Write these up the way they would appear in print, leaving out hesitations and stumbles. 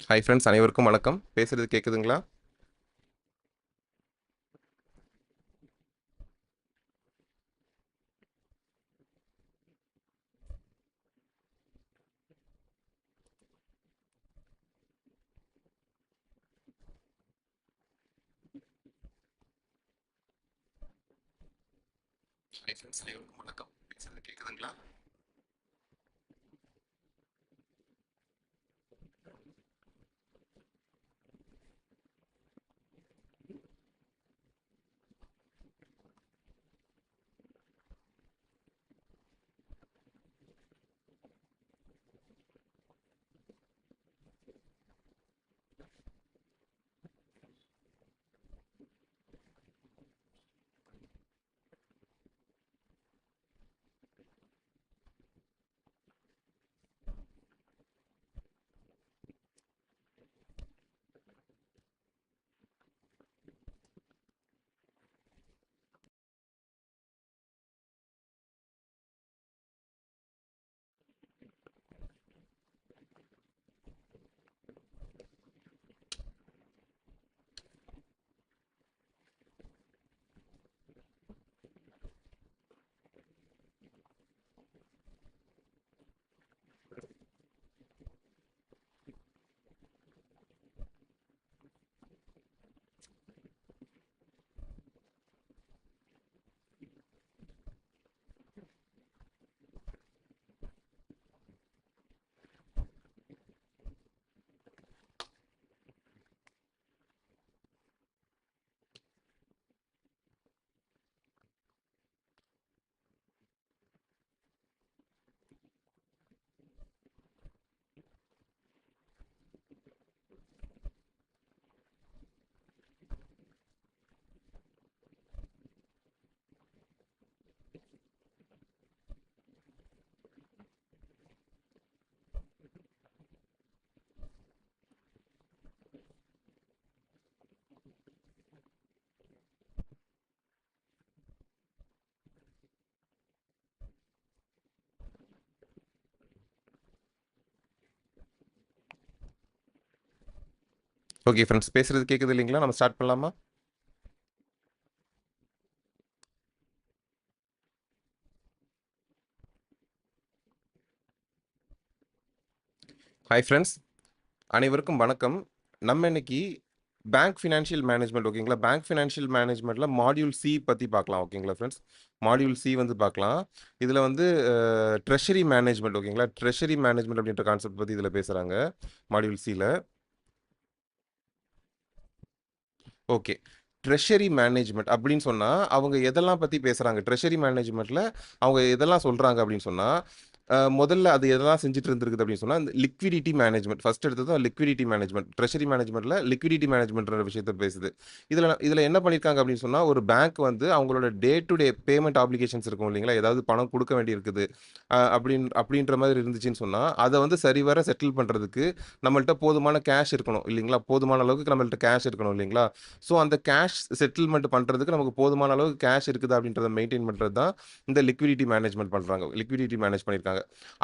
Hi friends, அனைவருக்கும் வணக்கம். பேசுறது கேட்குதுங்களா? ஹாய் ஃப்ரெண்ட்ஸ், அனைவருக்கும் வணக்கம். பேசுறது கேட்குதுங்களா? ஓகே ஃப்ரெண்ட்ஸ், பேசுறது கேட்குது இல்லைங்களா? நம்ம ஸ்டார்ட் பண்ணலாமா? ஹாய் ஃப்ரெண்ட்ஸ், அனைவருக்கும் வணக்கம். நம்ம இன்னைக்கு பேங்க் ஃபினான்ஷியல் மேனேஜ்மெண்ட், ஓகேங்களா? பேங்க் ஃபினான்ஷியல் மேனேஜ்மெண்ட்டில் மாடியூல் சி பற்றி பார்க்கலாம், ஓகேங்களா ஃப்ரெண்ட்ஸ்? மாடியூல் சி வந்து பார்க்கலாம். இதில் வந்து ட்ரெஷரி மேனேஜ்மெண்ட், ஓகேங்களா? ட்ரெஷரி மேனேஜ்மெண்ட் அப்படின்ற கான்செப்ட் பற்றி இதில் பேசுகிறாங்க மாடியூல் சியில். ஓகே. ட்ரெஷரி மேனேஜ்மெண்ட் அப்படின்னு சொன்னா, அவங்க எதெல்லாம் பத்தி பேசுறாங்க? ட்ரெஷரி மேனேஜ்மெண்ட்ல அவங்க எதெல்லாம் சொல்றாங்க அப்படின்னு சொன்னா, முதல்ல அது எதெல்லாம் செஞ்சுட்டு இருந்திருக்குது அப்படின்னு சொன்னா, இந்த லிக்விடிட்டி மேனேஜ்மெண்ட். ஃபர்ஸ்ட் எடுத்தது லிக்விடிட்டி மேனேஜ்மெண்ட். ட்ரெஷரி மேனேஜ்மெண்ட்ல லிக்விடிட்டி மேனேஜ்மெண்ட்ன்ற விஷயத்த பேசுது. இதுல என்ன பண்ணியிருக்காங்க அப்படின்னு சொன்னா, ஒரு பேங்க் வந்து அவங்களோட day to day payment applications இருக்கும் இல்லைங்களா? ஏதாவது பணம் குடுக்க வேண்டியிருக்குது. அப்படின்ற மாதிரி இருந்துச்சுன்னு சொன்னா, அத வந்து சரிவர செட்டில் பண்றதுக்கு நம்மள்ட்ட போதுமான கேஷ் இருக்கணும் இல்லைங்களா? போதுமான அளவுக்கு நம்மள்ட்ட கேஷ் இருக்கணும் இல்லைங்களா? ஸோ அந்த கேஷ் செட்டில்மெண்ட் பண்றதுக்கு நமக்கு போதுமான அளவுக்கு கேஷ் இருக்குதா அப்படின்றத மெயின்டெயின் பண்றது தான் இந்த லிக்விடிட்டி மேனேஜ்மெண்ட் பண்றாங்க. லிக்விடிட்டி மேனேஜ் பண்ணியிருக்காங்க.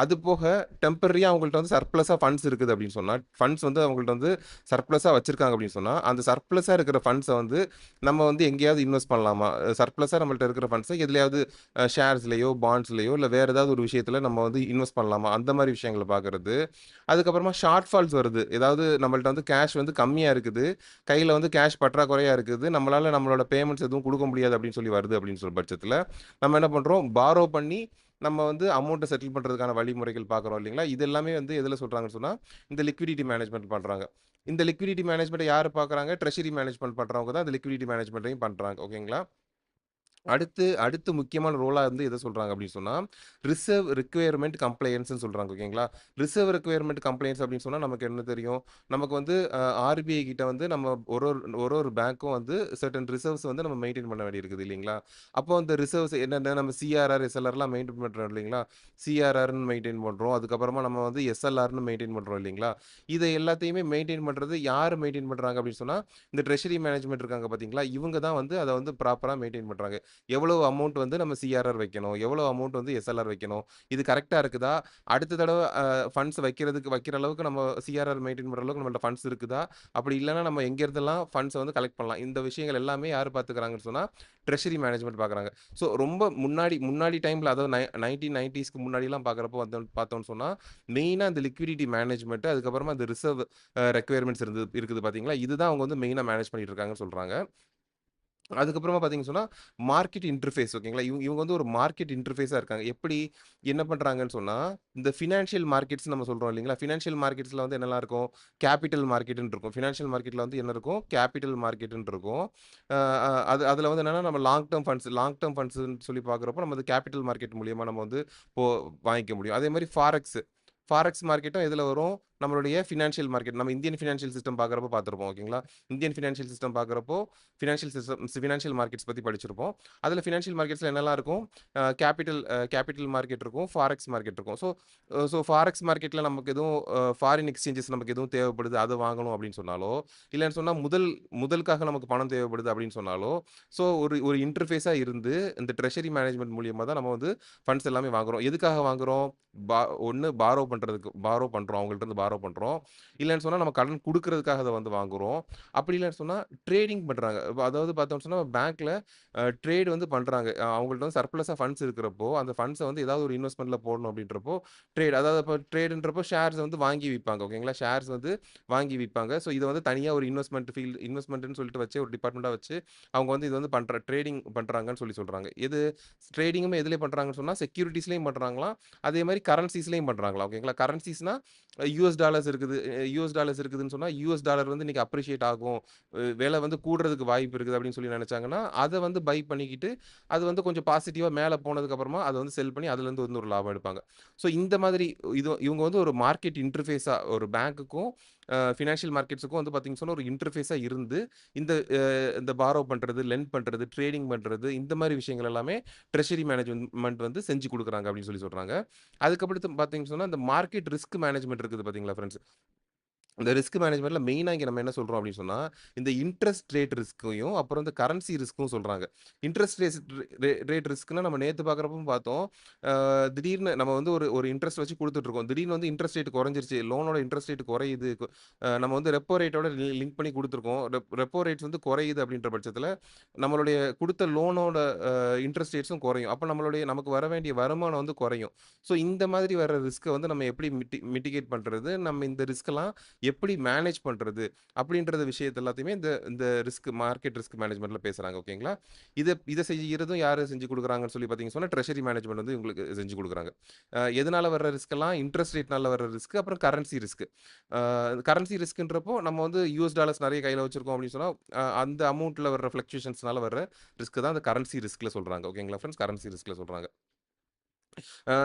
அது போக டெம்பரரியா அவங்கள்ட்ட வந்து சர்ப்ளஸா ஃபண்ட்ஸ் இருக்குது அப்படின்னு சொன்னா, ஃபண்ட்ஸ் வந்து அவங்கள்ட்ட வந்து சர்ப்ளஸா வச்சிருக்காங்க அப்படின்னு சொன்னா, அந்த சர்ப்ளஸா இருக்கிற ஃபண்ட்ஸ வந்து நம்ம வந்து எங்கேயாவது இன்வெஸ்ட் பண்ணலாமா? சர்ப்ளஸா நம்மள்ட்ட இருக்கிற ஃபண்ட்ஸ எதுலயாவது ஷேர்ஸ்லயோ, பாண்ட்ஸ்லயோ இல்ல வேற ஏதாவது ஒரு விஷயத்துல நம்ம வந்து இன்வெஸ்ட் பண்ணலாமா? அந்த மாரி விஷயங்கள பார்க்கறது. அதுக்கப்புறமா ஷார்ட் ஃபால்ஸ் வருது. ஏதாவது நம்மள்ட்ட வந்து கேஷ் வந்து கம்மியா இருக்குது. கையில வந்து கேஷ் பற்றாக்குறையா இருக்குது. நம்மளால நம்மளோட பேமெண்ட்ஸ் எதுவும் குடுக்க முடியாது அப்படின்னு சொல்லி வருது அப்படின்னு சொல்ற பட்சத்துல, நம்ம என்ன பண்றோம்? பாரோ பண்ணி நம்ம வந்து அமௌண்ட்ட செட்டில் பண்றதுக்கான வழிமுறைகள் பார்க்குறோம் இல்லைங்களா? இது எல்லாமே வந்து எதுல சொல்றாங்கன்னு சொன்னா, இந்த லிக்விடிட்டி மேனேஜ்மெண்ட் பண்றாங்க. இந்த லிக்விடிட்டி மேனேஜ்மெண்ட்ட யாரு பார்க்குறாங்க? ட்ரெஷரி மேனேஜ்மெண்ட் பண்றவங்க தான் இந்த லிக்விடிட்டி மேனேஜ்மெண்ட்டையும் பண்றாங்க. ஓகேங்களா? அடுத்து அடுத்து முக்கியமான ரோலா வந்து எத சொல்றாங்க அப்படின்னு சொன்னா, ரிசர்வ் ரிக்வயர்மென்ட் கம்ப்ளையன்ஸ்ன்னு சொல்றாங்க. ஓகேங்களா? ரிசர்வ் ரிக்வயர்மென்ட் கம்ப்ளையன்ஸ் அப்படின்னு சொன்னா நமக்கு என்ன தெரியும்? நமக்கு வந்து ஆர்பிஐ கிட்ட வந்து நம்ம ஒரு ஒரு பேங்க்கும் வந்து சர்டன் ரிசர்வ்ஸ் வந்து நம்ம மெயின்டெயின் பண்ண வேண்டியிருக்குது இல்லைங்களா? அப்போ அந்த ரிசர்வ்ஸ் என்னென்ன நம்ம சிஆர்ஆர், எஸ்எல்ஆர்லாம் மெயின்டெயின் பண்றோம் இல்லைங்களா? சிஆர்ஆர்ன்னு மெயின்டெயின் பண்றோம். அதுக்கப்புறமா நம்ம வந்து எஸ்எல்ஆர்ன்னு மெயின்டெயின் பண்றோம் இல்லைங்களா? இத எல்லாத்தையுமே மெயின்டெயின் பண்றது யாரு மெயின்டெயின் பண்றாங்க அப்படின்னு சொன்னா, இந்த ட்ரெஷரி மேனேஜ்மென்ட் இருக்காங்க பார்த்தீங்களா? இவங்க தான் வந்து அத வந்து ப்ராப்பரா மெயின்டெயின் பண்றாங்க. எவ்வளோ அமௌண்ட் வந்து நம்ம சிஆர்ஆர் வைக்கணும், எவ்வளோ அமௌண்ட் வந்து எஸ்எல்ஆர் வைக்கணும், இது கரெக்ட்டா இருக்குதா? அடுத்த தடவ ஃபண்ட்ஸ் வைக்கிற அளவுக்கு நம்ம சிஆர்ஆர் மெயின்டெயின் பண்ற அளவுக்கு நம்மள்ட்ட ஃபண்ட்ஸ் இருக்குதா? அப்படி இல்லன்னா நம்ம எங்கேருந்தெல்லாம் ஃபண்ட்ஸ வந்து கலெக்ட் பண்ணலாம். இந்த விஷயங்கள் எல்லாமே யார் பார்த்துக்கிறாங்கன்னு சொன்னா, ட்ரெஷரி மேனேஜ்மென்ட் பார்க்குறாங்க. ஸோ ரொம்ப முன்னாடி முன்னாடி டைம்ல அதாவது 1990ஸ்க்கு முன்னாடிலாம் பார்க்குறப்போ வந்து பார்த்தோம்னு சொன்னா, மெயினா இந்த லிக்விடிட்டி மேனேஜ்மென்ட் அதுக்கப்புறமா இந்த ரிசர்வ் ரெக்யர்மென்ட்ஸ் இருக்குது பார்த்தீங்களா? இதுதான் அவங்க வந்து மெயினா மேனேஜ் பண்ணிட்டு இருக்காங்கன்னு சொல்றாங்க. அதுக்கப்புறமா பார்த்தீங்கன்னு சொன்னா, மார்க்கெட் இன்டர்ஃபேஸ் ஓகேங்களா? இவங்க இவங்க வந்து ஒரு மார்க்கெட் இன்டர்ஃபேஸா இருக்காங்க. எப்படி என்ன பண்றாங்கன்னு சொன்னா, இந்த ஃபினான்ஷியல் மார்க்கெட்ஸ் நம்ம சொல்றோம் இல்லைங்களா? ஃபினான்ஷியல் மார்க்கெட்ஸ்ல வந்து என்னலாம் இருக்கும்? கேப்பிட்டல் மார்க்கெட்ன்னு இருக்கும். ஃபினான்ஷியல் மார்க்கெட்ல வந்து என்ன இருக்கும்? கேப்பிட்டல் மார்க்கெட்ன்னு இருக்கும். அ அ அது அதுல வந்து என்னன்னா, நம்ம லாங் டெர்ம் ஃபண்ட்ஸ்ன்னு சொல்லி பார்க்குறப்போ, நம்ம வந்து கேப்பிட்டல் மார்க்கெட் மூலியமா நம்ம வந்து போ வாங்கிக்க முடியும். அதே மாரி ஃபாரெக்ஸ் மார்க்கெட்டும் எதுல வரும்? நம்மளுடைய ஃபினான்ஷியல் மார்க்கெட். நம்ம இந்தியன் ஃபினான்ஷியல் சிஸ்டம் பார்க்குறப்போ பார்த்துருப்போம் ஓகேங்களா? இந்தியன் ஃபினான்ஷியல் சிஸ்டம் பார்க்குறப்போ ஃபினான்ஷியல் மார்க்கெட்ஸ் பத்தி படிச்சிருப்போம். அதில ஃபினான்ஷியல் மார்க்கெட்ஸ்ல என்னலாம் இருக்கும்? கேப்பிட்டல் மார்க்கெட் இருக்கும். ஃபாரெக்ஸ் மார்க்கெட் இருக்கும். ஃபாரெக்ஸ் மார்க்கெட்ல நமக்கு எதுவும் ஃபாரின் எக்ஸ்சேஞ்சஸ் நமக்கு எதுவும் தேவைப்படுது, அத வாங்கணும் அப்படின்னு சொன்னாலோ, இல்லன்னு சொன்னா முதலுக்காக நமக்கு பணம் தேவைப்படுது அப்படின்னு சொன்னாலோ, ஒரு ஒரு இன்டர்ஃபேஸா இருந்து இந்த ட்ரெஷரி மேனேஜ்மென்ட் மூலியமா தான் நம்ம வந்து ஃபண்ட்ஸ் எல்லாமே வாங்குறோம். எதுக்காக வாங்குறோம்? பா ஒண்ணு பாரோ பண்றோம். அவங்கள்ட்ட இருந்து பாரோ பண்றோம். இல்லன்னு சொன்னா நம்ம கடன் குடுக்குறதுக்காக அத வந்து வாங்குறோம். அப்படி இல்லன்னு சொன்னா ட்ரேடிங் பண்றாங்க. அதாவது பார்த்தோம்னு சொன்னா பேங்க்ல ட்ரேட் வந்து பண்றாங்க. அவங்கள்ட்ட வந்து சர்ப்ளஸா ஃபண்ட்ஸ் இருக்கிறப்போ, அந்த ஃபண்ட்ஸ வந்து ஏதாவது ஒரு இன்வெஸ்ட்மென்ட்ல போடணும் அப்படின்றப்போ, அதாவது இப்ப ட்ரேடுன்றப்போ ஷேர்ஸ் வந்து வாங்கி விப்பாங்க. ஓகேங்களா? ஷேர்ஸ் வந்து வாங்கி விப்பாங்க. இத வந்து தனியா ஒரு இன்வெஸ்ட்மென்ட்ன்னு சொல்லிட்டு வச்சு ஒரு டிபார்ட்மென்ட்டா வச்சு அவங்க வந்து இது வந்து ட்ரேடிங் பண்றாங்கன்னு சொல்றாங்க. ட்ரேடிங்குமே எதில பண்றாங்கன்னு சொன்னா செக்யூரிட்டீஸ்லயும் பண்றாங்களாம். அதே மாரி கரன்சிஸ்லயும் பண்றாங்களாம். ஓகேங்களா? கரன்சிஸ்னா யுஎஸ் டாலர்ஸ் இருக்குது. யுஎஸ் டாலர்ஸ் இருக்குதுன்னு சொன்னா, யுஎஸ் டாலர் வந்து இன்னைக்கு அப்ரிஷியேட் ஆகும். விலை வந்து கூடுறதுக்கு வாய்ப்பு இருக்குது அப்படின்னு சொல்லி நினைச்சாங்கன்னா, அத வந்து பை பண்ணிக்கிட்டு, அது வந்து கொஞ்சம் பாசிட்டிவா மேல போனதுக்கு அப்புறமா அத வந்து செல் பண்ணி அதுலேருந்து வந்து ஒரு லாபம் எடுப்பாங்க. இந்த மாதிரி இவங்க வந்து ஒரு மார்க்கெட் இன்டர்ஃபேஸா ஒரு பேங்க்குக்கும் ஃபினான்ஷியல் மார்க்கெட்ஸுக்கும் வந்து பார்த்தீங்கன்னு சொன்னா, ஒரு இன்டர்ஃபேஸா இருந்து இந்த இந்த பாரோ பண்றது, லெண்ட் பண்றது, ட்ரேடிங் பண்றது இந்த மாரி விஷயங்கள் எல்லாமே ட்ரெஷரி மேனேஜ்மென்ட் வந்து செஞ்சு குடுக்குறாங்க அப்படின்னு சொல்றாங்க. அதுக்கப்புறத்து பார்த்தீங்கன்னு சொன்னா, இந்த மார்க்கெட் ரிஸ்க் மேனேஜ்மென்ட் இருக்குது பார்த்தீங்களா ஃபிரெண்ட்ஸ்? இந்த ரிஸ்க் மேனேஜ்மென்ட்ல மெயினா இங்க நம்ம என்ன சொல்றோம் அப்படின்னு சொன்னா, இந்த இன்ட்ரெஸ்ட் ரேட் ரிஸ்க்கையும், அப்புறம் இந்த கரன்சி ரிஸ்க்கும் சொல்றாங்க. இன்ட்ரெஸ்ட் ரேட் ரிஸ்க்னா நம்ம நேத்து பார்க்குறப்பவும் பார்த்தோம். திடீர்னு நம்ம வந்து ஒரு ஒரு இன்ட்ரெஸ்ட் வச்சு குடுத்துட்டுருக்கோம். திடீர்னு வந்து இன்ட்ரெஸ்ட் ரேட் குறைஞ்சிருச்சு. லோனோட இன்ட்ரெஸ்ட் ரேட் குறையுது. நம்ம வந்து ரெப்போ ரேட்டோட லிங்க் பண்ணி குடுத்துருக்கோம். ரெப்போ ரேட்ஸ் வந்து குறையுது அப்படின்ற பட்சத்தில, நம்மளுடைய குடுத்த லோனோட இன்ட்ரெஸ்ட் ரேட்ஸும் குறையும். அப்ப நமக்கு வர வேண்டிய வருமானம் வந்து குறையும். இந்த மாதிரி வர ரிஸ்க்க வந்து நம்ம எப்படி மிட்டிகேட் பண்றது? நம்ம இந்த ரிஸ்க்லாம் எப்படி மேனேஜ் பண்றது? அப்படின்றத விஷயத்த எல்லாத்தையுமே இந்த இந்த மார்க்கெட் ரிஸ்க் மேனேஜ்மென்ட்ல பேசுறாங்க. ஓகேங்களா? இத செய்யறதும் யாரு செஞ்சு குடுக்குறாங்கன்னு சொல்லி பார்த்தீங்கன்னு சொன்னா, ட்ரெஷரி மேனேஜ்மென்ட் வந்து உங்களுக்கு செஞ்சு குடுக்குறாங்க. எதனால வர்ற ரிஸ்க்லாம் இன்ட்ரெஸ்ட் ரேட்னால வர்ற ரிஸ்க், அப்புறம் கரன்சி ரிஸ்க். கரன்சி ரிஸ்க்ன்றப்போ நம்ம வந்து யுஎஸ் டாலர்ஸ் நெறைய கையில வச்சிருக்கோம் அப்படின்னு சொன்னா, அந்த அமௌண்ட்ல வர்ற ஃப்ளக்சுவேஷன்ஸ்னால வர்ற ரிஸ்க் தான் அந்த கரன்சி ரிஸ்க்ல சொல்றாங்க. ஓகேங்களா ஃபிரெண்ட்ஸ்? கரன்சி ரிஸ்க்ல சொல்றாங்க.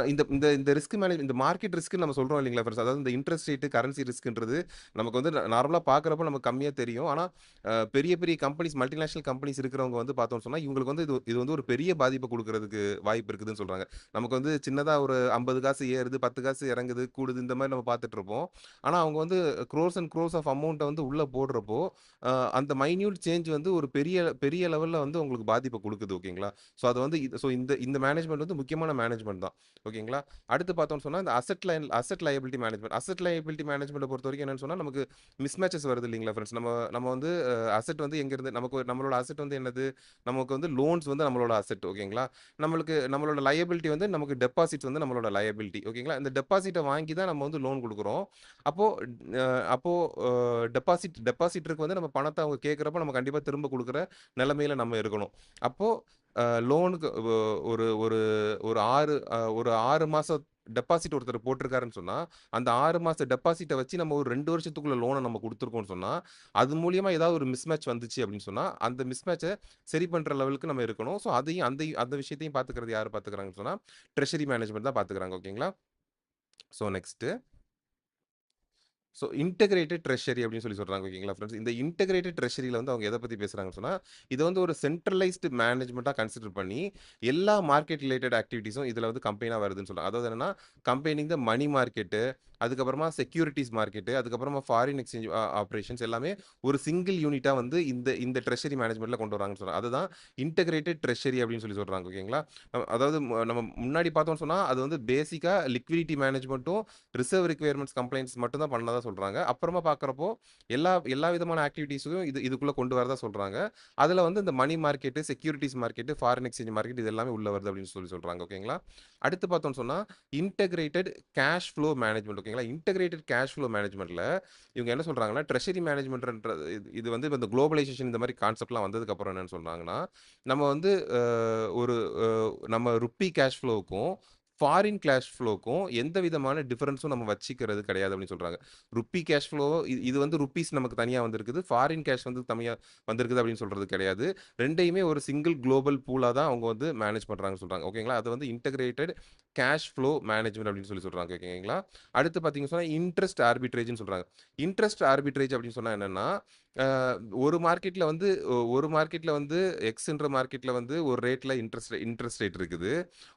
இந்த இந்த இந்த ரிஸ்க் இந்த மார்க்கெட் ரிஸ்க்ன்னு நம்ம சொல்றோம் இல்லைங்களா ஃபிரெண்ட்ஸ்? அதாவது இந்த இன்ட்ரெஸ்ட் ரேட், கரன்சி ரிஸ்க்ன்றது நமக்கு வந்து நார்மலா பார்க்குறப்போ நமக்கு கம்மியா தெரியும். ஆனா, பெரிய பெரிய கம்பெனிஸ் மல்டிநேஷனல் கம்பெனிஸ் இருக்கிறவங்க வந்து பார்த்தோம்னு சொன்னா, இவங்களுக்கு வந்து இது இது வந்து ஒரு பெரிய பாதிப்ப குடுக்குறதுக்கு வாய்ப்பு இருக்குதுன்னு சொல்றாங்க. நமக்கு வந்து சின்னதா ஒரு 50 காசு ஏறுது, 10 காசு இறங்குது, கூடுது இந்த மாரி நம்ம பார்த்துட்டு இருப்போம். ஆனா, அவங்க வந்து குரோர்ஸ் அண்ட் குரோர்ஸ் ஆஃப் அமௌண்ட்ட வந்து உள்ள போடுறப்போ, அ அந்த மைன்யூட் சேஞ்ச் வந்து ஒரு பெரிய பெரிய லெவல்ல வந்து உங்களுக்கு பாதிப்ப குடுக்குது. ஓகேங்களா? ஸோ அது வந்து இந்த இந்த மேனேஜ்மென்ட் வந்து முக்கியமான மேனேஜ்மென்ட் தான். ஓகேங்களா? அடுத்து பார்த்தோம்னு சொன்னா, இந்த asset liability management. Asset liability மேனேஜ்மென்ட்ட பொறுத்தவரைக்கும் என்னன்னு சொன்னா, நமக்கு மிஸ்மேட்சஸ் வருது இல்லைங்களா ஃபிரெண்ட்ஸ்? நம்ம நம்ம வந்து அசெட் வந்து எங்கேருந்து நம்மளோட அசெட் வந்து என்னது? நமக்கு வந்து லோன்ஸ் வந்து நம்மளோட அசெட் ஓகேங்களா? நம்மளோட லயபிலிட்டி வந்து நமக்கு டெபாசிட்ஸ் வந்து நம்மளோட லயபிலிட்டி ஓகேங்களா? இந்த டெபாசிட்ட வாங்கி தான் நம்ம வந்து லோன் குடுக்குறோம். அப்போ அ அப்போ டெபாசிட்டருக்கு வந்து நம்ம பணத்த அவங்க கேட்கிறப்போ நம்ம கண்டிப்பா திரும்ப குடுக்குற நிலைமையில நம்ம இருக்கணும். அப்போ லோனுக்கு ஒரு ஒரு ஒரு 6 மாசம் டெபாசிட் ஒருத்தர் போட்டிருக்காருன்னு சொன்னா, அந்த 6 மாச டெபாசிட்ட வச்சு நம்ம ஒரு 2 வருஷத்துக்குள்ள லோன நம்ம குடுத்துருக்கோம்னு சொன்னா, அது மூலியமா ஏதாவது ஒரு மிஸ்மேட்ச் வந்துச்சு அப்படின்னு சொன்னா, அந்த மிஸ்மேட்ச சரி பண்ற லெவலுக்கு நம்ம இருக்கணும். அதையும் அந்த விஷயத்தையும் பார்த்துக்கிறது யாரு பார்த்துக்கிறாங்கன்னு சொன்னா, ட்ரெஷரி மேனேஜ்மென்ட் தான் பார்த்துக்கிறாங்க. ஓகேங்களா? நெக்ஸ்ட்டு ஸோ இன்டகிரேட்டட் ட்ரெஷரி அப்படின்னு சொல்லி சொல்றாங்க ஓகேங்களா ஃப்ரெண்ட்ஸ். இந்த இன்டகிரேட்டட் ட்ரெஷரியில வந்து அவங்க எத பத்தி பேசுறாங்கன்னு சொன்னா, இத வந்து ஒரு சென்ட்ரலைஸ்டு மேனேஜ்மென்ட்டா கன்சிடர் பண்ணி, எல்லா மார்க்கெட் ரிலேட்டட் ஆக்டிவிட்டீஸும் இதுல வந்து கம்பைனா வருதுன்னு சொல்றாங்க. அதாவது என்னன்னா, கம்பைனிங் த மனி மார்க்கெட்டு, அதுக்கப்புறமா செக்யூரிட்டீஸ் மார்க்கெட்டு, அதுக்கப்புறமா ஃபாரின் எக்ஸ்சேஞ்ச் ஆப்பரேஷன்ஸ் எல்லாமே ஒரு சிங்கிள் யூனிட்டா வந்து இந்த இந்த ட்ரெஷரி மேனேஜ்மென்ட்ல கொண்டு வராங்கன்னு சொல்றாங்க. அதுதான் இன்டகிரேட்டட் ட்ரெஷரி அப்படின்னு சொல்லி சொல்றாங்க ஓகேங்களா. அதாவது நம்ம முன்னாடி பார்த்தோம்னு சொன்னா, அது வந்து பேசிக்கா லிக்விடிட்டி மேனேஜ்மென்ட்டும் ரிசர்வ் ரிக்வயர்மெண்ட்ஸ் கம்ப்ளைண்ட்ஸ் மட்டும் தான் பண்ணதா சொல்றாங்க. அப்புறமா பார்க்குறப்போ, எல்லா எல்லா விதமான ஆக்டிவிட்டீஸையும் இதுக்குள்ள கொண்டு வரதா சொல்றாங்க. அதுல வந்து இந்த money market, securities market, foreign exchange market இது எல்லாமே உள்ள வருது அப்படின்னு சொல்லி சொல்றாங்க. ஓகேங்களா. அடுத்து பார்த்தோம்னு சொன்னா, இன்டகிரேட்டட் கேஷ் ஃப்ளோ மேனேஜ்மென்ட் ஓகேங்களா. இன்டகிரேட்டட் கேஷ் ஃப்ளோ மேனேஜ்மென்ட்ல இவங்க என்ன சொல்றாங்கன்னா, ட்ரெஷரி மேனேஜ்மென்ட்ன்றது இது வந்து இப்ப இந்த குளோபலைசேஷன் இந்த மாரி கான்செப்ட்லாம் வந்ததுக்கு அப்புறம் என்னன்னு சொல்றாங்கன்னா, நம்ம வந்து அ ஒரு நம்ம ருப்பி கேஷ் ஃப்ளோவுக்கும் ஃபாரின் கேஷ் ஃப்ளோக்கும் எந்த விதமான டிஃபரன்ஸும் நம்ம வச்சுக்கிறது கிடையாது அப்படின்னு சொல்றாங்க. ருப்பி கேஷ் ஃப்ளோ இது வந்து ருப்பீஸ் நமக்கு தனியா வந்திருக்குது. ஃபாரின் கேஷ் வந்து தனியா வந்திருக்குது அப்படின்னு சொல்றது கிடையாது. 2யுமே ஒரு சிங்கிள் குளோபல் பூலா தான் அவங்க வந்து மேனேஜ் பண்றாங்கன்னு சொல்றாங்க. ஓகேங்களா. அது வந்து இன்டகிரேட்டட் கேஷ் ஃப்ளோ மேனேஜ்மென்ட் அப்படின்னு சொல்லி சொல்றாங்க. ஓகேங்களா. அடுத்து பார்த்தீங்கன்னு சொன்னா இன்ட்ரெஸ்ட் ஆர்பிட்ரேஜ்ன்னு சொல்றாங்க. இன்ட்ரெஸ்ட் ஆர்பிட்ரேஜ் அப்படின்னு சொன்னா என்னன்னா, அ ஒரு மார்க்கெட்ல வந்து ஒரு மார்க்கெட்ல வந்து எக்ஸ்ன்ற மார்க்கெட்ல வந்து ஒரு ரேட்ல இன்ட்ரெஸ்ட் இன்ட்ரெஸ்ட் ரேட் இருக்குது.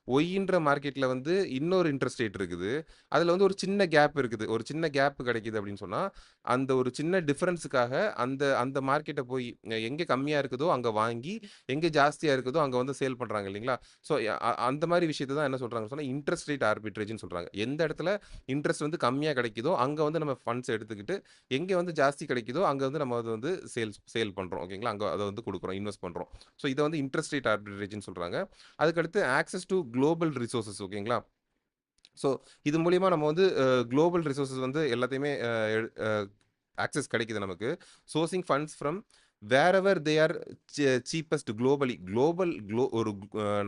ஒய்ன்ற மார்க்கெட்ல வந்து இன்னொரு இன்ட்ரெஸ்ட் ரேட் இருக்குது. அதுல வந்து ஒரு சின்ன கேப் இருக்குது. ஒரு சின்ன கேப் கிடைக்குது அப்படின்னு சொன்னா, அந்த ஒரு சின்ன டிஃபரன்ஸுக்காக அந்த அந்த மார்க்கெட்ட போய் எங்க கம்மியா இருக்குதோ அங்க வாங்கி, எங்க ஜாஸ்தியா இருக்குதோ அங்க வந்து சேல் பண்றாங்க இல்லைங்களா? ஸோ அந்த மாரி விஷயத்த தான் என்ன சொல்றாங்கன்னு சொன்னா, இன்ட்ரெஸ்ட் ரேட் ஆர்பிட்ரேஜ்ன்னு சொல்றாங்க. எந்த இடத்துல இன்ட்ரெஸ்ட் வந்து கம்மியா கிடைக்குதோ, அங்க வந்து நம்ம ஃபண்ட்ஸ் எடுத்துக்கிட்டு, எங்க வந்து ஜாஸ்தி கிடைக்குதோ, அங்க வந்து நம்ம அத வந்து சேல் பண்றோம். ஓகேங்களா? அங்க அத வந்து குடுக்குறோம். இன்வெஸ்ட் பண்றோம். ஸோ இத வந்து இன்ட்ரெஸ்ட் ரேட் ஆர்பிட்ரேஜ்ன்னு சொல்றாங்க. அதுக்கடுத்து ஆக்சஸ் டூ குளோபல் ரிசோர்ஸஸ் ஓகேங்களா? ஸோ இது மூலியமா நம்ம வந்து குளோபல் ரிசோர்ஸஸ் வந்து எல்லாத்தையுமே ஆக்சஸ் கிடைக்குது நமக்கு. Sourcing funds from wherever they are cheapest globally. ஒரு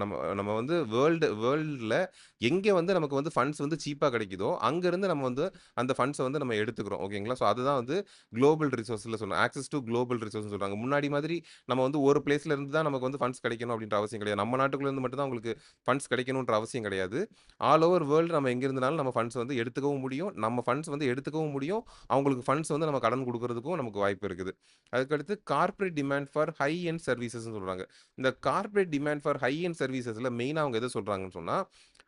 நம்ம நம்ம வந்து வேர்ல்டுல எங்க வந்து நமக்கு வந்து ஃபண்ட்ஸ் வந்து சீப்பா கிடைக்குதோ, அங்கருந்து நம்ம வந்து அந்த ஃபண்ட்ஸ வந்து நம்ம எடுத்துக்கிறோம். ஓகேங்களா? ஸோ அதுதான் வந்து குளோபல் ரிசோர்ஸ்ல சொல்றோம். ஆக்சஸ் டூ குளோபல் ரிசோர்ஸ்ன்னு சொல்றாங்க. முன்னாடி மாதிரி நம்ம வந்து ஒரு பிளேஸ்ல இருந்து தான் நமக்கு வந்து ஃபண்ட்ஸ் கிடைக்கணும் அப்படின்ற அவசியம் கிடையாது. நம்ம நாட்டுக்குள்ள இருந்து மட்டும் தான் உங்களுக்கு ஃபண்ட்ஸ் கிடைக்கணுன்ற அவசியம் கிடையாது. ஆல் ஓவர் வேர்ல்டு நம்ம எங்க இருந்தனாலும் நம்ம ஃபண்ட்ஸ் வந்து எடுத்துக்கவும் முடியும். நம்ம ஃபண்ட்ஸ் வந்து எடுத்துக்கவும் முடியும். அவங்களுக்கு ஃபண்ட்ஸ் வந்து நம்ம கடன் குடுக்குறதுக்கும் நமக்கு வாய்ப்பு இருக்குது. அதுக்கடுத்து corporate demand for high end சர்வீசஸ்ன்னு சொல்றாங்க. இந்த corporate demand for high end சர்வீசஸ்ல மெயினா அவங்க எத சொல்றாங்கன்னு சொன்னா,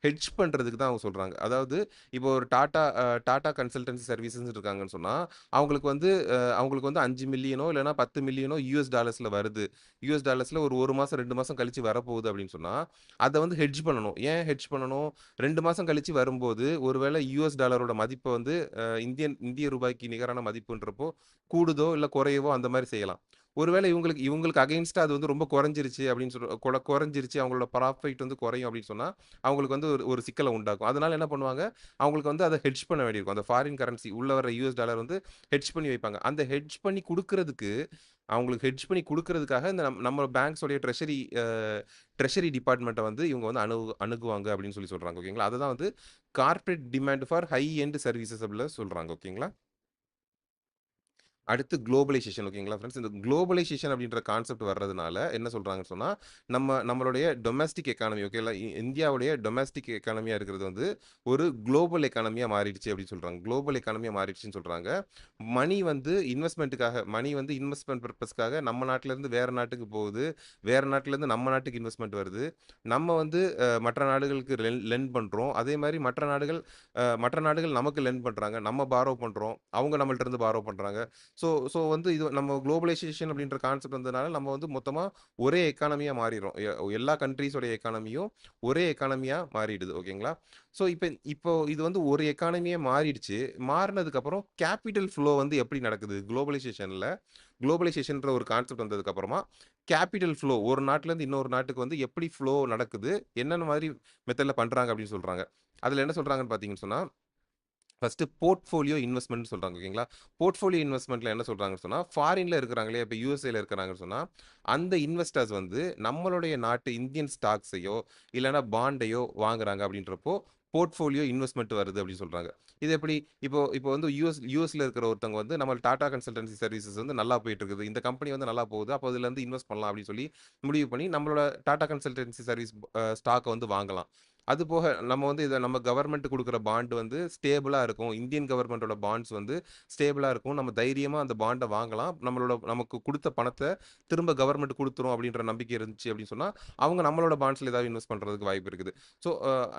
ஹெட்ஜ் பண்றதுக்கு தான் அவங்க சொல்றாங்க. அதாவது இப்போ ஒரு டாடா கன்சல்டன்சி சர்வீசஸ்ன்னு இருக்காங்கன்னு சொன்னா, அவங்களுக்கு வந்து 5 மில்லியனோ இல்லன்னா 10 மில்லியனோ யுஎஸ் டாலர்ஸ்ல வருது. யுஎஸ் டாலர்ஸ்ல ஒரு 1 மாசம் 2 மாசம் கழிச்சு வரப்போகுது அப்படின்னு சொன்னா, அத வந்து ஹெட்ஜ் பண்ணணும். ஏன் ஹெட்ஜ் பண்ணணும்? 2 மாசம் கழிச்சு வரும்போது, ஒருவேளை யுஎஸ் டாலரோட மதிப்பு வந்து இந்திய ரூபாய்க்கு நிகரான மதிப்புன்றப்போ கூடுதோ, இல்ல குறையவோ அந்த மாரி செய்யலாம். ஒருவேளை இவங்களுக்கு அகைன்ஸ்ட்டா அது வந்து ரொம்ப குறைஞ்சிருச்சு அப்படின்னு குறைஞ்சிருச்சு அவங்களோட ப்ராஃபிட் வந்து குறையும் அப்படின்னு சொன்னா, அவங்களுக்கு வந்து ஒரு ஒரு சிக்கல உண்டாக்கும். அதனால என்ன பண்ணுவாங்க, அவங்களுக்கு வந்து அத ஹெட்ஜ் பண்ண வேண்டியிருக்கும். அந்த ஃபாரின் கரன்சி உள்ள வர யுஎஸ் டாலர் வந்து ஹெட்ஜ் பண்ணி வைப்பாங்க. அந்த ஹெட்ஜ் பண்ணி குடுக்குறதுக்கு அவங்களுக்கு ஹெட்ஜ் பண்ணி குடுக்குறதுக்காக இந்த நம்ம பேங்க்ஸோடைய ட்ரெஷரி டிபார்ட்மெண்ட்ட வந்து இவங்க வந்து அணுகுவாங்க அப்படின்னு சொல்றாங்க. ஓகேங்களா? அததான் வந்து corporate demand for high end services அப்படில சொல்றாங்க. ஓகேங்களா? அடுத்து குளோபலைசேஷன் ஓகேங்களா ஃப்ரெண்ட்ஸ். இந்த குளோபலைசேஷன் அப்படின்ற கான்செப்ட் வர்றதுனால என்ன சொல்றாங்கன்னு சொன்னா, நம்மளுடைய டொமெஸ்டிக் எக்கானமி ஓகேங்களா, இந்தியாவுடைய டொமெஸ்டிக் எக்கானமியா இருக்கிறது வந்து ஒரு குளோபல் எக்கானமியா மாறிடுச்சு அப்படின்னு சொல்றாங்க. குளோபல் எக்கானமியா மாறிடுச்சுன்னு சொல்றாங்க. மணி வந்து இன்வெஸ்ட்மென்ட் பர்ப்பஸ்க்காக நம்ம நாட்டுல இருந்து வேற நாட்டுக்கு போகுது. வேற நாட்டுல இருந்து நம்ம நாட்டுக்கு இன்வெஸ்ட்மென்ட் வருது. நம்ம வந்து மற்ற நாடுகளுக்கு லெண்ட் பண்றோம். அதே மாரி மற்ற நாடுகள் நமக்கு லெண்ட் பண்றாங்க. நம்ம பாரோ பண்றோம். அவங்க நம்மள்ட்ட இருந்து பாரோ பண்றாங்க. ஸோ ஸோ வந்து இது நம்ம குளோபலைசேஷன் அப்படின்ற கான்செப்ட் வந்ததுனால நம்ம வந்து மொத்தமா ஒரே எக்கானமியா மாறிடுறோம். எல்லா கண்ட்ரீஸோட எக்கானமியும் ஒரே எக்கானமியா மாறிடுது. ஓகேங்களா? ஸோ இப்போ இது வந்து ஒரு எக்கானமியே மாறிடுச்சு. மாறுனதுக்கு அப்புறம் கேப்பிட்டல் ஃப்ளோ வந்து எப்படி நடக்குது? குளோபலைசேஷன்ற ஒரு கான்செப்ட் வந்ததுக்கு அப்புறமா கேப்பிட்டல் ஃப்ளோ ஒரு நாட்டுல இருந்து இன்னொரு நாட்டுக்கு வந்து எப்படி ஃப்ளோ நடக்குது? என்னென்ன மாரி மெத்தட்ல பண்றாங்க அப்படின்னு சொல்றாங்க. அதுல என்ன சொல்றாங்கன்னு பார்த்தீங்கன்னு சொன்னா ஃபர்ஸ்ட்டு போர்ட்ஃபோலியோ இன்வெஸ்ட்மென்ட்னு சொல்றாங்க ஓகேங்களா? போர்ட்ஃபோலியோ இன்வெஸ்ட்மென்ட்ல என்ன சொல்றாங்கன்னு சொன்னா, ஃபாரின்ல இருக்கிறாங்களே, இப்ப யுஎஸ்ஏல இருக்கிறாங்கன்னு சொன்னா, அந்த இன்வெஸ்டர்ஸ் வந்து நம்மளுடைய நாட்டு இந்தியன் ஸ்டாக்ஸையோ, இல்லன்னா பாண்டையோ வாங்குறாங்க அப்படின்றப்போ, போர்ட்ஃபோலியோ இன்வெஸ்ட்மென்ட் வருது அப்படின்னு சொல்றாங்க. இது எப்படி? இப்போ வந்து யுஎஸ்ல இருக்கிற ஒருத்தவங்க வந்து நம்ம டாடா கன்சல்டன்சி சர்வீசஸ் வந்து நல்லா போயிட்டு இருக்குது. இந்த கம்பெனி வந்து நல்லா போகுது. அப்போ இதுலருந்து இன்வெஸ்ட் பண்ணலாம் அப்படின்னு சொல்லி முடிவு பண்ணி நம்மளோட டாடா கன்சல்டன்சி சர்வீஸ் ஸ்டாக்க வந்து வாங்கலாம். அது போக நம்ம வந்து இத நம்ம கவர்மெண்ட் குடுக்குற பாண்ட் வந்து ஸ்டேபிளா இருக்கும். இந்தியன் கவர்மெண்டோட பாண்ட்ஸ் வந்து ஸ்டேபிளா இருக்கும். நம்ம தைரியமா அந்த பாண்ட வாங்கலாம். நமக்கு குடுத்த பணத்த திரும்ப கவர்மெண்ட் குடுத்துரும் அப்படின்ற நம்பிக்கை இருந்துச்சு அப்படின்னு சொன்னா, அவங்க நம்மளோட பாண்ட்ஸ்ல ஏதாவது இன்வெஸ்ட் பண்றதுக்கு வாய்ப்பு இருக்குது. ஸோ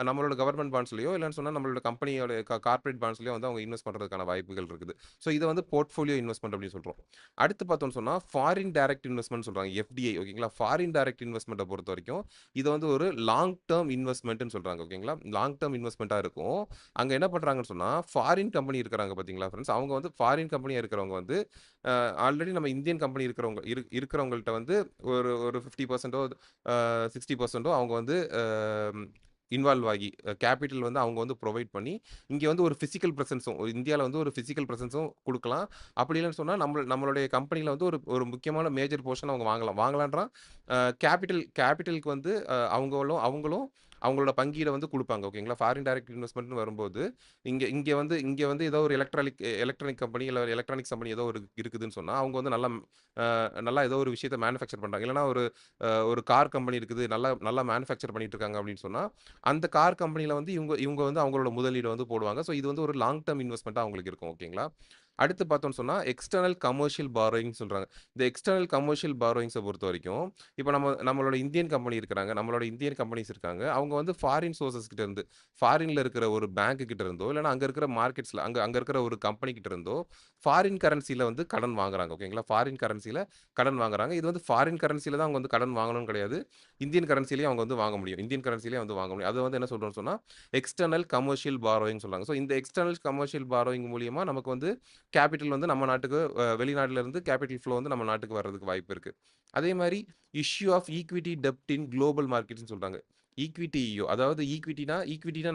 நம்மளோட கவர்மெண்ட் பாண்ட்ஸ்லயோ இல்லன்னு சொன்னா நம்மளோட கம்பெனியோட கார்ப்பரேட் பாண்ட்ஸ்லயோ வந்து அவங்க இன்வெஸ்ட் பண்றதுக்கான வாய்ப்புகள் இருக்குது. ஸோ இத வந்து போர்ட்ஃபோலியோ இன்வெஸ்ட்மென்ட் அப்படின்னு சொல்றோம். அடுத்து பார்த்தோம்னு சொன்னா, ஃபாரின் டைரக்ட் இன்வெஸ்ட்மென்ட் சொல்றாங்க. எஃப்டிஐ ஓகேங்களா? ஃபாரின் டைரக்ட் இன்வெஸ்ட்மென்ட்ட பொறுத்தவரைக்கும், இது வந்து ஒரு லாங் டெர்ம் இன்வெஸ்ட்மென்ட்ன்னு சொல்றாங்க. ஓகேங்களா? லாங் டெர்ம் இன்வெஸ்ட்மென்ட்டா இருக்கும். அங்க என்ன பண்றாங்கன்னு சொன்னா, ஃபாரின் கம்பெனி இருக்கிறாங்க பார்த்தீங்களா ஃபிரெண்ட்ஸ், அவங்க வந்து ஃபாரின் கம்பெனியா இருக்கிறவங்க வந்து ஆல்ரெடி நம்ம இந்தியன் கம்பெனி இருக்கிறவங்கள்ட்ட வந்து ஒரு ஒரு 50% அ 60% அவங்க வந்து இன்வால்வ் ஆகி கேப்பிட்டல் வந்து அவங்க வந்து புரொவைட் பண்ணி, இங்க வந்து ஒரு பிசிக்கல் பிரசன்ஸும் இந்தியால வந்து ஒரு பிசிக்கல் பிரசன்ஸும் குடுக்கலாம். அப்படி இல்லன்னு சொன்னா, நம்மளுடைய கம்பெனில வந்து ஒரு ஒரு முக்கியமான மேஜர் போர்ஷன் அவங்க வாங்கலாம். வாங்கலான்றா கேப்பிட்டலுக்கு வந்து அவங்களும் அவங்களும் அவங்களோட பங்கீட வந்து குடுப்பாங்க. ஓகேங்களா? ஃபாரின் டைரக்ட் இன்வெஸ்ட்மென்ட்ன்னு வரும்போது, இங்க வந்து ஏதோ ஒரு எலக்ட்ரானிக் கம்பெனி இல்ல எலக்ட்ரானிக்ஸ் கம்பெனி ஏதோ ஒரு இருக்குதுன்னு சொன்னா, அவங்க வந்து நல்லா ஏதோ ஒரு விஷயத்த மேனுஃபேக்சர் பண்றாங்க. இல்லன்னா ஒரு கார் கம்பெனி இருக்குது. நல்லா நல்லா மேனுஃபேக்சர் பண்ணிட்டு இருக்காங்க அப்படின்னு சொன்னா, அந்த கார் கம்பெனில வந்து இவங்க இவங்க வந்து அவங்களோட முதலீட வந்து போடுவாங்க. ஸோ இது வந்து ஒரு லாங் டெர்ம் இன்வெஸ்ட்மென்ட்டா அவங்களுக்கு இருக்கும். ஓகேங்களா? அடுத்து பார்த்தோம்னு சொன்னா, எக்ஸ்டர்னல் கமர்ஷியல் பாரோயிங்ன்னு சொல்றாங்க. இந்த எக்ஸ்டர்னல் கமர்ஷியல் பாரோயிங்ஸ பொறுத்தவரைக்கும், இப்ப நம்மளோட இந்தியன் கம்பெனி இருக்கிறாங்க. நம்மளோட இந்தியன் கம்பெனிஸ் இருக்காங்க. அவங்க வந்து ஃபாரின் சோர்சஸ் கிட்ட இருந்து, ஃபாரின்ல இருக்கிற ஒரு பேங்க் கிட்ட இருந்தோ, இல்லன்னா அங்க இருக்கிற மார்க்கெட்ஸ்ல அங்க அங்க இருக்கிற ஒரு கம்பெனி கிட்ட இருந்தோ, ஃபாரின் கரன்சில வந்து கடன் வாங்குறாங்க. ஓகேங்களா? ஃபாரின் கரன்சில கடன் வாங்குறாங்க. இது வந்து ஃபாரின் கரன்சில தான் அவங்க வந்து கடன் வாங்கணும்னு கிடையாது. இந்தியன் கரன்சிலயும் அவங்க வந்து வாங்க முடியும். இந்தியன் கரன்சிலயே வந்து வாங்க முடியும். அத வந்து என்ன சொல்றோம்னு சொன்னா, எக்ஸ்டர்னல் கமர்ஷியல் பாரோயிங் சொல்றாங்க. ஸோ இந்த எக்ஸ்டர்னல் கமர்ஷியல் பாரோயிங் மூலியமா நமக்கு வந்து கேப்பிட்டல் வந்து நம்ம நாட்டுக்கு வெளிநாட்டுல இருந்து கேப்பிட்டல் ஃப்ளோ வந்து நம்ம நாட்டுக்கு வர்றதுக்கு வாய்ப்பு இருக்கு. அதே மாரி இஷ்யூ ஆஃப் ஈக்விட்டி டெப்ட் இன் குளோபல் மார்க்கெட்ஸ்ன்னு சொல்றாங்க. அதாவது ஈக்விட்டினா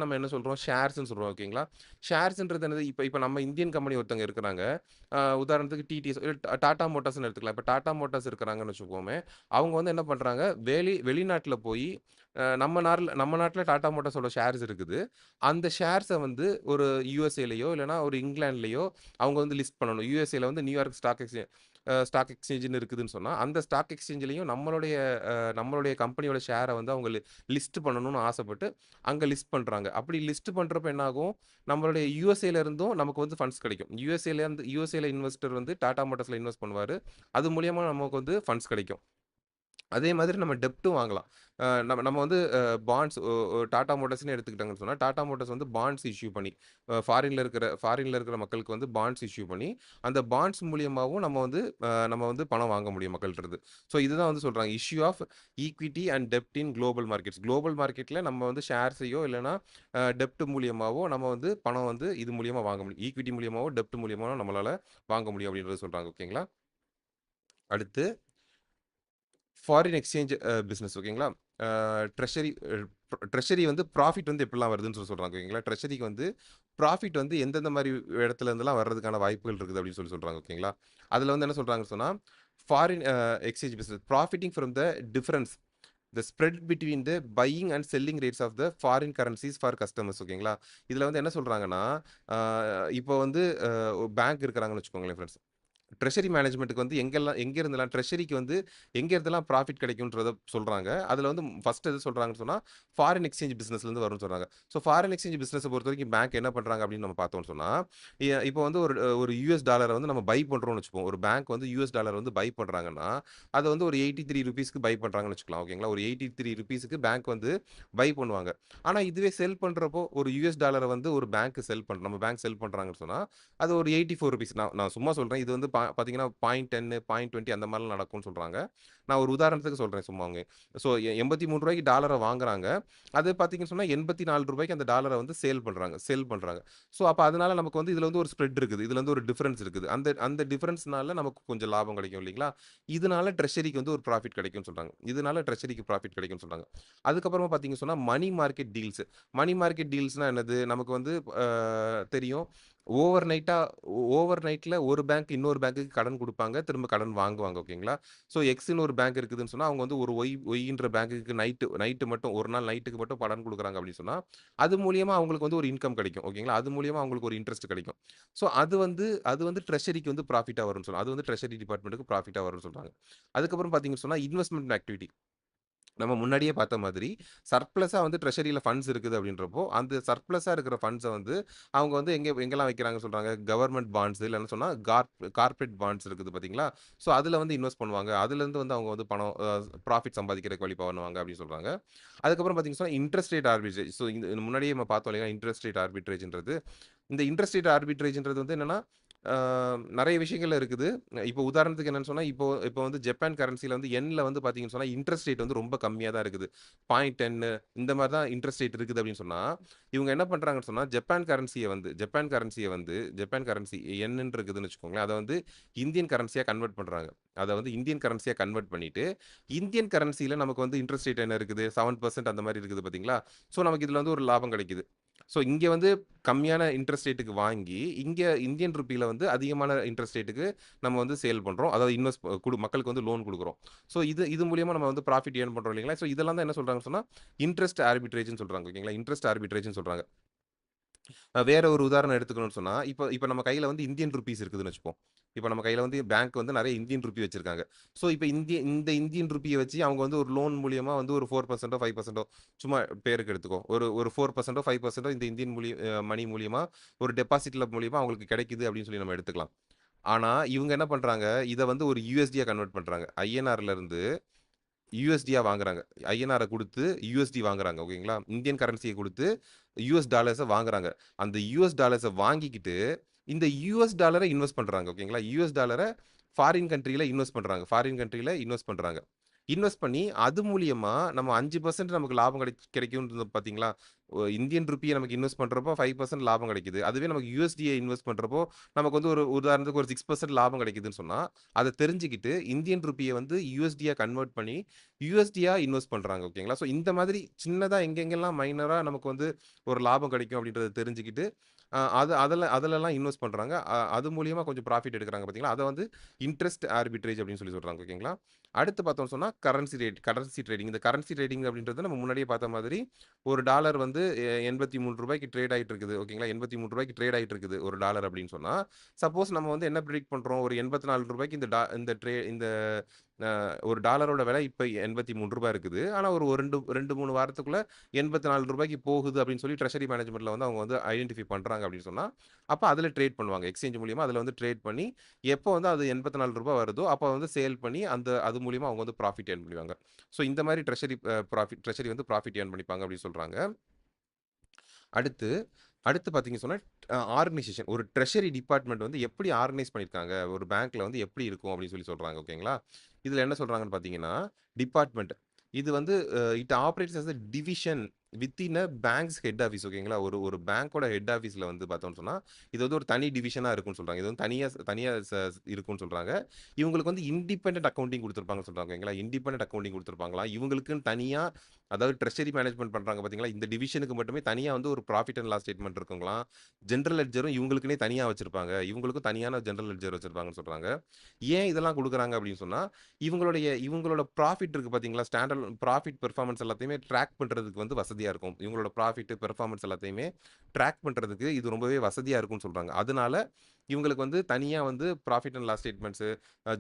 நம்ம என்ன சொல்றோம்? ஷேர்ஸ்ன்னு சொல்றோம். ஓகேங்களா? ஷேர்ஸ்ன்றது என்னது? இப்ப இப்ப நம்ம இந்தியன் கம்பெனி ஒருத்தவங்க இருக்கிறாங்க. உதாரணத்துக்கு டிடிஎஸ் டாடா மோட்டார்ஸ்ன்னு எடுத்துக்கலாம். இப்ப டாடா மோட்டார்ஸ் இருக்கிறாங்கன்னு வச்சுக்குவோமே, அவங்க வந்து என்ன பண்றாங்க? வெளிநாட்டுல போயி நம்ம நாட்டுல டாடா மோட்டார்ஸோட ஷேர்ஸ் இருக்குது. அந்த ஷேர்ஸ வந்து ஒரு யுஎஸ்ஏலயோ இல்லன்னா ஒரு இங்கிலாந்துலயோ அவங்க வந்து லிஸ்ட் பண்ணணும். யுஎஸ்ஏல வந்து நியூயார்க் ஸ்டாக் எக்ஸ்சேஞ்சுன்னு இருக்குதுன்னு சொன்னா, அந்த ஸ்டாக் எக்ஸ்சேஞ்சுலயும் நம்மளுடைய கம்பெனியோட ஷேர வந்து அவங்க லிஸ்ட் பண்ணணும்னு ஆசைப்பட்டு, அங்க லிஸ்ட் பண்றாங்க. அப்படி லிஸ்ட் பண்றப்ப என்ன ஆகும்? நம்மளுடைய யுஎஸ்ஏல இருந்தும் நமக்கு வந்து ஃபண்ட்ஸ் கிடைக்கும். யுஎஸ்ஏல இன்வெஸ்டர் வந்து டாடா மோட்டார்ஸ்ல இன்வெஸ்ட் பண்ணுவாரு. அது மூலியமா நமக்கு வந்து ஃபண்ட்ஸ் கிடைக்கும். அதே மாதிரி நம்ம டெப்ட்டும் வாங்கலாம். நம்ம நம்ம வந்து பாண்ட்ஸ் டாடா மோட்டார்ஸ்ன்னு எடுத்துக்கிட்டாங்கன்னு சொன்னா, டாடா மோட்டார்ஸ் வந்து பாண்ட்ஸ் இஷ்யூ பண்ணி, ஃபாரின்ல இருக்கிற மக்களுக்கு வந்து பாண்ட்ஸ் இஷ்யூ பண்ணி, அந்த பாண்ட்ஸ் மூலியமாவும் நம்ம வந்து பணம் வாங்க முடியும் மக்கள்ட்ட இருந்து. ஸோ இதுதான் வந்து சொல்றாங்க. இஷ்யூ ஆஃப் ஈக்விட்டி அண்ட் டெப்ட் இன் குளோபல் மார்க்கெட்ஸ். குளோபல் மார்க்கெட்ல நம்ம வந்து ஷேர்ஸையோ இல்லன்னா டெப்ட் மூலியமாவோ நம்ம வந்து பணம் வந்து இது மூலியமா வாங்க முடியும். ஈக்விட்டி மூலியமாவோ, டெப்ட் மூலியமாவோ நம்மளால வாங்க முடியும் அப்படின்றத சொல்றாங்க. ஓகேங்களா? அடுத்து ஃபாரின் எக்ஸ்சேஞ்ச் பிசினஸ் ஓகேங்களா? அ ட்ரெஷரி ட்ரெஷரி வந்து ப்ராஃபிட் வந்து எப்படிலாம் வருதுன்னு சொல்றாங்க ஓகேங்களா? ட்ரெஷரிக்கு வந்து ப்ராஃபிட் வந்து எந்தெந்த மாரி இடத்துல இருந்துலாம் வர்றதுக்கான வாய்ப்புகள் இருக்குது அப்படின்னு சொல்றாங்க ஓகேங்களா? அதுல வந்து என்ன சொல்றாங்கன்னு சொன்னா, foreign exchange business profiting from the difference spread between the buying and selling rates of the foreign currencies for customers ஓகேங்களா? இதுல வந்து என்ன சொல்றாங்கன்னா, அ இப்போ வந்து பேங்க் இருக்கிறாங்கன்னு வச்சுக்கோங்களேன் ஃபிரெண்ட்ஸ். ட்ரெஷரி மேனேஜ்மென்ட்க்கு வந்து எங்க இருந்தெல்லாம் ட்ரெஷரிக்கு வந்து எங்க இருந்தெல்லாம் ப்ராஃபிட் கிடைக்கும்ன்றத சொல்றாங்க. அதுல வந்து ஃபர்ஸ்ட் எது சொல்றாங்கன்னு சொன்னா, ஃபாரின் எக்ஸ்சேஞ்ச் பிசினஸ்ல இருந்து வரும்னு சொல்றாங்க. ஸோ ஃபாரின் எக்ஸ்சேஞ்ச் பிசினஸ பொறுத்தவரைக்கும் பேங்க் என்ன பண்றாங்க அப்படின்னு நம்ம பார்த்தோம்னு சொன்னா, இப்போ வந்து ஒரு யுஎஸ் டாலர வந்து நம்ம பை பண்றோம்னு வச்சுப்போம். ஒரு பேங்க் வந்து யுஎஸ் டாலர் வந்து பை பண்றாங்கன்னா, அத வந்து ஒரு ₹83க்கு பை பண்றாங்கன்னு வச்சுக்கலாம். ஓகேங்களா? ஒரு ₹83க்கு பேங்க் வந்து பை பண்ணுவாங்க. ஆனா இதுவே செல் பண்றப்போ ஒரு யுஎஸ் டாலர வந்து ஒரு நம்ம பேங்க் செல் பண்றாங்கன்னு சொன்னா, அது ஒரு ₹84 நான் நான் சும்மா சொல்றேன். இது வந்து பார்த்தீங்கன்னா 0.10, 0.20 அந்த மாரிலாம் நடக்கும்னு சொல்றாங்க. நான் ஒரு உதாரணத்துக்கு சொல்றேன் சும்மாங்க. ஸோ ₹83க்கு டாலர வாங்குறாங்க. அது பார்த்தீங்கன்னு சொன்னா ₹84க்கு அந்த டாலர வந்து செல் பண்றாங்க. ஸோ அப்ப அதனால நமக்கு வந்து இதுல வந்து ஒரு ஸ்ப்ரெட் இருக்குது. இதுல வந்து ஒரு டிஃபரன்ஸ் இருக்குது. அந்த அந்த டிஃபரன்ஸ்னால நமக்கு கொஞ்சம் லாபம் கிடைக்கும் இல்லைங்களா? இதனால ட்ரெஷரிக்கு வந்து ஒரு ப்ராஃபிட் கிடைக்கும்னு சொல்றாங்க. இதனால ட்ரெஷரிக்கு ப்ராஃபிட் கிடைக்கும்னு சொல்றாங்க. அதுக்கப்புறமா பார்த்தீங்கன்னு சொன்னா money market deals. Money market டீல்ஸ்னா என்னது? நமக்கு வந்து அ தெரியும். ஓவர் நைட்டா ஓவர் நைட்ல ஒரு பேங்க் இன்னொரு பேங்க்குக்கு கடன் குடுப்பாங்க. திரும்ப கடன் வாங்குவாங்க. ஓகேங்களா? ஸோ எக்ஸ்ன்னு ஒரு பேங்க் இருக்குதுன்னு சொன்னா, அவங்க வந்து ஒரு ஒய்ன்ற பேங்க்குக்கு நைட்டு நைட்டு மட்டும் ஒரு நாள் நைட்டுக்கு மட்டும் கடன் குடுக்குறாங்க அப்படின்னு சொன்னா, அது மூலியமா அவங்களுக்கு வந்து ஒரு இன்கம் கிடைக்கும். ஓகேங்களா? அது மூலியமா அவங்களுக்கு ஒரு இன்ட்ரெஸ்ட் கிடைக்கும். ஸோ அது வந்து ட்ரெஷரிக்கு வந்து ப்ராஃபிட்டா வரும்னு சொல்றாங்க. அது வந்து ட்ரெஷரி டிபார்ட்மென்ட்க்கு ப்ராஃபிட்டா வரும்னு சொல்றாங்க. அதுக்கப்புறம் பார்த்தீங்கன்னு சொன்னா, இன்வெஸ்ட்மென்ட் ஆக்டிவிட்டி. நம்ம முன்னாடியே பார்த்த மாதிரி, சர்ப்ளஸா வந்து ட்ரெஷரியில ஃபண்ட்ஸ் இருக்குது அப்படின்றப்போ, அந்த சர்ப்ளஸா இருக்கிற ஃபண்ட்ஸ வந்து அவங்க வந்து எங்கெல்லாம் வைக்கிறாங்கன்னு சொல்றாங்க. கவர்ன்மென்ட் பாண்ட்ஸ் இல்லன்னு சொன்னா கார்ப்பரேட் பாண்ட்ஸ் இருக்குது பார்த்தீங்களா? ஸோ அதுல வந்து இன்வெஸ்ட் பண்ணுவாங்க. அதுலேருந்து வந்து அவங்க வந்து பணம் ப்ராஃபிட் சம்பாதிக்கிறதுக்கு வழி பண்ணுவாங்க அப்படின்னு சொல்றாங்க. அதுக்கப்புறம் பார்த்தீங்கன்னா, சொன்னா இன்ட்ரெஸ்ட் ரேட் ஆர்பிட்ரேஜ். ஸோ இந்த முன்னாடியே நம்ம பார்த்தோம் இல்லையா? இன்ட்ரெஸ்ட் ரேட் ஆர்பிட்ரேஜ்ன்றது. இந்த இன்ட்ரெஸ்ட் ரேட் ஆர்பிட்ரேஜ்ன்றது வந்து என்னன்னா, ஆ நெறைய விஷயங்கள்ல இருக்குது. இப்போ உதாரணத்துக்கு என்னன்னு சொன்னா, இப்போ இப்போ வந்து ஜப்பான் கரன்சில வந்து யென்ல வந்து பார்த்தீங்கன்னு சொன்னா, இன்ட்ரெஸ்ட் ரேட் வந்து ரொம்ப கம்மியா தான் இருக்குது. 0.10 இந்த மாரி தான் இன்ட்ரெஸ்ட் ரேட் இருக்குது அப்படின்னு சொன்னா, இவங்க என்ன பண்றாங்கன்னு சொன்னா, ஜப்பான் கரன்சி யென்ன்னு இருக்குதுன்னு வச்சுக்கோங்களேன். அத வந்து இந்தியன் கரன்சியா கன்வெர்ட் பண்றாங்க. அத வந்து இந்தியன் கரன்சியா கன்வெர்ட் பண்ணிட்டு, இந்தியன் கரன்சில நமக்கு வந்து இன்ட்ரெஸ்ட் ரேட் என்ன இருக்குது? 7% அந்த மாரி இருக்குது பார்த்தீங்களா? ஸோ நமக்கு இதுல வந்து ஒரு லாபம் கிடைக்குது. ஸோ இங்க வந்து கம்மியான இன்ட்ரெஸ்ட் ரேட்டுக்கு வாங்கி, இங்க இந்தியன் ரூபில வந்து அதிகமான இன்ட்ரெஸ்ட் ரேட்டுக்கு நம்ம வந்து சேல் பண்றோம். அதாவது இன்வெஸ்ட் மக்களுக்கு வந்து லோன் குடுக்குறோம். ஸோ இது மூலியமா நம்ம வந்து ப்ராஃபிட் ஏர்ன் பண்றோம் இல்லைங்களா? ஸோ இதெல்லாம் தான் என்ன சொல்றாங்கன்னு சொன்னா, இன்ட்ரெஸ்ட் ஆர்பிட்ரேஜ்ன்னு சொல்றாங்க. ஓகேங்களா? இன்ட்ரெஸ்ட் ஆர்பிட்ரேஜ்ன்னு சொல்றாங்க. வேற ஒரு உதாரணம் எடுத்துக்கணும்னு சொன்னா, இப்ப இப்ப நம்ம கையில வந்து இந்தியன் ரூபீஸ் இருக்குதுன்னு வச்சுப்போம். இப்ப நம்ம கையில வந்து பேங்க் வந்து நெறைய இந்தியன் ரூபி வச்சிருக்காங்க. ஸோ இப்ப இந்த இந்தியன் ரூபிய வச்சு அவங்க வந்து ஒரு லோன் மூலியமா வந்து ஒரு 4% 5% சும்மா பேருக்கு எடுத்துக்கோ. ஒரு ஒரு 4% 5% இந்த இந்தியன் மணி மூலியமா ஒரு டெபாசிட்ல மூலியமா அவங்களுக்கு கிடைக்குது அப்படின்னு சொல்லி நம்ம எடுத்துக்கலாம். ஆனா, இவங்க என்ன பண்றாங்க, இத வந்து ஒரு யுஎஸ்டியா கன்வெர்ட் பண்றாங்க. ஐஎன்ஆர்ல இருந்து யுஎஸ்டியா வாங்குறாங்க. ஐஎன்ஆர குடுத்து யுஎஸ்டி வாங்குறாங்க. ஓகேங்களா? இந்தியன் கரன்சிய குடுத்து யுஎஸ் டாலர்ஸ வாங்குறாங்க. அந்த யுஎஸ் டாலர்ஸ வாங்கிக்கிட்டு, இந்த யுஎஸ் டாலர இன்வெஸ்ட் பண்றாங்க. ஓகேங்களா? யுஎஸ் டாலர ஃபாரின் கண்ட்ரில இன்வெஸ்ட் பண்றாங்க. இன்வெஸ்ட் பண்ணி, அது மூலியமா நம்ம 5% நமக்கு லாபம் கிடைக்கும்ன்றது பார்த்தீங்களா? இந்தியன் ரூபிய நமக்கு இன்வெஸ்ட் பண்றப்போ 5% லாபம் கிடைக்குது. அதுவே நமக்கு யுஎஸ்டிய இன்வெஸ்ட் பண்றப்போ, நமக்கு வந்து ஒரு உதாரணத்துக்கு ஒரு 6% லாபம் கிடைக்குதுன்னு சொன்னா, அத தெரிஞ்சுக்கிட்டு இந்தியன் ரூபிய வந்து யுஎஸ்டியா கன்வெர்ட் பண்ணி, யுஎஸ்டியா இன்வெஸ்ட் பண்றாங்க. ஓகேங்களா? ஸோ இந்த மாதிரி சின்னதா எங்கெங்கெல்லாம் மைனரா நமக்கு வந்து ஒரு லாபம் கிடைக்கும் அப்படின்றத தெரிஞ்சுக்கிட்டு, அதுலலாம் இன்வெஸ்ட் பண்றாங்க. அது மூலியமா கொஞ்சம் ப்ராஃபிட் எடுக்குறாங்க பார்த்தீங்களா? அத வந்து இன்ட்ரெஸ்ட் ஆர்பிட்ரேஜ் அப்படின்னு சொல்லி சொல்றாங்க. ஓகேங்களா? அடுத்து பார்த்தோம்னு சொன்னா, கரன்சி ட்ரேடிங். இந்த கரன்சி ட்ரேடிங் அப்படின்றது நம்ம முன்னாடியே பார்த்த மாதிரி, ஒரு டாலர் வந்து ரூ. 83க்கு ட்ரேட் ஆயிட்டு இருக்குது. ஓகேங்களா? ரூ. 83க்கு ட்ரேட் ஆயிட்டு இருக்குது. ஒரு டாலர் அப்படின்னு சொன்னா, சப்போஸ் நம்ம வந்து என்ன பிரெடிக்ட் பண்றோம், ஒரு ரூ. 84க்கு இந்த டா இந்த ட்ரே இந்த அ ஒரு டாலரோட விலை இப்ப ரூ. 83 இருக்குது. ஆனா ஒரு 2, 3 வாரத்துக்குள்ள ரூ. 84க்கு போகுது அப்படின்னு சொல்லி ட்ரெஷரி மேனேஜ்மென்ட்ல வந்து அவங்க வந்து ஐடென்டிஃபை பண்றாங்க அப்படின்னு சொன்னா, அப்ப அதுல ட்ரேட் பண்ணுவாங்க. எக்ஸ்சேஞ்ச் மூலியமா அதுல வந்து ட்ரேட் பண்ணி, எப்போ வந்து அது ரூ. 84 வருதோ, அப்ப வந்து சேல் பண்ணி அது மூலியமா அவங்க வந்து ப்ராஃபிட் ஏர்ன் பண்ணுவாங்க. ஸோ இந்த மாரி ட்ரெஷரி வந்து ப்ராஃபிட் ஏர்ன் பண்ணிப்பாங்க அப்படின்னு சொல்றாங்க. அடுத்து அடுத்து பார்த்தீங்கன்னு சொன்னா, ஆர்கனைசேஷன் ஒரு ட்ரெஷரி டிபார்ட்மெண்ட் வந்து எப்படி ஆர்கனைஸ் பண்ணியிருக்காங்க, ஒரு பேங்க்ல வந்து எப்படி இருக்கும் அப்படின்னு சொல்லி சொல்றாங்க. ஓகேங்களா? இதுல என்ன சொல்றாங்கன்னு பார்த்தீங்கன்னா, டிபார்ட்மெண்ட் இது வந்து it operates as a division within a bank's head office. ஓகேங்களா? ஒரு ஒரு பேங்கோட ஹெட் ஆஃபீஸ்ல வந்து பார்த்தோம்னு சொன்னா, இது வந்து ஒரு தனி டிவிஷனா இருக்கும்னு சொல்றாங்க. இது வந்து தனியா தனியா இருக்கும்னு சொல்றாங்க. இவங்களுக்கு வந்து இண்டிபெண்டன்ட் அக்கவுண்டிங் குடுத்துருப்பாங்கன்னு சொல்றாங்க. ஓகேங்களா? Independent accounting குடுத்துருப்பாங்களாம். இவங்களுக்குன்னு தனியா அதாவது ட்ரெஷரி மேனேஜ்மென்ட் பண்றாங்க பார்த்தீங்களா? இந்த டிவிஷனுக்கு மட்டுமே தனியா வந்து ஒரு புராஃபிட் அண்ட் லாஸ் ஸ்டேட்மென்ட் இருக்குங்களாம். ஜெனரல் லெட்ஜரும் இவங்களுக்குன்னே தனியா வச்சிருப்பாங்க. இவங்களுக்கும் தனியான ஜெனரல் லெட்ஜர் வச்சிருப்பாங்கன்னு சொல்றாங்க. ஏன் இதெல்லாம் குடுக்குறாங்க அப்படின்னு சொன்னா, இவங்களோட புராஃபிட் இருக்கு பார்த்தீங்களா? புராஃபிட் பெர்ஃபார்மன்ஸ் எல்லாத்தையுமே ட்ராக் பண்றதுக்கு வந்து வசதியா இருக்கும். இவங்களோட புராஃபிட், பெர்ஃபார்மன்ஸ் எல்லாத்தையுமே ட்ராக் பண்றதுக்கு இது ரொம்பவே வசதியா இருக்கும்னு சொல்றாங்க. அதனால இவங்களுக்கு வந்து தனியா வந்து profit and loss statements,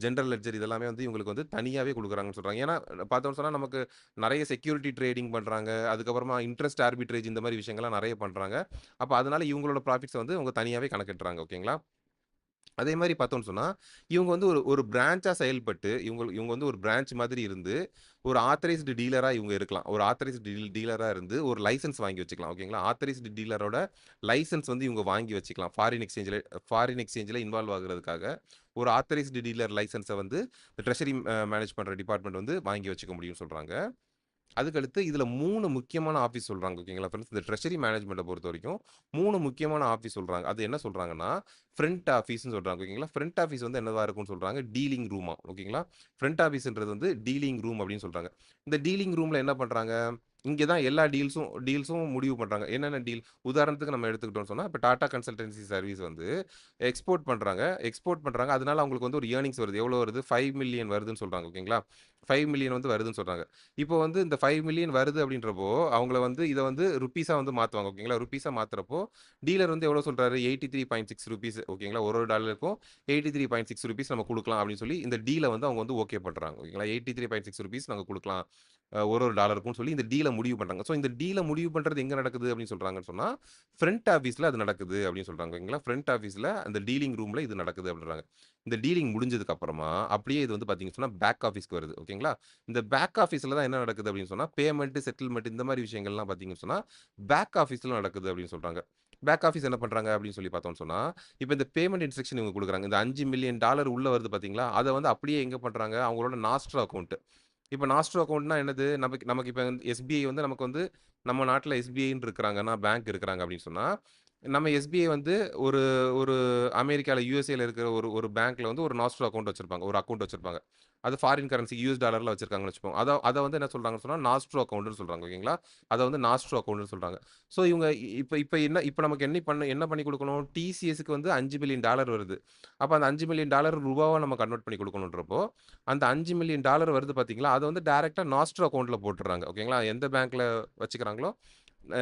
general ledger இதெல்லாமே வந்து இவங்களுக்கு வந்து தனியாவே குடுக்குறாங்கன்னு சொல்றாங்க. ஏன்னா பார்த்தோம்னு சொன்னா நமக்கு நெறைய செக்யூரிட்டி ட்ரேடிங் பண்றாங்க. அதுக்கப்புறமா இன்ட்ரெஸ்ட் ஆர்பிட்ரேஜ் இந்த மாரி விஷயங்கள்லாம் நெறைய பண்றாங்க. அப்ப அதனால இவங்களோட ப்ராஃபிட்ஸ வந்து இவங்க தனியாவே கணக்கிடுறாங்க. ஓகேங்களா? அதே மாரி பார்த்தோம்னு சொன்னா, இவங்க வந்து ஒரு ஒரு பிரான்ச்சா செயல்பட்டு, இவங்க வந்து ஒரு பிரான்ச் மாதிரி இருந்து, ஒரு ஆத்தரைஸ்டு டீலரா இவங்க இருக்கலாம். ஒரு ஆத்தரைஸ்டு டீலரா இருந்து, ஒரு லைசென்ஸ் வாங்கி வச்சுக்கலாம். ஓகேங்களா? ஆத்தரைஸ்டு டீலரோட லைசென்ஸ் வந்து இவங்க வாங்கி வச்சுக்கலாம். ஃபாரின் எக்ஸ்சேஞ்சுல இன்வால்வ் ஆகுறதுக்காக, ஒரு ஆத்தரைஸ்டு டீலர் லைசென்ஸ வந்து ட்ரெஷரி மேனேஜ் பண்ற டிபார்ட்மெண்ட் வந்து வாங்கி வச்சுக்க முடியும்னு சொல்றாங்க. அதுக்கடுத்து இதுல 3 முக்கியமான ஆஃபீஸ் சொல்றாங்க. ஓகேங்களா ஃபிரெண்ட்ஸ். இந்த ட்ரெஷரி மேனேஜ்மென்ட்ட பொறுத்தவரைக்கும் 3 முக்கியமான ஆஃபீஸ் சொல்றாங்க. அது என்ன சொல்றாங்கன்னா, ஃப்ரண்ட் ஆஃபீஸ்ன்னு சொல்றாங்க. ஓகேங்களா. ஃப்ரண்ட் ஆஃபீஸ் வந்து என்னவா இருக்கும்னு சொல்றாங்க, டீலிங் ரூமாம். ஓகேங்களா. ஃப்ரண்ட் ஆஃபீஸ்ன்றது வந்து டீலிங் ரூம் அப்படின்னு சொல்றாங்க. இந்த டீலிங் ரூம்ல என்ன பண்றாங்க, இங்க தான் எல்லா டீல்ஸும் முடிவு பண்றாங்க. என்னென்ன டீல் உதாரணத்துக்கு நம்ம எடுத்துக்கிட்டோம்னு சொன்னா, இப்ப டாடா கன்சல்டன்சி சர்வீஸ் வந்து எக்ஸ்போர்ட் பண்றாங்க. அதனால அவங்களுக்கு வந்து ஒரு ஏர்னிங்ஸ் வருது. எவ்வளோ வருது? 5,000,000 வருதுன்னு சொல்றாங்க. ஓகேங்களா. 5,000,000 வந்து வருதுன்னு சொல்றாங்க. இப்போ வந்து இந்த 5,000,000 வருது அப்படின்றப்போ, அவங்கள வந்து இத வந்து ருப்பீஸா வந்து மாத்துவாங்க. ஓகேங்களா. ருப்பீஸா மாத்துறப்போ, டீலர் வந்து எவ்வளோ சொல்றாரு? ₹83.6 ஓகேங்களா. ஒரு ஒரு டாலருக்கும் ₹83.6 நம்ம குடுக்கலாம் அப்படின்னு சொல்லி, இந்த டீல வந்து அவங்க வந்து ஓகே பண்றாங்க. ஓகேங்களா. ₹83.6 நாங்க குடுக்கலாம். ஒரு டாலருக்கும் சொல்லி இந்த டீல முடிவு பண்றாங்க. ஸோ இந்த டீல முடிவு பண்றது எங்க நடக்குது அப்படின்னு சொல்றாங்கன்னு சொன்னா, ஃப்ரண்ட் ஆஃபீஸ்ல அது நடக்குது அப்படின்னு சொல்றாங்க. ஓகேங்களா? ஃப்ரண்ட் ஆஃபீஸ்ல அந்த டீலிங் ரூம்ல இது நடக்குது அப்படின்றாங்க. இந்த டீலிங் முடிஞ்சதுக்கு அப்புறமா, அப்படியே இது வந்து பார்த்தீங்கன்னு சொன்னா, பேக் ஆஃபீஸ்க்கு வருது. ஓகேங்களா? இந்த பேக் ஆஃபீஸ்ல தான் என்ன நடக்குது அப்படின்னு சொன்னா, பேமெண்ட், செட்டில்மென்ட் இந்த மாரி விஷயங்கள்லாம் பார்த்தீங்கன்னு சொன்னா, பேக் ஆஃபீஸ்ல நடக்குது அப்படின்னு சொல்றாங்க. பேக் ஆஃபீஸ் என்ன பண்றாங்க அப்படின்னு சொல்லி பார்த்தோம்னு சொன்னா, இப்ப இந்த பேமெண்ட் இன்ஸ்ட்ரக்ஷன் இவங்க குடுக்குறாங்க. இந்த $5,000,000 உள்ள வருது பார்த்தீங்களா? அத வந்து அப்படியே எங்க பண்றாங்க, அவங்களோட நாஸ்ட்ரோ அக்கவுண்ட். இப்ப நாஸ்ட்ரோ அக்கவுண்ட்னா என்னது? நமக்கு நமக்கு இப்ப வந்து எஸ்பிஐ வந்து நமக்கு வந்து நம்ம நாட்ல எஸ்பிஐன்னு இருக்கிறாங்கன்னா, பேங்க் இருக்கிறாங்க அப்படின்னு சொன்னா, நம்ம எஸ்பிஐ வந்து ஒரு ஒரு அமெரிக்கால, யுஎஸ்ஏல இருக்கிற ஒரு ஒரு பேங்க்ல வந்து ஒரு நாஸ்ட்ரோ அக்கவுண்ட் வச்சிருப்பாங்க. ஒரு அக்கவுண்ட் வச்சிருப்பாங்க. அது ஃபாரின் கரன்சி யுஎஸ் டாலர்ல வச்சிருக்காங்கன்னு வச்சுப்போம். அத அத வந்து என்ன சொல்றாங்கன்னு சொன்னா, நாஸ்ட்ரோ அக்கவுண்ட்ன்னு சொல்றாங்க. ஓகேங்களா? அத வந்து நாஸ்ட்ரோ அக்கவுண்ட்ன்னு சொல்றாங்க. ஸோ இவங்க இப்ப இப்ப நமக்கு என்ன பண்ணி குடுக்கணும்? டிசிஎஸ்க்கு வந்து $5,000,000 வருது. அப்ப அந்த $5,000,000 ரூபாவா நம்ம கன்வெர்ட் பண்ணி குடுக்கணுன்றப்போ, அந்த $5,000,000 வருது பார்த்தீங்களா, அத வந்து டைரக்ட்டா நாஸ்ட்ரோ அக்கவுண்ட்ல போட்டுர்றாங்க. ஓகேங்களா? எந்த பேங்க்ல வச்சுக்கிறாங்களோ, அ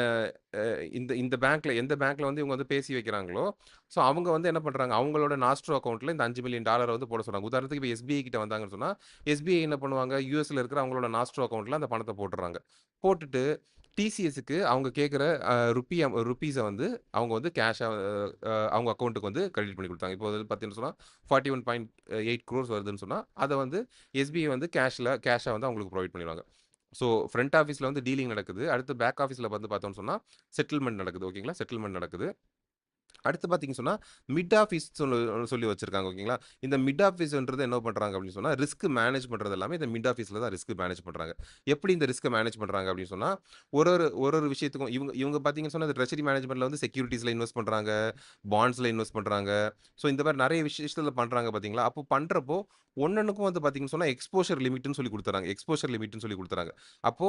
அ இந்த இந்த பேங்க்ல எந்த பேங்க்ல வந்து இவங்க வந்து பேசி வைக்கிறாங்களோ, ஸோ அவங்க வந்து என்ன பண்றாங்க, அவங்களோட நாஸ்ட்ரோ அக்கவுண்ட்ல இந்த $5,000,000 வந்து போட சொல்றாங்க. உதாரணத்துக்கு இப்ப எஸ்பிஐ கிட்ட வந்தாங்கன்னு சொன்னா, எஸ்பிஐ என்ன பண்ணுவாங்க, யுஎஸ்ல இருக்கிற அவங்களோட நாஸ்ட்ரோ அக்கவுண்ட்ல அந்த பணத்த போட்டுர்றாங்க. போட்டுட்டு டிசிஎஸ்க்கு அவங்க கேட்கிற ருப்பீஸ வந்து அவங்க வந்து கேஷா அவங்க அக்கவுண்ட்க்கு வந்து கிரெடிட் பண்ணி குடுத்தாங்க. இப்போ வந்து பார்த்தீங்கன்னு சொன்னா, 41.8 crores வருதுன்னு சொன்னா, அத வந்து எஸ்பிஐ வந்து கேஷா வந்து அவங்களுக்கு புரொவைட் பண்ணிருவாங்க. ஸோ ஃப்ரண்ட் ஆஃபீஸ்ல வந்து டீலிங் நடக்குது. அடுத்து பேக் ஆஃபீஸ்ல வந்து பார்த்தோம்னு சொன்னா, செட்டில்மென்ட் நடக்குது. ஓகேங்களா? செட்டில்மென்ட் நடக்குது. அடுத்து பார்த்தீங்கன்னு சொன்னா, மிட் ஆஃபீஸ் சொல்லி வச்சிருக்காங்க. ஓகேங்களா? இந்த மிட் ஆஃபீஸ்ன்றது என்ன பண்றாங்க அப்படின்னு சொன்னா, ரிஸ்க் மேனேஜ் பண்றது எல்லாமே இந்த மிட் ஆஃபீஸ்ல தான் ரிஸ்க் மேனேஜ் பண்றாங்க. எப்படி இந்த ரிஸ்க்க மேனேஜ் பண்றாங்க அப்படின்னு சொன்னா, ஒரு விஷயத்துக்கும் இவங்க இவங்க பார்த்தீங்கன்னு சொன்னா, இந்த ட்ரெஷரி மேனேஜ்மென்ட்ல வந்து செக்யூரிட்டீஸ்ல இன்வெஸ்ட் பண்றாங்க, பாண்ட்ஸ்ல இன்வெஸ்ட் பண்றாங்க. ஸோ இந்த மாரி நெறைய விஷயத்துல பண்றாங்க பார்த்தீங்களா? அப்போ பண்றப்போ ஒன்னொன்னுக்கும் வந்து பார்த்தீங்கன்னு சொன்னா, எக்ஸ்போஷர் லிமிட்ன்னு சொல்லி குடுத்துறாங்க. எக்ஸ்போஷர் லிமிட்ன்னு சொல்லி குடுத்துறாங்க. அப்போ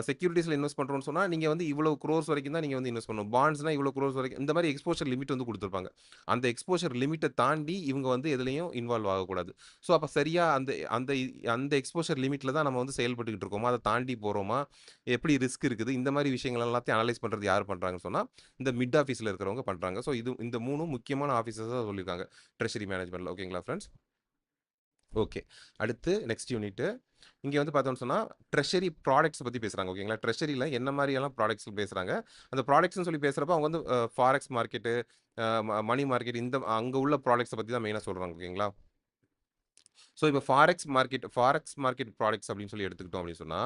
செக்யூரிட்டீஸ்ல இன்வெஸ்ட் பண்றோம்னு சொன்னா, நீங்க வந்து இவ்வளவு குரோர்ஸ் வரைக்கும் தான் நீங்க வந்து இன்வெஸ்ட் பண்ணணும். பாண்ட்ஸ்னா இவ்வளவு குரோர்ஸ் வரைக்கும் இந்த மாரி எக்ஸ்போஷர் லிமிட் வந்து குடுத்திருப்பாங்க. அந்த எக்ஸ்போஷர் லிமிட்ட தாண்டி இவங்க வந்து எதுலயும் இன்வால்வ் ஆகக்கூடாது. ஸோ அப்ப சரியா அந்த அந்த எக்ஸ்போஷர் லிமிட்ல தான் நம்ம வந்து செயல்பட்டுக்கிட்டு இருக்கோமா? அத தாண்டி போறோமா? எப்படி ரிஸ்க் இருக்குது? இந்த மாரி விஷயங்கள் எல்லாத்தையும் அனலைஸ் பண்றது யார் பண்றாங்கன்னு சொன்னா, இந்த மிட் ஆஃபீஸ்ல இருக்கிறவங்க பண்றாங்க. ஸோ இந்த 3ம் முக்கியமான ஆஃபீஸர்ஸா சொல்லியிருக்காங்க. ட்ரெஷரி மேனேஜ்மென்ட்ல. ஓகேங்களா ஃபிரெண்ட்ஸ்? ஓகே. அடுத்து நெக்ஸ்ட் யூனிட்டு. இங்க வந்து பார்த்தோம்னு சொன்னா, ட்ரெஷரி ப்ராடக்ட்ஸ் பத்தி பேசுறாங்க. ஓகேங்களா? ட்ரெஷரில என்ன மாரியெல்லாம் ப்ராடக்ட்ஸ் பேசுறாங்க. அந்த ப்ராடக்ட்ஸ்ன்னு சொல்லி பேசுறப்போ, அவங்க வந்து ஃபாரெக்ஸ் மார்க்கெட்டு, மணி மார்க்கெட் அங்க உள்ள ப்ராடக்ட்ஸ பத்தி தான் மெயினா சொல்றாங்க. ஓகேங்களா? ஸோ இப்போ ஃபாரெக்ஸ் மார்க்கெட் ப்ராடக்ட்ஸ் அப்படின்னு சொல்லி எடுத்துக்கிட்டோம் அப்படின்னு சொன்னா,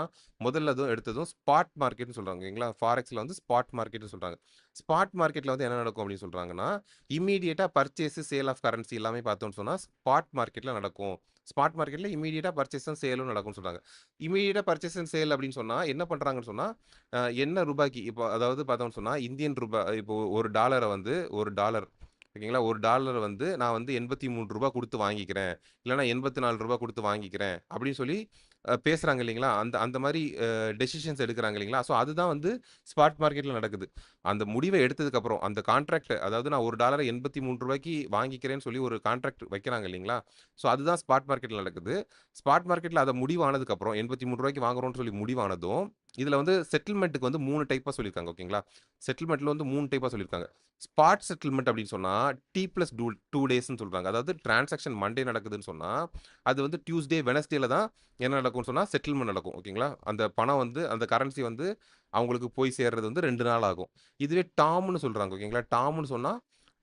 எடுத்ததும் ஸ்பாட் மார்க்கெட்ன்னு சொல்றாங்க. ஓகேங்களா? ஃபாரெக்ஸ்ல வந்து ஸ்பாட் மார்க்கெட்ன்னு சொல்றாங்க. ஸ்பாட் மார்க்கெட்ல வந்து என்ன நடக்கும் அப்படின்னு சொல்றாங்கன்னா, இம்மீடியேட்டா பர்ச்சேஸ், சேல் ஆஃப் கரன்சி எல்லாமே பார்த்தோம்னு சொன்னா, ஸ்பாட் மார்க்கெட்ல நடக்கும். ஸ்பாட் மார்க்கெட்ல இம்மீடியேட்டா பர்ச்சேஸும், சேலும் நடக்கும்னு சொல்றாங்க. இம்மீடியேட்டா பர்ச்சேஸ் அண்ட் சேல் அப்படின்னு சொன்னா, என்ன பண்றாங்கன்னு சொன்னா, என்ன ரூபாய்க்கு இப்போ அதாவது பார்த்தோம்னு சொன்னா, இந்தியன் ரூபா இப்போ $1 ஓகேங்களா? $1 வந்து நான் வந்து ரூ. 83 குடுத்து வாங்கிக்கிறேன். இல்லன்னா ரூ. 84 குடுத்து வாங்கிக்கிறேன். அப்படின்னு சொல்லி பேசுறாங்க இல்லைங்களா? அந்த அந்த மாரி டெசிஷன்ஸ் எடுக்குறாங்க இல்லைங்களா? ஸோ அதுதான் வந்து ஸ்பாட் மார்க்கெட்ல நடக்குது. அந்த முடிவ எடுத்ததுக்கப்புறம், அந்த கான்ட்ராக்ட் அதாவது நான் $1 ரூ. 83 வாங்கிக்கிறேன்னு சொல்லி ஒரு கான்ட்ராக்ட் வைக்கிறாங்க இல்லைங்களா? ஸோ அதுதான் ஸ்பாட் மார்க்கெட்ல நடக்குது. ஸ்பாட் மார்க்கெட்ல அத முடிவானதுக்கப்புறம் ரூ. 83 வாங்குறோம்ன்னு சொல்லி முடிவானதும், இதுல வந்து செட்டில்மென்ட்க்கு வந்து 3 டைப்பா சொல்லியிருக்காங்க. ஓகேங்களா? செட்டில்மென்ட்ல வந்து 3 டைப்பா சொல்லியிருக்காங்க. ஸ்பாட் செட்டில்மென்ட் அப்படின்னு சொன்னா, T+2 டேஸ்ன்னு சொல்றாங்க. அதாவது டிரான்சாக்ஷன் மண்டே நடக்குதுன்னு சொன்னா, அது வந்து டியூஸ்டே, வெட்னஸ்டேல தான் என்ன நடக்கும்னு சொன்னா, செட்டில்மென்ட் நடக்கும். ஓகேங்களா? அந்த பணம் வந்து அந்த கரன்சி வந்து அவங்களுக்கு போய் சேர்றது வந்து 2 நாள் ஆகும். இதுவே டாம்ன்னு சொல்றாங்க. ஓகேங்களா? டாம்ன்னு சொன்னா,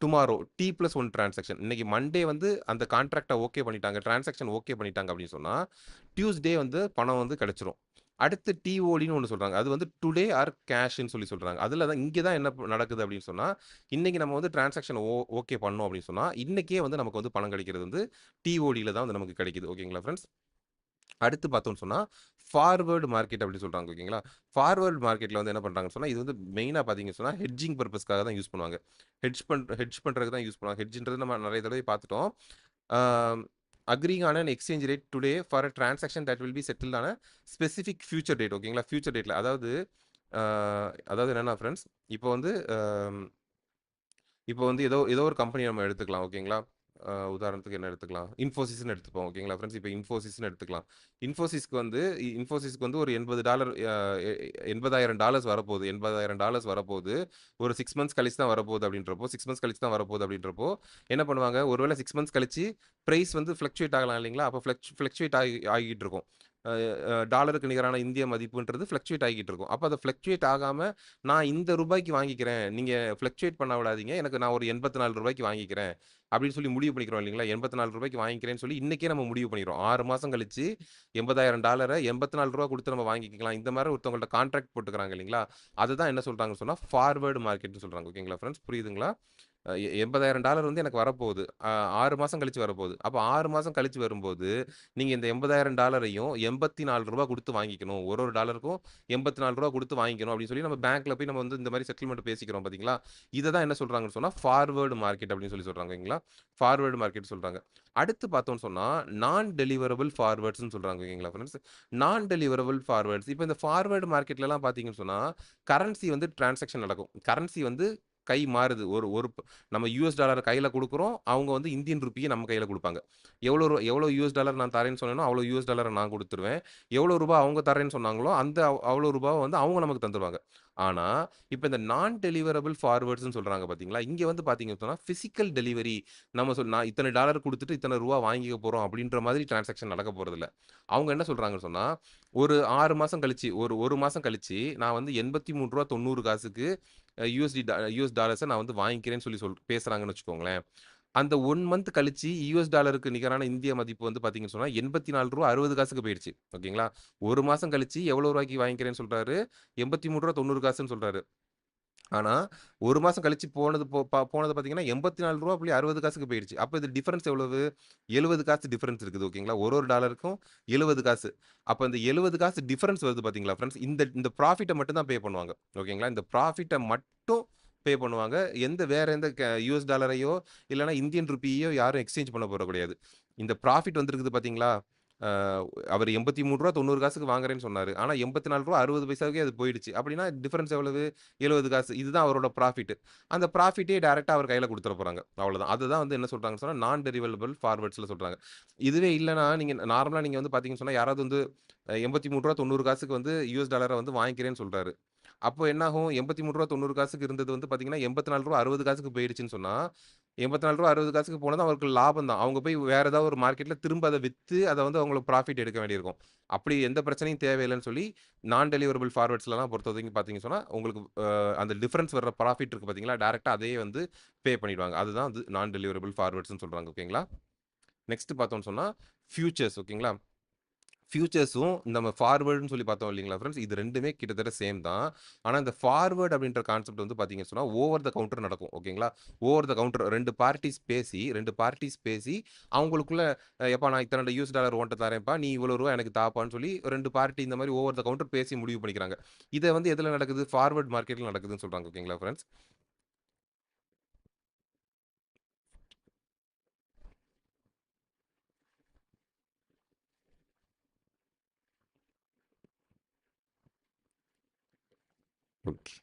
டுமாரோ T+1 டிரான்சாக்ஷன். இன்னைக்கு மண்டே வந்து அந்த கான்ட்ராக்ட்ட ஓகே பண்ணிட்டாங்க. டிரான்சாக்ஷன் ஓகே பண்ணிட்டாங்க அப்படின்னு சொன்னா, டியூஸ்டே வந்து பணம் வந்து கிடைச்சிரும். அடுத்து டிஓடின்னு ஒண்ணு சொல்றாங்க. அது வந்து டுடே ஆர் கேஷ்ன்னு சொல்லி சொல்றாங்க. அதுல தான் இங்க தான் என்ன நடக்குது அப்படின்னு சொன்னா, இன்னைக்கு நம்ம வந்து டிரான்சாக்ஷன் ஓகே பண்ணோம் அப்படின்னு சொன்னா, இன்னைக்கே வந்து நமக்கு வந்து பணம் கிடைக்கிறது வந்து டிஓடில தான் வந்து நமக்கு கிடைக்குது. ஓகேங்களா ஃபிரெண்ட்ஸ்? அடுத்து பார்த்தோம்னு சொன்னா, ஃபார்வர்ட் மார்க்கெட் அப்படி சொல்றாங்க. ஓகேங்களா? ஃபார்வர்ட் மார்க்கெட்ல வந்து என்ன பண்றாங்கன்னு சொன்னா, இது வந்து மெயினா பார்த்தீங்கன்னு சொன்னா, ஹெட்ஜிங் பர்ப்பஸ்க்காக தான் யூஸ் பண்ணுவாங்க. ஹெட்ஜ் பண்றதுக்கு தான் யூஸ் பண்ணுவாங்க. ஹெட்ஜ்ன்றது நம்ம நெறைய தடவை பார்த்துட்டோம். Uh agreeing on an exchange rate today for a transaction that will be settled on a specific future date. ஓகேங்களா? ஃபியூச்சர் டேட்ல ஆ அதாவது என்னன்னா ஃபிரெண்ட்ஸ், இப்போ வந்து இப்போ வந்து ஏதோ ஏதோ ஒரு கம்பெனி நம்ம எடுத்துக்கலாம். ஓகேங்களா? உதாரணத்துக்கு என்ன எடுத்துக்கலாம்? இன்ஃபோசிஸ்ன்னு எடுத்துப்போம். ஓகேங்களா ஃபிரெண்ட்ஸ்? இப்போ இன்ஃபோசிஸ்ன்னு எடுத்துக்கலாம். இன்ஃபோசிஸ்க்கு வந்து ஒரு $80 எ $80,000 வரப்போகுது. $80,000 வரப்போகுது. ஒரு 6 மந்த்ஸ் கழிச்சு தான் வரப்போகுது அப்படின்றப்போ, 6 மந்த்ஸ் கழிச்சு தான் வரப்போகுது அப்படின்றப்போ, என்ன பண்ணுவாங்க? ஒருவேளை 6 மந்த்ஸ் கழிச்சு பிரைஸ் வந்து ஃப்ளக்சுவேட் ஆகலாம் இல்லைங்களா? அப்போ ஃப்ளக்சுவேட் ஆகிட்டு இருக்கும். டாலருக்கு நிகரான இந்திய மதிப்புன்றது ஃப்ளக்சுவேட் ஆகிட்டு இருக்கும். அப்போ அதை ஃப்ளக்சுவேட் ஆகாம நான் இந்த ரூபாய்க்கு வாங்கிக்கிறேன். நீங்க ஃப்ளக்சுவேட் பண்ண விடாதீங்க. நான் ஒரு ரூ. 84 வாங்கிக்கிறேன். அப்படின்னு சொல்லி முடிவு பண்ணிக்கிறோம் இல்லைங்களா? ரூ. 84 வாங்கிக்கிறேன்னு சொல்லி இன்னைக்கே நம்ம முடிவு பண்ணிக்கிறோம். 6 மாசம் கழிச்சு $80,000 ரூ. 84 குடுத்து நம்ம வாங்கிக்கலாம். இந்த மாரி ஒருத்தவங்கள்ட்ட கான்ட்ராக்ட் போட்டுக்கிறாங்க இல்லைங்களா? அதுதான் என்ன சொல்றாங்கன்னு சொன்னா, ஃபார்வர்ட் மார்க்கெட்ன்னு சொல்றாங்க. ஓகேங்களா ஃபிரெண்ட்ஸ்? புரியுதுங்களா? $80,000 வந்து எனக்கு வரப்போகுது. 6 மாசம் கழிச்சு வரப்போகுது. அப்ப 6 மாசம் கழிச்சு வரும்போது, நீங்க இந்த $80,000யும் ரூ. 84 குடுத்து வாங்கிக்கணும். ஒரு டாலருக்கும் ரூ. 84 குடுத்து வாங்கிக்கணும் அப்படின்னு சொல்லி நம்ம பேங்க்ல போய் நம்ம வந்து இந்த மாரி செட்டில்மெண்ட் பேசிக்கிறோம் பார்த்தீங்களா? இத தான் என்ன சொல்றாங்கன்னு சொன்னா, ஃபார்வர்ட் மார்க்கெட் அப்படின்னு சொல்லி சொல்றாங்க. ஓகேங்களா? ஃபார்வர்ட் மார்க்கெட் சொல்றாங்க. அடுத்து பார்த்தோம்னு சொன்னா, நான் டெலிவரபிள் ஃபார்வர்ட்ஸ்ன்னு சொல்றாங்க. ஓகேங்களா ஃபிரெண்ட்ஸ்? நான் டெலிவரபிள் ஃபார்வர்ட்ஸ். இப்ப இந்த ஃபார்வர்ட் மார்க்கெட்லலாம் பார்த்தீங்கன்னு சொன்னா, கரன்சி வந்து டிரான்சாக்ஷன் நடக்கும். கரன்சி வந்து கை மாறுது. ஒரு ஒரு நம்ம யுஎஸ் டாலர் கையில குடுக்குறோம். அவங்க வந்து இந்தியன் ரூபிய நம்ம கையில குடுப்பாங்க. எவ்வளோ யுஎஸ் டாலர் நான் தரேன்னு சொன்னேனோ, அவ்வளோ யுஎஸ் டாலர நான் குடுத்துருவேன். எவ்வளோ ரூபா அவங்க தரேன்னு சொன்னாங்களோ, அந்த அவ்வளோ ரூபாவ வந்து அவங்க நமக்கு தந்துருவாங்க. ஆனா, இப்ப இந்த நான் டெலிவரபிள் ஃபார்வர்ட்ஸ்ன்னு சொல்றாங்க பார்த்தீங்களா? இங்க வந்து பார்த்தீங்கன்னு சொன்னா, பிசிக்கல் டெலிவரி நான் இத்தனை டாலர் குடுத்துட்டு இத்தனை ரூவா வாங்கிக்க போறோம் அப்படின்ற மாதிரி டிரான்சாக்ஷன் நடக்க போறதில்ல. அவங்க என்ன சொல்றாங்கன்னு சொன்னா, ஒரு 6 மாசம் கழிச்சு, ஒரு 1 மாசம் கழிச்சு நான் வந்து ரூ. 83.90 யுஎஸ் டாலர்ஸ நான் வந்து வாங்கிக்கிறேன்னு சொல்லி பேசுறாங்கன்னு வச்சுக்கோங்களேன். அந்த 1 மந்த் கழிச்சு யுஎஸ் டாலருக்கு நிகரான இந்திய மதிப்பு வந்து பார்த்தீங்கன்னு சொன்னா, ரூ. 84.60 போயிடுச்சு. ஓகேங்களா? 1 மாசம் கழிச்சு எவ்வளோ ரூபாய்க்கு வாங்கிக்கிறேன்னு சொல்றாரு? ரூ. 83.90 சொல்றாரு. ஆனா, 1 மாசம் கழிச்சு போனது பார்த்தீங்கன்னா, ரூ. 84.60 போயிடுச்சு. அப்ப இது டிஃபரன்ஸ் எவ்வளவு? 70 காசு டிஃபரன்ஸ் இருக்குது. ஓகேங்களா? ஒரு டாலருக்கும் 70 காசு. அப்ப இந்த 70 காசு டிஃபரன்ஸ் வருது பார்த்தீங்களா ஃபிரெண்ட்ஸ்? இந்த இந்த ப்ராஃபிட்ட மட்டும் தான் பே பண்ணுவாங்க. ஓகேங்களா? இந்த ப்ராஃபிட்ட மட்டும் பே பண்ணுவாங்க. வேற எந்த யுஎஸ் டாலரையோ, இல்லன்னா இந்தியன் ரூபியையோ யாரும் எக்ஸ்சேஞ்ச் பண்ண போறது கிடையாது. இந்த ப்ராஃபிட் வந்திருக்குது பார்த்தீங்களா? அ அவரு ரூ. 83.90 வாங்குறேன்னு சொன்னாரு. ஆனா ரூ. 84.60 அது போயிடுச்சு. அப்படின்னா டிஃபரன்ஸ் எவ்வளவு? 70 காசு. இதுதான் அவரோட ப்ராஃபிட். அந்த ப்ராஃபிட்டே டைரக்ட்டா அவர் கையில குடுத்துற போறாங்க. அவ்வளோதான். அதுதான் வந்து என்ன சொல்றாங்கன்னு சொன்னா, நான் டெரிவலபிள் ஃபார்வர்ட்ஸ்ல சொல்றாங்க. இதுவே இல்லன்னா, நீங்க நார்மலா நீங்க வந்து பார்த்தீங்கன்னு சொன்னா, யாராவது வந்து ரூ. 83.90 வந்து யுஎஸ் டாலர வந்து வாங்கிக்கிறேன்னு சொல்றாரு. அப்போ என்னாகும்? ரூ. 83.90 இருந்தது வந்து பார்த்தீங்கன்னா, ரூ. 84.60 போயிடுச்சுன்னு சொன்னா, ரூ. 84.60 போனது அவருக்கு லாபம் தான். அவங்க போய் வேற ஏதாவது ஒரு மார்க்கெட்ல திரும்ப அத வித்து, அத வந்து அவங்களுக்கு ப்ராஃபிட் எடுக்க வேண்டியிருக்கும். அப்படி எந்த பிரச்சனையும் தேவையில்லன்னு சொல்லி, நான் டெலிவரபிள் ஃபார்வர்ட்ஸ்லலாம் பொறுத்தவரைக்கும் பார்த்தீங்கன்னு சொன்னா, உங்களுக்கு அந்த டிஃபரன்ஸ் வர்ற ப்ராஃபிட் இருக்கு பார்த்தீங்களா? டைரக்ட்டா அதையே வந்து பே பண்ணிடுவாங்க. அதுதான் வந்து நான் டெலிவரபிள் ஃபார்வர்ட்ஸ்ன்னு சொல்றாங்க. ஓகேங்களா? நெக்ஸ்ட் பார்த்தோம்னு சொன்னா, ஃபியூச்சர்ஸ் ஓகேங்களா? ஃபியூச்சர்ஸும் நம்ம ஃபார்வர்டுன்னு சொல்லி பார்த்தோம் இல்லைங்களா ஃப்ரெண்ட்ஸ்? இது 2மே கிட்டத்தட்ட சேம் தான். ஆனா, இந்த ஃபார்வர்ட் அப்படின்ற கான்செப்ட் வந்து பார்த்தீங்கன்னு சொன்னா, ஓவர் த கவுண்டர் நடக்கும். ஓகேங்களா? ஓவர் த கவுண்டர் 2 பார்ட்டீஸ் பேசி அவங்களுக்குள்ள "எப்பா நான் இத்தனை யுஎஸ் டாலர் உன்ட்ட தரேன்ப்பா. நீ இவ்வளோ ரூவா எனக்கு தாப்பான்னு" சொல்லி 2 பார்ட்டி இந்த மாரி ஓவர் த கவுண்டர் பேசி முடிவு பண்ணிக்கிறாங்க. இத வந்து எதுல நடக்குது? ஃபார்வர்ட் மார்க்கெட்ல நடக்குதுன்னு சொல்றாங்க. ஓகேங்களா friends? Okay.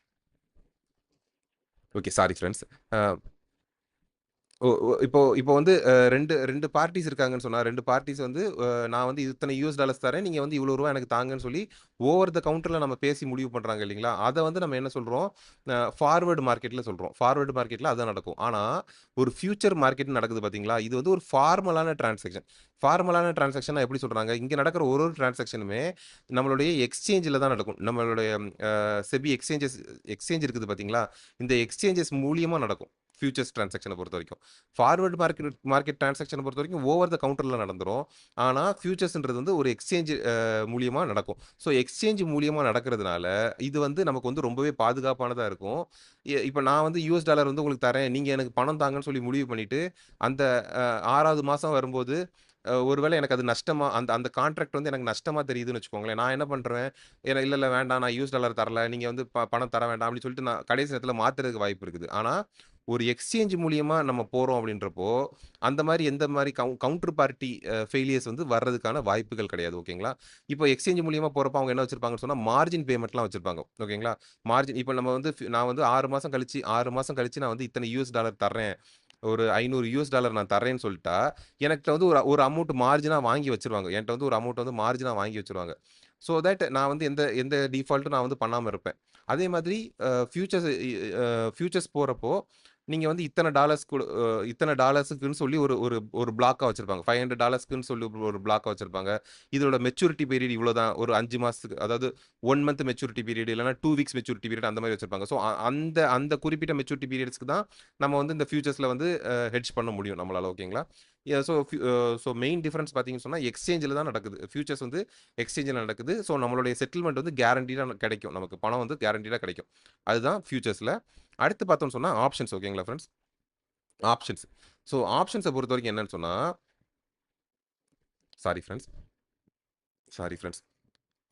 Okay. Sorry friends. அ ஓ! இப்போ இப்போ வந்து 2 பார்ட்டீஸ் இருக்காங்கன்னு சொன்னா, 2 பார்ட்டீஸ் வந்து நான் வந்து இத்தனை யுஎஸ் டாலர்ஸ் தரேன். நீங்க வந்து இவ்வளோ ரூவா எனக்கு தாங்கன்னு சொல்லி, ஓவர் த கவுண்டர்ல நம்ம பேசி முடிவு பண்றாங்க இல்லைங்களா? அத வந்து நம்ம என்ன சொல்றோம்? ஃபார்வர்ட் மார்க்கெட்ல சொல்றோம். ஃபார்வர்ட் மார்க்கெட்ல அதான் நடக்கும். ஆனா, ஒரு ஃபியூச்சர் மார்க்கெட் நடக்குது பார்த்தீங்களா? இது வந்து ஒரு ஃபார்மலான டிரான்சாக்ஷன். ஃபார்மலான டிரான்சாக்ஷன்னா எப்படி சொல்றாங்க? இங்க நடக்கிற ஒரு டிரான்சாக்ஷனுமே நம்மளுடைய எக்ஸ்சேஞ்சில தான் நடக்கும். நம்மளுடைய செபி எக்ஸ்சேஞ்ச் இருக்குது பார்த்தீங்களா? இந்த எக்ஸ்சேஞ்சஸ் மூலியமா நடக்கும். ஃபியூச்சர்ஸ் டிரான்சாக்ஷன பொறுத்தவரைக்கும். ஃபார்வர்ட் மார்க்கெட் டிரான்சாக்ஷன பொறுத்தவரைக்கும் ஓவர் த கவுண்டர்ல நடந்துரும். ஆனா, ஃபியூச்சர்ஸ்ன்றது வந்து ஒரு எக்ஸ்சேஞ்ச் மூலியமா நடக்கும். ஸோ, எக்ஸ்சேஞ்ச் மூலியமா நடக்கிறதுனால, இது வந்து நமக்கு வந்து ரொம்பவே பாதுகாப்பானதா இருக்கும். இப்ப நான் வந்து யுஎஸ் டாலர் வந்து உங்களுக்கு தரேன். நீங்க எனக்கு பணம் தாங்கன்னு சொல்லி முடிவு பண்ணிட்டு, அந்த 6வது மாசம் வரும்போது, ஒருவேளை எனக்கு அது நஷ்டமா அந்த அந்த கான்ட்ராக்ட் வந்து எனக்கு நஷ்டமா தெரியுதுன்னு வச்சுக்கோங்களேன். நான் என்ன பண்ருவேன், இல்ல, இல்ல வேண்டாம். நான் யுஎஸ் டாலர் தரல. நீங்க வந்து பணம் தர வேண்டாம் அப்படின்னு சொல்லிட்டு நான் கடைசி நேரத்தில மாத்துறதுக்கு வாய்ப்பு இருக்குது. ஆனா, ஒரு எக்ஸ்சேஞ்ச் மூலியமா நம்ம போறோம் அப்படின்றப்போ, அந்த மாரி எந்த மாரி கவுண்டர் பார்ட்டி ஃபெயிலியர்ஸ் வந்து வர்றதுக்கான வாய்ப்புகள் கிடையாது. ஓகேங்களா? இப்போ எக்ஸ்சேஞ்ச் மூலியமா போறப்போ அவங்க என்ன வச்சிருப்பாங்கன்னு சொன்னா, மார்ஜின் பேமெண்ட்லாம் வச்சிருப்பாங்க. ஓகேங்களா? இப்ப நம்ம வந்து நான் வந்து 6 மாசம் கழிச்சு நான் வந்து இத்தனை யுஎஸ் டாலர் தர்றேன். ஒரு $500 நான் தர்றேன்னு சொல்ட்டா, எனக்கிட்ட வந்து ஒரு ஒரு அமௌண்ட் மார்ஜினா வாங்கி வச்சுருவாங்க. என்ட்ட வந்து ஒரு அமௌண்ட் வந்து மார்ஜினா வாங்கி வச்சுருவாங்க. ஸோ தட் நான் வந்து எந்த எந்த டிஃபால்ட்டும் நான் வந்து பண்ணாம இருப்பேன். அதே மாதிரி ஃபியூச்சர்ஸ் போறப்போ, நீங்க வந்து இத்தனை டாலர்ஸ் இத்தனை டாலர்ஸுக்குன்னு சொல்லி ஒரு ஒரு ஒரு பிளாக்கா வச்சிருப்பாங்க. $500க்குன்னு சொல்லி ஒரு பிளாக்கா வச்சிருப்பாங்க. இதோட மெச்சூரிட்டி பீரியட் இவ்வளோதான். ஒரு 5 மாசத்துக்கு, அதாவது 1 மந்த் மெச்சூரிட்டி பீரியட் இல்லன்னா 2 வீக்ஸ் மெச்சூரிட்டி பீரியட் அந்த மாரி வச்சிருப்பாங்க. ஸோ அந்த அந்த குறிப்பிட்ட மெச்சூரிட்டி பீரியட்ஸ்க்கு தான் நம்ம வந்து இந்த ஃபியூச்சர்ஸ்ல வந்து ஹெட்ஜ் பண்ண முடியும் நம்மளால. ஓகேங்களா? ஸோ மெயின் டிஃபரன்ஸ் பார்த்தீங்கன்னு சொன்னா எக்ஸ்சேஞ்சில தான் நடக்குது. ஃபியூச்சர்ஸ் வந்து எக்ஸ்சேஞ்சில நடக்குது. ஸோ நம்மளுடைய செட்டில்மென்ட் வந்து கேரண்டீடா கிடைக்கும். நமக்கு பணம் வந்து கேரண்டீடா கிடைக்கும். அதுதான் ஃபியூச்சர்ஸ்ல. அடுத்து பார்த்தோம்னு சொன்னா ஆப்ஷன்ஸ். ஓகேங்களா ஃபிரெண்ட்ஸ்? ஆப்ஷன்ஸ். ஸோ ஆப்ஷன்ஸ பொறுத்தவரைக்கும் என்னன்னு சொன்னா, சாரி ஃபிரெண்ட்ஸ், சாரி ஃபிரெண்ட்ஸ்.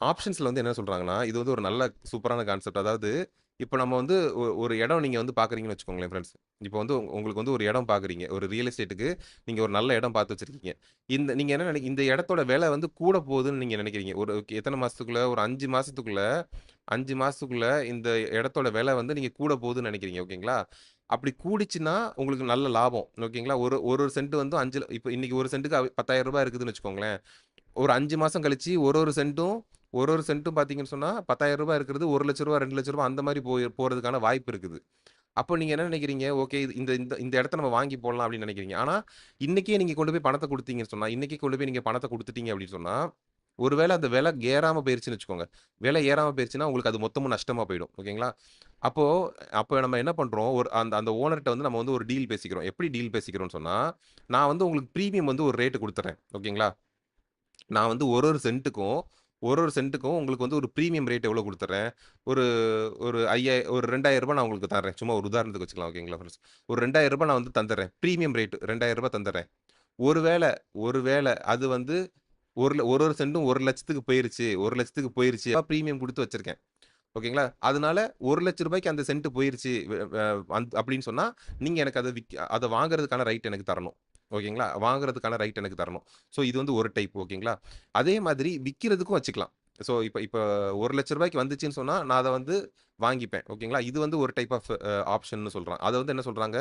ஆப்ஷன்ஸ்ல வந்து என்ன சொல்றாங்கன்னா, இது வந்து ஒரு நல்ல சூப்பரான கான்செப்ட். அதாவது இப்ப நம்ம வந்து ஒரு இடம் நீங்க வந்து பார்க்குறீங்கன்னு வச்சுக்கோங்களேன் ஃபிரெண்ட்ஸ். இப்ப வந்து உங்களுக்கு வந்து ஒரு இடம் பார்க்குறீங்க. ஒரு ரியல் எஸ்டேட்டுக்கு நீங்க ஒரு நல்ல இடம் பார்த்து வச்சிருக்கீங்க. நீங்க என்ன இந்த இடத்தோட விலை வந்து கூட போகுதுன்னு நீங்க நினைக்கிறீங்க. ஒரு எத்தன மாசத்துக்குள்ள? ஒரு 5 மாசத்துக்குள்ள 5 மாசத்துக்குள்ள இந்த இடத்தோட விலை வந்து நீங்க கூட போகுதுன்னு நினைக்கிறீங்க. ஓகேங்களா? அப்படி கூடிச்சுன்னா உங்களுக்கு நல்ல லாபம். ஓகேங்களா? ஒரு ஒரு சென்ட் வந்து இப்ப இன்னைக்கு ஒரு சென்ட்டுக்கு ரூ. 10,000 இருக்குதுன்னு வச்சுக்கோங்களேன். ஒரு 5 மாசம் கழிச்சு ஒரு ஒரு சென்ட்டும் பார்த்தீங்கன்னு சொன்னா ரூ. 10,000 இருக்கிறது ரூ. 1,00,000 ரூ. 2,00,000 அந்த மாரி போறதுக்கான வாய்ப்பு இருக்குது. அப்போ நீங்க என்ன நினைக்கிறீங்க? ஓகே, இது இந்த இந்த இந்த இடத்த நம்ம வாங்கி போடலாம் அப்படின்னு நினைக்கிறீங்க. ஆனா, இன்னைக்கே நீங்க கொண்டு போய் பணத்த குடுத்தீங்கன்னு சொன்னா, இன்னைக்கே கொண்டு போய் நீங்க பணத்த குடுத்துட்டீங்க அப்படின்னு சொன்னா, ஒருவேள அந்த விலை ஏறாம போயிருச்சுன்னு வச்சுக்கோங்க. விலை ஏறாம போயிருச்சுன்னா, உங்களுக்கு அது மொத்தமும் நஷ்டமா போயிடும். ஓகேங்களா? அப்போ அப்ப நம்ம என்ன பண்றோம், ஒரு அந்த அந்த ஓனர்ட்ட வந்து நம்ம வந்து ஒரு டீல் பேசிக்கிறோம். எப்படி டீல் பேசிக்கிறோம்னு சொன்னா, நான் வந்து உங்களுக்கு பிரீமியம் வந்து ஒரு ரேட் குடுத்துர்றேன். ஓகேங்களா? நான் வந்து ஒரு ஒரு சென்ட்டுக்கும் உங்களுக்கு வந்து ஒரு பிரீமியம் ரேட் எவ்வளோ குடுத்துர்றேன். ஒரு ஒரு ஒரு ரூ. 2,000 நான் உங்களுக்கு தர்றேன். சும்மா ஒரு உதாரணத்துக்கு வச்சுக்கலாம். ஓகேங்களா ஃபிரெண்ட்ஸ். ஒரு ரூ. 2,000 நான் வந்து தந்துர்றேன். பிரீமியம் ரேட் ரூ. 2,000 தந்துர்றேன். ஒருவேள ஒருவேள அது வந்து ஒரு ஒரு சென்டும் 1,00,000க்கு போயிருச்சு. 1,00,000க்கு போயிருச்சு. பிரீமியம் குடுத்து வச்சிருக்கேன். ஓகேங்களா? அதனால ரூ. 1,00,000க்கு அந்த சென்ட் போயிருச்சு. வ வ அப்படின்னு சொன்னா, நீங்க எனக்கு அத வாங்குறதுக்கான ரைட் எனக்கு தரணும். ஓகேங்களா? வாங்குறதுக்கான ரைட் எனக்கு தரணும். ஸோ இது வந்து ஒரு டைப். ஓகேங்களா? அதே மாதிரி விக்கிறதுக்கும் வச்சுக்கலாம். ஸோ இப்ப இப்ப ரூ. 1,00,000 வந்துச்சுன்னு சொன்னா, நான் அத வந்து வாங்கிப்பேன். ஓகேங்களா? இது வந்து ஒரு டைப் ஆஃப் ஆப்ஷன்னு சொல்றாங்க. அத வந்து என்ன சொல்றாங்க?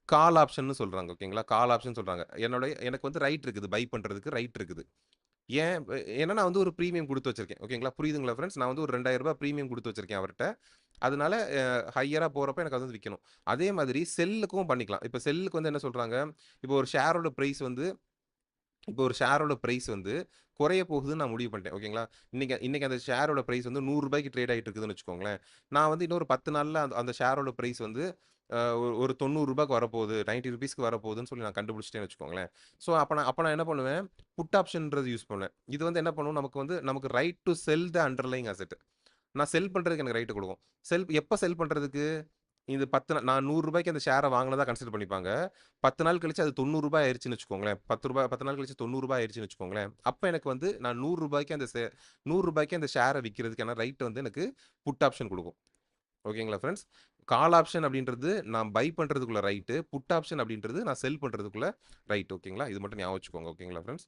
கால் ஆப்ஷன்னு சொல்றாங்க. ஓகேங்களா? கால் ஆப்ஷன் சொல்றாங்க. எனக்கு வந்து ரைட் இருக்குது. பை பண்றதுக்கு ரைட் இருக்குது. ஏன் ஏன்னா நான் வந்து ஒரு பிரீமியம் குடுத்து வச்சிருக்கேன். ஓகேங்களா? புரியுதுங்களா ஃபிரெண்ட்ஸ்? நான் வந்து ஒரு ரூ. 2,000 பிரீமியம் குடுத்து வச்சிருக்கேன் அவர்ட்ட. அதனால ஹையரா போறப்ப எனக்கு அது வந்து விக்கணும். அதே மாதிரி செல்லுக்கும் பண்ணிக்கலாம். இப்ப செல்லுக்கு வந்து என்ன சொல்றாங்க, இப்போ ஒரு ஷேரோட பிரைஸ் வந்து இப்போ ஒரு ஷேரோட பிரைஸ் வந்து குறைய போகுதுன்னு நான் முடிவு பண்ணிட்டேன். ஓகேங்களா? இன்னைக்கு இன்னைக்கு அந்த ஷேரோட பிரைஸ் வந்து ரூ. 100க்கு ட்ரேட் ஆயிட்டு இருக்குதுன்னு வச்சுக்கோங்களேன். நான் வந்து இன்னொரு 10 நாள்ல அந்த அந்த ஷேரோட பிரைஸ் வந்து ஒரு ரூ. 90க்கு வரப்போகுது, ₹90க்கு வரப்போகுதுன்னு சொல்லி நான் கண்டுபிடிச்சிட்டேன்னு வச்சுக்கோங்களேன். ஸோ அப்ப நான் என்ன பண்ணுவேன், புட் ஆப்ஷன்ன்றது யூஸ் பண்ணுவேன். இது வந்து என்ன பண்ணும், நமக்கு ரைட் டூ செல் த அண்டர்லையிங் அசெட். நான் செல் பண்றதுக்கு எனக்கு ரைட் குடுக்கும். எப்ப செல் பண்றதுக்கு? இது 10 நான் ரூ. 100க்கு அந்த ஷேர வாங்குனதா கன்சிடர் பண்ணிப்பாங்க. 10 நாள் கழிச்சு அது ரூ. 90 ஆயிருச்சுன்னு வச்சுக்கோங்களேன். ரூ. 10 நாள் கழிச்சு ரூ. 90 ஆயிருச்சுன்னு வச்சுக்கோங்களேன். அப்ப எனக்கு வந்து நான் ரூ. 100க்கு அந்த ஷேர விக்கிறதுக்கான ரைட் வந்து எனக்கு புட் ஆப்ஷன் குடுக்கும். ஓகேங்களா ஃபிரெண்ட்ஸ்? கால் ஆப்ஷன் அப்படின்றது நான் பை பண்றதுக்குள்ள ரைட்டு. புட் ஆப்ஷன் அப்படின்றது நான் செல் பண்றதுக்குள்ள ரைட். ஓகேங்களா? இது மட்டும் ஞாபகம் வச்சுக்கோங்க. ஓகேங்களா ஃபிரெண்ட்ஸ்?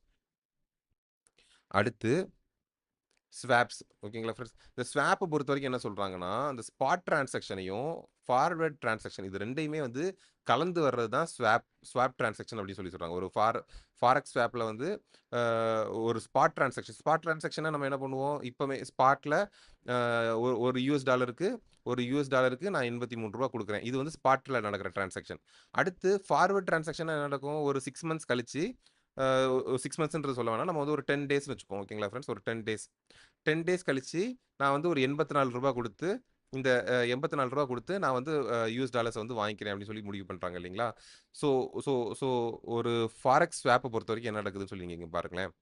அடுத்து ஸ்வாப்ஸ். ஓகேங்களா ஃபிரெண்ட்ஸ்? இந்த ஸ்வாப்ப பொறுத்தவரைக்கும் என்ன சொல்றாங்கன்னா, அந்த ஸ்பாட் டிரான்சாக்ஷனையும், ஃபார்வர்ட் டிரான்சாக்ஷன் இது 2யுமே வந்து கலந்து வர்றது தான் ஸ்வாப் டிரான்சாக்ஷன் அப்படின்னு சொல்லி சொல்றாங்க. ஒரு ஃபாரெக்ஸ் ஸ்வாப்ல வந்து அ ஒரு ஸ்பாட் டிரான்சாக்ஷனா நம்ம என்ன பண்ணுவோம், இப்பவே ஸ்பாட்ல அ ஒரு யுஎஸ் டாலருக்கு நான் ரூ. 83 குடுக்குறேன். இது வந்து ஸ்பாட்ல நடக்கிற டிரான்சாக்ஷன். அடுத்து ஃபார்வர்ட் டிரான்சாக்ஷன்னா என்ன நடக்கும், ஒரு 6 மந்த்ஸ் கழிச்சு, அ 6 மந்த்ஸ்ன்றது சொல்ல வேணாம். நம்ம வந்து ஒரு 10 டேஸ்ன்னு வச்சுப்போம். ஓகேங்களா ஃபிரெண்ட்ஸ்? ஒரு 10 டேஸ். 10 டேஸ் கழிச்சு, நான் வந்து ஒரு ரூ. 84 குடுத்து, இந்த ரூ. 84 குடுத்து நான் வந்து யுஎஸ் டாலர்ஸ வந்து வாங்கிக்கிறேன் அப்படின்னு சொல்லி முடிவு பண்றாங்க இல்லைங்களா? ஸோ ஸோ ஸோ ஒரு ஃபாரெக்ஸ் ஸ்வாப்ப பொறுத்தவரைக்கும் என்ன நடக்குதுன்னு சொல்லி நீங்க இங்க பாருங்களேன்.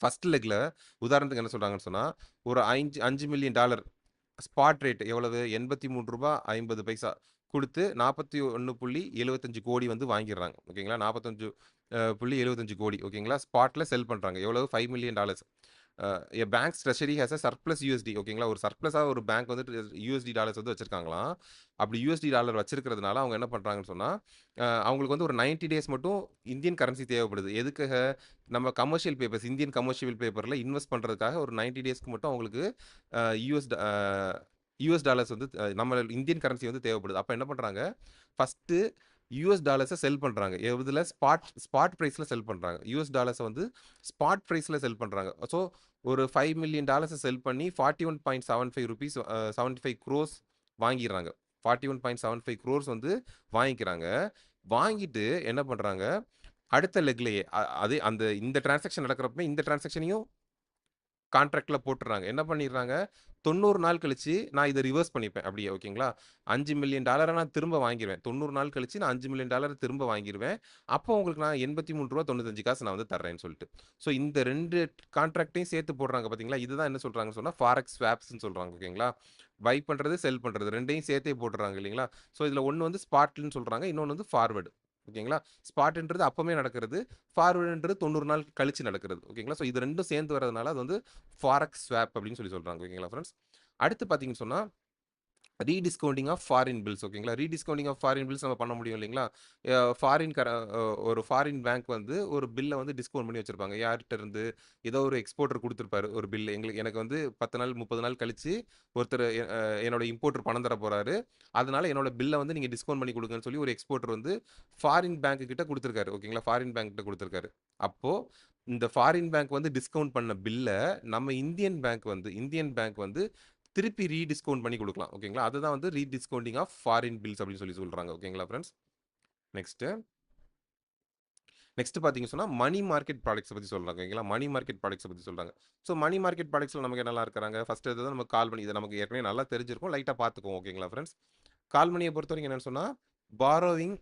ஃபர்ஸ்ட் லெக்ல உதாரணத்துக்கு என்ன சொல்றாங்கன்னு சொன்னா, ஒரு $5,000,000 ஸ்பாட் ரேட் எவ்வளவு? ரூ. 83.50 குடுத்து 41.75 கோடி வந்து வாங்கிர்றாங்க. ஓகேங்களா? 45,75 கோடி. ஓகேங்களா? ஸ்பாட்ல செல் பண்றாங்க. எவ்வளவு? $5,000,000. A banks treasury has a surplus USD. ஓகேங்களா? ஒரு சர்ப்ளஸா ஒரு பேங்க் வந்துட்டு யுஎஸ்டி டாலர்ஸ் வந்து வச்சிருக்காங்களாம். அப்படி யுஎஸ்டி டாலர் வச்சிருக்கிறதுனால அவங்க என்ன பண்றாங்கன்னு சொன்னா, அவங்களுக்கு வந்து ஒரு 90 டேஸ் மட்டும் இந்தியன் கரன்சி தேவைப்படுது. எதுக்காக? நம்ம கமர்ஷியல் பேப்பர்ஸ், இந்தியன் கமர்ஷியல் பேப்பர்ல இன்வெஸ்ட் பண்றதுக்காக ஒரு 90 டேஸ்க்கு மட்டும் அவங்களுக்கு அ யுஎஸ் ட அ யுஎஸ் டாலர்ஸ் வந்து நம்ம இந்தியன் கரன்சி வந்து தேவைப்படுது. அப்ப என்ன பண்றாங்க? ஃபர்ஸ்ட்டு யுஎஸ் டாலர்ஸ செல் பண்றாங்க. எதுல? ஸ்பாட் பிரைஸ்ல செல் பண்றாங்க. யுஎஸ் டாலர்ஸ வந்து ஸ்பாட் பிரைஸ்ல செல் பண்றாங்க. ஸோ ஒரு $5,000,000 செல் பண்ணி 41.75 ரூப்பீஸ் 75 குரோர்ஸ் வாங்கிர்றாங்க. 41.75 crores வந்து வாங்கிக்கிறாங்க. வாங்கிட்டு என்ன பண்றாங்க, அடுத்த லெக்லயே அதே அந்த இந்த டிரான்சாக்ஷன் நடக்கிறப்ப இந்த டிரான்சாக்ஷனையும் கான்ட்ராக்ட்ல போட்டுறாங்க. என்ன பண்ணிடுறாங்க, 90 நாள் கழிச்சு நான் இத ரிவர்ஸ் பண்ணிப்பேன் அப்படியே ஓகேங்களா? $5,000,000 நான் திரும்ப வாங்கிருவேன். 90 நாள் கழிச்சு நான் $5,000,000 திரும்ப வாங்கிருவேன். அப்போ உங்களுக்கு நான் ரூ. 83.95 நான் வந்து தர்றேன்னு சொல்லிட்டு. ஸோ இந்த 2 கான்ட்ராக்ட்டையும் சேர்த்து போடுறாங்க பார்த்தீங்களா? இதுதான் என்ன சொல்றாங்கன்னு சொன்னா, ஃபாரெக்ஸ் ஸ்வாப்ஸ்ன்னு சொல்றாங்க ஓகேங்களா? பை பண்றது, செல் பண்றது 2யும் சேர்த்தே போட்டுறாங்க இல்லைங்களா? ஸோ இதுல ஒண்ணு வந்து ஸ்பாட்ன்னு சொல்றாங்க. இன்னொன்னு வந்து ஃபார்வர்ட். ஓகேங்களா? ஸ்பாட்ன்றது அப்பமே நடக்கிறது. ஃபார்வர்டுன்றது 90 நாள் கழிச்சு நடக்கிறது. ஓகேங்களா? ஸோ இது 2ம் சேர்ந்து வரதுனால அது வந்து ஃபாரெக்ஸ் ஸ்வாப் அப்படின்னு சொல்லி சொல்றாங்க. ஓகேங்களா ஃபிரெண்ட்ஸ்? அடுத்து பார்த்தீங்கன்னு சொன்னா, ரீடிஸ்கவுண்டிங் ஆஃப் ஃபாரின் பில்ஸ் ஓகேங்களா? ரீடிஸ்கவுண்டிங் ஆஃப் ஃபாரின் பில்ஸ் நம்ம பண்ண முடியும் இல்லைங்களா? ஃபாரின் ஒரு ஃபாரின் பேங்க் வந்து ஒரு பில்ல வந்து டிஸ்கவுண்ட் பண்ணி வச்சிருப்பாங்க. யார்ட்ட இருந்து? ஏதோ ஒரு எக்ஸ்போர்ட்டர் குடுத்திருப்பாரு ஒரு பில். எனக்கு வந்து 10 நாள், 30 நாள் கழிச்சு ஒருத்தர் என்னோட இம்போர்ட்டர் பணம் தர போறாரு. அதனால என்னோட பில்ல வந்து நீங்க டிஸ்கவுண்ட் பண்ணி குடுங்கன்னு சொல்லி ஒரு எக்ஸ்போர்ட்டர் வந்து ஃபாரின் பேங்க் கிட்ட குடுத்திருக்காரு. ஓகேங்களா? ஃபாரின் பேங்க் கிட்ட குடுத்திருக்காரு. அப்போ இந்த ஃபாரின் பேங்க் வந்து டிஸ்கவுண்ட் பண்ண பில்ல நம்ம இந்தியன் பேங்க் வந்து திருப்பி ரீடிஸ்கவுண்ட் பண்ணி குடுக்கலாம். ஓகேங்களா? அதுதான் வந்து ரீடிஸ்கவுண்டிங் ஆஃப் ஃபாரின் பில்ஸ் அப்படின்னு சொல்லி சொல்றாங்க. ஓகேங்களா ஃபிரெண்ட்ஸ்? நெக்ஸ்ட் நெக்ஸ்ட் பார்த்தீங்கன்னு சொன்னா, மணி மார்க்கெட் ப்ராடக்ட்ஸ பத்தி சொல்றாங்க. ஓகேங்களா? மணி மார்க்கெட் ப்ராடக்ட்ஸ பத்தி சொல்றாங்க. ஸோ மணி மார்க்கெட் ப்ராடக்ட்ஸ்ல நமக்கு என்னலாம் இருக்கிறாங்க? ஃபர்ஸ்ட் இதுதான் நமக்கு கால் மணி. இது நமக்கு ஏற்கனவே நல்லா தெரிஞ்சிருக்கும். லைட்டா பார்த்துக்குவோம். ஓகேங்களா ஃபிரெண்ட்ஸ்? கால் மணிய பொறுத்தவரைக்கும் என்னன்னு சொன்னா, borrowing